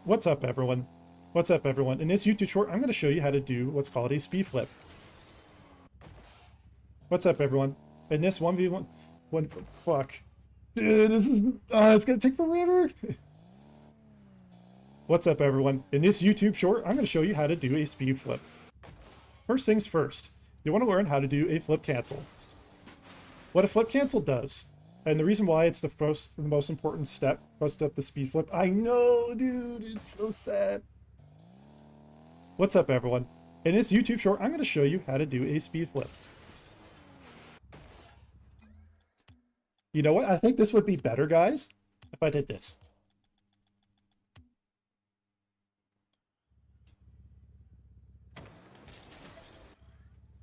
Speaker 1: What's up, everyone? What's up, everyone? In this YouTube short, I'm going to show you how to do what's called a speed flip. What's up, everyone? In this 1v1... Fuck. Dude, this is... it's going to take forever. What's up, everyone? In this YouTube short, I'm going to show you how to do a speed flip. First things first, you want to learn how to do a flip cancel. What a flip cancel does, and the reason why it's the most important step, the speed flip. I know, dude, it's so sad. What's up, everyone? In this YouTube short, I'm going to show you how to do a speed flip. You know what? I think this would be better, guys, if I did this.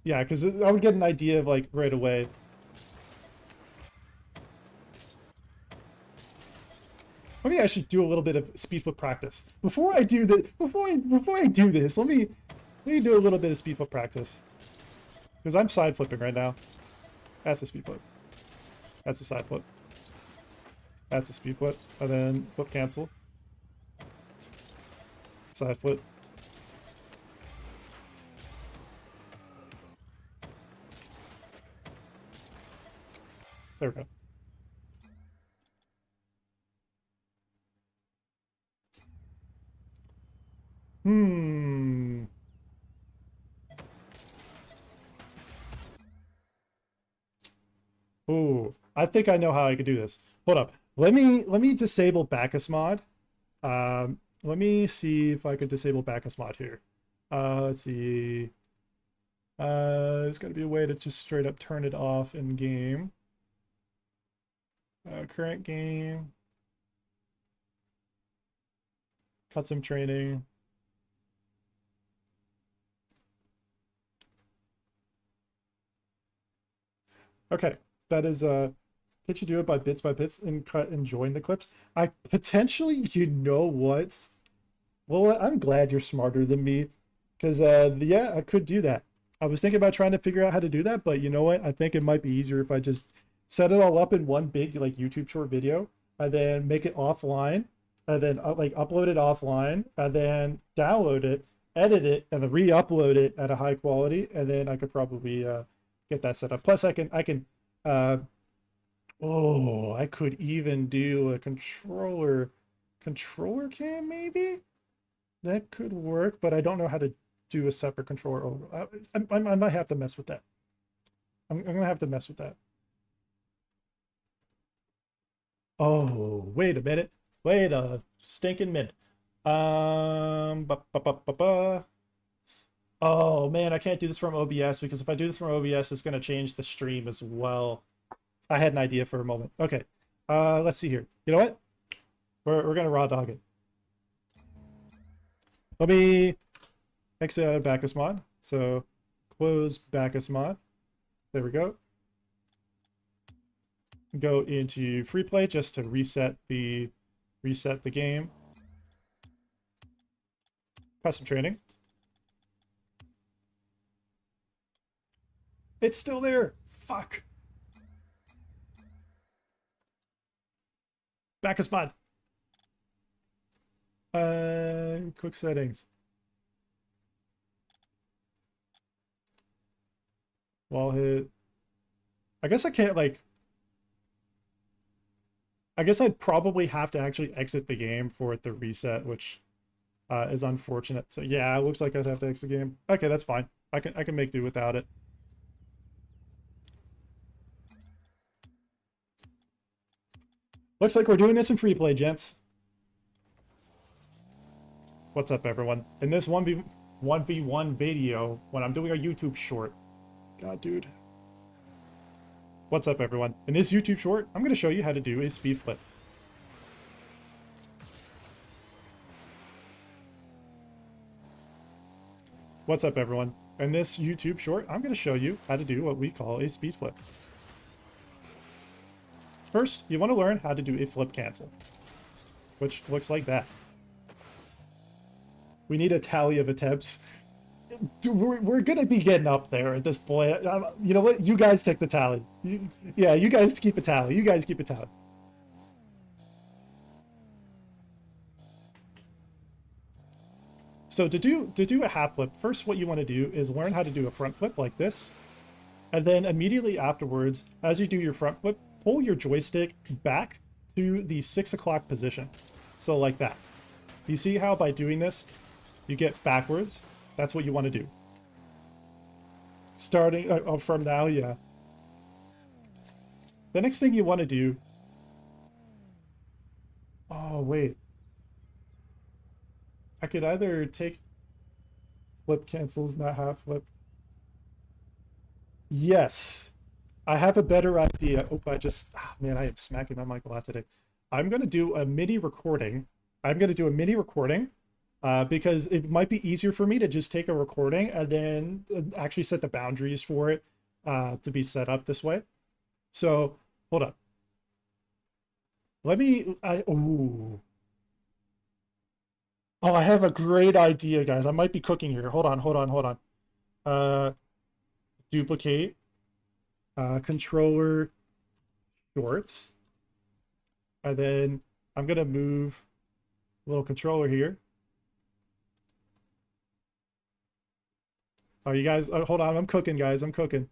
Speaker 1: Yeah, because I would get an idea of, like, right away. Maybe I should do a little bit of speed flip practice. Before I do this, let me do a little bit of speed flip practice. Because I'm side flipping right now. That's the speed flip. That's a side flip. That's a speed flip. And then flip cancel. Side flip. There we go. Hmm. Ooh, I think I know how I could do this. Hold up. Let me disable Bacchus mod. Let me see if I could disable Bacchus mod here. Let's see. There's got to be a way to just straight up turn it off in game. Current game. Custom training. Okay, that is can't you do it by bits and cut and join the clips? I potentially, you know what? Well, I'm glad you're smarter than me, because yeah, I could do that. I was thinking about trying to figure out how to do that, but you know what? I think it might be easier if I just set it all up in one big like YouTube short video, and then make it offline, and then like upload it offline, and then download it, edit it, and then re-upload it at a high quality, and then I could probably get that set up. Plus, I can uh, oh, I could even do a controller cam maybe. That could work, but I don't know how to do a separate controller over. I might have to mess with that. I'm gonna have to mess with that. Oh, wait a minute. Wait a stinking minute. Ba, ba, ba, ba, ba. Oh man, I can't do this from OBS because if I do this from OBS, it's gonna change the stream as well. I had an idea for a moment. Okay. Let's see here. You know what? We're gonna raw dog it. Let me exit out of Bacchus mod. So close Bacchus mod. There we go. Go into free play just to reset the game. Custom training. It's still there. Fuck. Bacchus mod. Quick settings. Wall hit. I guess I can't like. I guess I'd probably have to actually exit the game for it to reset, which is unfortunate. So yeah, it looks like I'd have to exit the game. Okay, that's fine. I can make do without it. Looks like we're doing this in free play, gents. What's up, everyone? In this 1v1 video, when I'm doing a YouTube short. God, dude. What's up, everyone? In this YouTube short, I'm going to show you how to do a speed flip. What's up, everyone? In this YouTube short, I'm going to show you how to do what we call a speed flip. First, you want to learn how to do a flip cancel, which looks like that. We need a tally of attempts. Dude, we're going to be getting up there at this point. You know what? You guys take the tally. Yeah, you guys keep a tally. You guys keep a tally. So to do a half flip, first what you want to do is learn how to do a front flip like this. And then immediately afterwards, as you do your front flip, pull your joystick back to the 6 o'clock position. So like that. You see how by doing this, you get backwards? That's what you want to do. Starting from now, yeah. The next thing you want to do... Oh, wait. I could either take flip cancels, not half flip. Yes. I have a better idea. Oh, man, I am smacking my mic a lot today. I'm going to do a MIDI recording. Because it might be easier for me to just take a recording and then actually set the boundaries for it to be set up this way. So, hold up. Ooh. Oh, I have a great idea, guys. I might be cooking here. Hold on. Duplicate. Controller short. And then I'm going to move a little controller here. Oh, you guys, hold on. I'm cooking, guys. I'm cooking.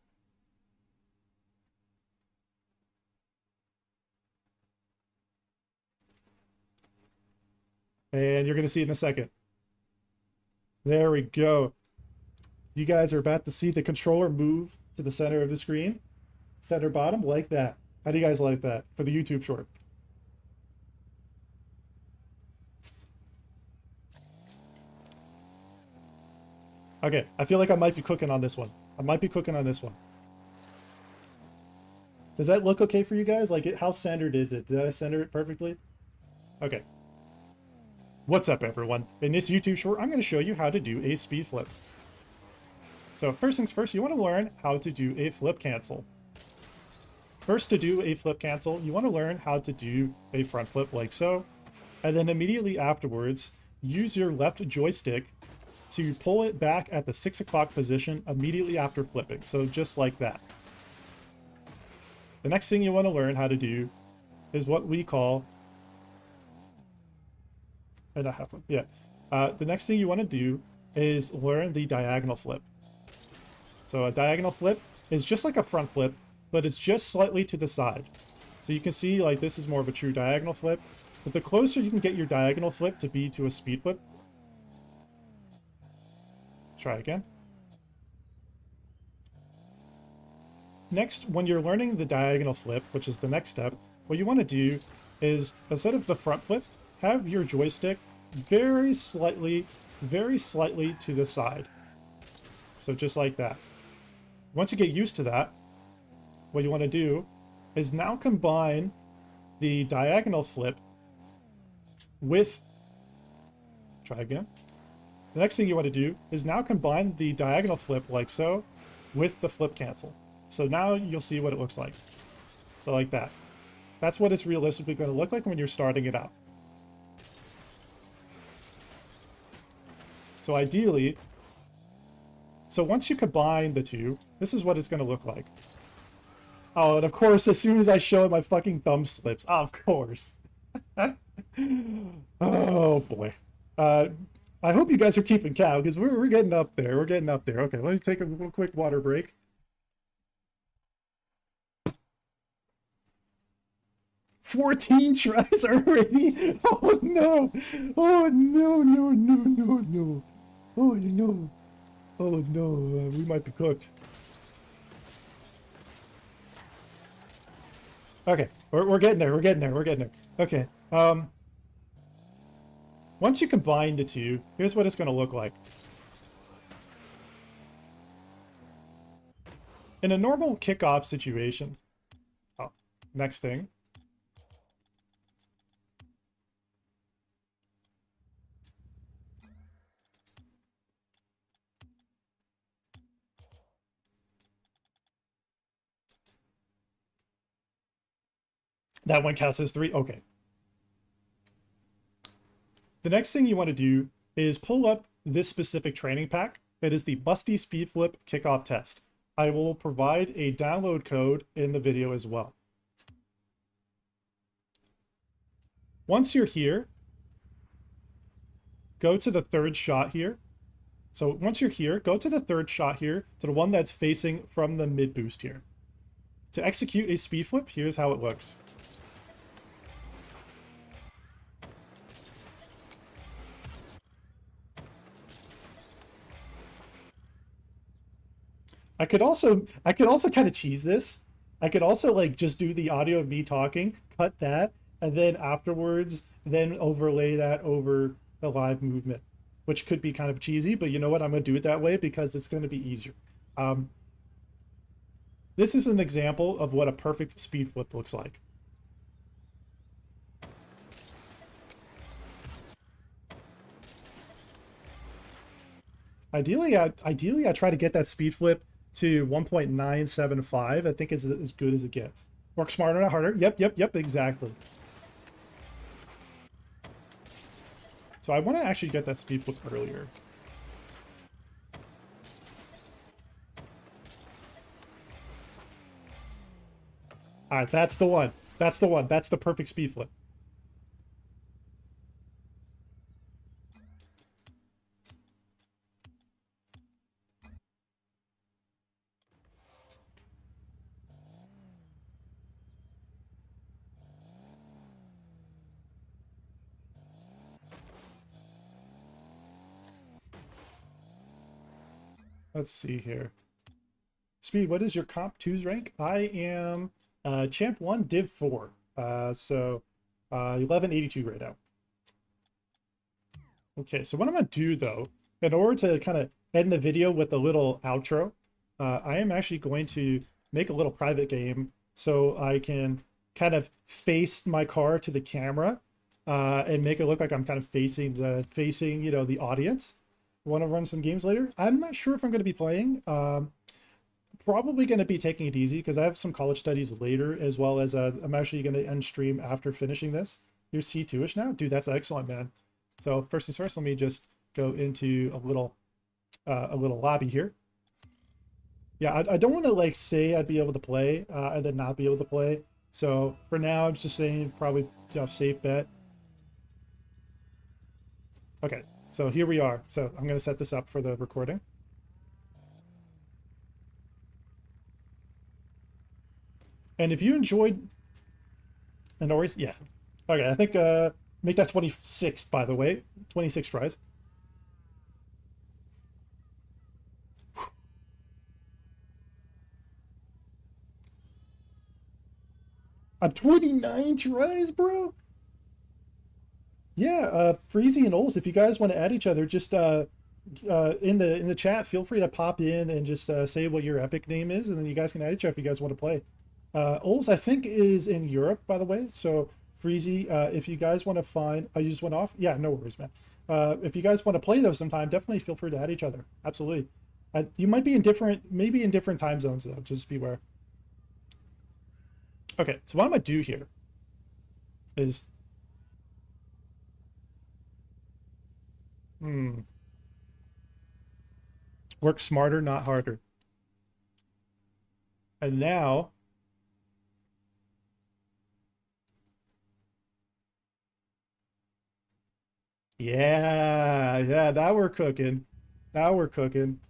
Speaker 1: And you're going to see it in a second. There we go. You guys are about to see the controller move to the center of the screen. Center bottom, like that. How do you guys like that for the YouTube short? Okay, I feel like I might be cooking on this one. I might be cooking on this one. Does that look okay for you guys? Like, how centered is it? Did I center it perfectly? Okay. What's up, everyone? In this YouTube short, I'm going to show you how to do a speed flip. So first things first, you want to learn how to do a flip cancel. First, to do a flip cancel, you want to learn how to do a front flip like so. And then immediately afterwards, use your left joystick to pull it back at the 6 o'clock position immediately after flipping. So just like that. The next thing you want to learn how to do is what we call... The next thing you want to do is learn the diagonal flip. So a diagonal flip is just like a front flip, but it's just slightly to the side. So you can see, like, this is more of a true diagonal flip. But the closer you can get your diagonal flip to be to a speed flip... Try again. Next, when you're learning the diagonal flip, which is the next step, what you want to do is, instead of the front flip, have your joystick very slightly to the side. So just like that. Once you get used to that, what you want to do is now combine the diagonal flip with... Try again. The next thing you want to do is now combine the diagonal flip like so with the flip cancel. So now you'll see what it looks like. So like that. That's what it's realistically going to look like when you're starting it out. So ideally, so once you combine the two, this is what it's going to look like. Oh, and of course, as soon as I show it, my fucking thumb slips. Oh, of course. Oh, boy. I hope you guys are keeping count, because we're getting up there. We're getting up there. Okay, let me take a little quick water break. "14 tries already? Oh, no. Oh, no, no, no, no, no. Oh, no. Oh, no. We might be cooked. Okay, we're getting there. We're getting there. We're getting there. Okay. Once you combine the two, here's what it's going to look like. In a normal kickoff situation... Oh, next thing. That one counts as 3? Okay. The next thing you want to do is pull up this specific training pack. It is the Musty Speed Flip Kickoff Test. I will provide a download code in the video as well. Once you're here, go to the third shot here. So once you're here, go to the third shot here, to the one that's facing from the mid boost here. To execute a speed flip, here's how it looks. I could also kind of cheese this. I could also, like, just do the audio of me talking, cut that, and then afterwards, then overlay that over the live movement, which could be kind of cheesy, but you know what? I'm going to do it that way because it's going to be easier. This is an example of what a perfect speed flip looks like. Ideally, I try to get that speed flip to 1.975. I think is as good as it gets. Work smarter, not harder. Yep, exactly. So I want to actually get that speed flip earlier. All right, that's the one. That's the one. That's the perfect speed flip. Let's see here. Speed, what is your comp 2's rank? I am champ 1 div 4. So 1182 right now. Okay, so what I'm gonna do though, in order to kind of end the video with a little outro, I am actually going to make a little private game so I can kind of face my car to the camera and make it look like I'm kind of facing, you know, the audience. Want to run some games later? I'm not sure if I'm going to be playing. Probably going to be taking it easy because I have some college studies later, as well as I'm actually going to end stream after finishing this. You're C2-ish now? Dude, that's excellent, man. So first things first, let me just go into a little lobby here. Yeah, I don't want to like say I'd be able to play and then not be able to play. So for now, I'm just saying probably safe bet. Okay, so here we are. So I'm going to set this up for the recording. And if you enjoyed, and always, yeah. Okay, I think make that 26th, by the way. 26 tries. On 29 tries, bro? Yeah, Freezy and Ols, if you guys want to add each other, just in the chat, feel free to pop in and just say what your epic name is, and then you guys can add each other if you guys want to play. Ols, I think, is in Europe, by the way. So Freezy, if you guys want to find, oh, you just went off? Yeah, no worries, man. If you guys want to play those sometime, definitely feel free to add each other. Absolutely. You might be in maybe in different time zones though. Just beware. Okay, so what I'm gonna do here is, hmm, work smarter, not harder. And now, yeah, now we're cooking. Now we're cooking.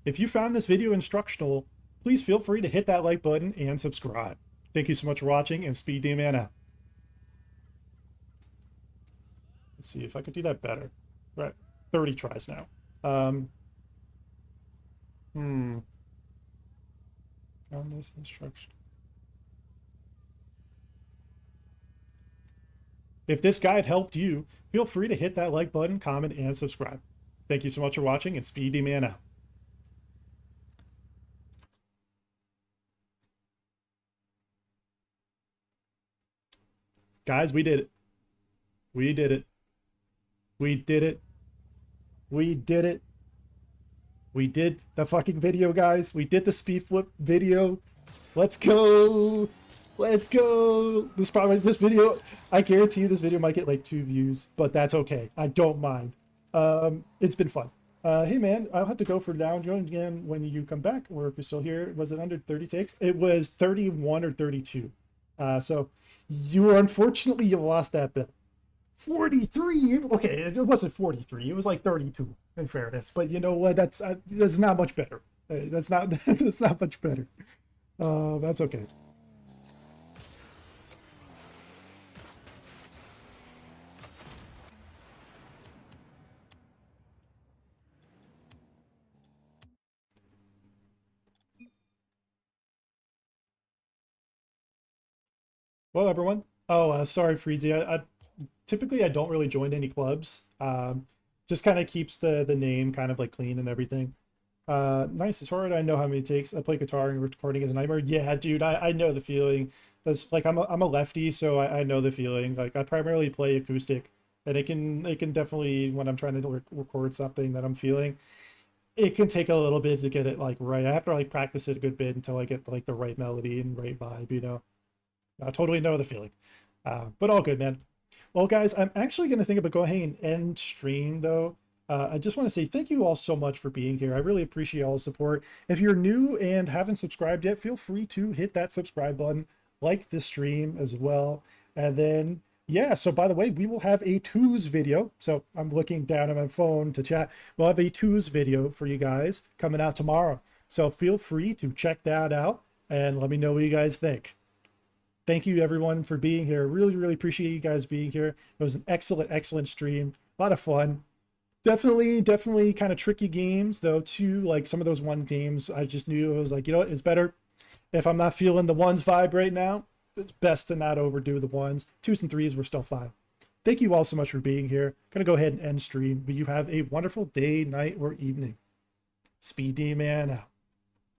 Speaker 1: If you found this video instructional, please feel free to hit that like button and subscribe. Thank you so much for watching, and Speed D-Man out. Let's see if I could do that better. Right, 30 tries now. Um, hmm. Found this instruction. If this guide helped you, feel free to hit that like button, comment, and subscribe. Thank you so much for watching, and Speed D-Man out. Guys, we did it. We did it. We did it. We did it. We did the fucking video, guys. We did the speed flip video. Let's go. Let's go. This video, I guarantee you this video might get like 2 views, but that's okay. I don't mind. It's been fun. Hey man, I'll have to go for now. Join again when you come back, or if you're still here. Was it under 30 takes? It was 31 or 32. So unfortunately you lost that bet. 43. Okay, it wasn't 43. It was like 32 in fairness. But you know what? That's not much better. That's not that's not much better. That's okay. Well, everyone. Oh, sorry, Freezy. I typically I don't really join any clubs. Just kind of keeps the name kind of like clean and everything. Nice. It's hard. I know how many takes. I play guitar and recording is a nightmare. Yeah, dude. I know the feeling. That's like I'm a lefty, so I know the feeling. Like I primarily play acoustic, and it can definitely when I'm trying to record something that I'm feeling, it can take a little bit to get it like right. I have to like practice it a good bit until I get like the right melody and right vibe. You know. I totally know the feeling. But all good, man. Well, guys, I'm actually going to think about going ahead and end stream, though. I just want to say thank you all so much for being here. I really appreciate all the support. If you're new and haven't subscribed yet, feel free to hit that subscribe button, like this stream as well. And then, yeah, so by the way, we will have a twos video. So I'm looking down at my phone to chat. We'll have a twos video for you guys coming out tomorrow. So feel free to check that out and let me know what you guys think. Thank you everyone for being here. Really, really appreciate you guys being here. It was an excellent, excellent stream. A lot of fun. Definitely kind of tricky games though too. Like some of those one games, I just knew I was like, you know what, it's better if I'm not feeling the ones vibe right now. It's best to not overdo the ones. Twos and threes were still fine. Thank you all so much for being here. Gonna go ahead and end stream, but you have a wonderful day, night, or evening. Speed D Man out.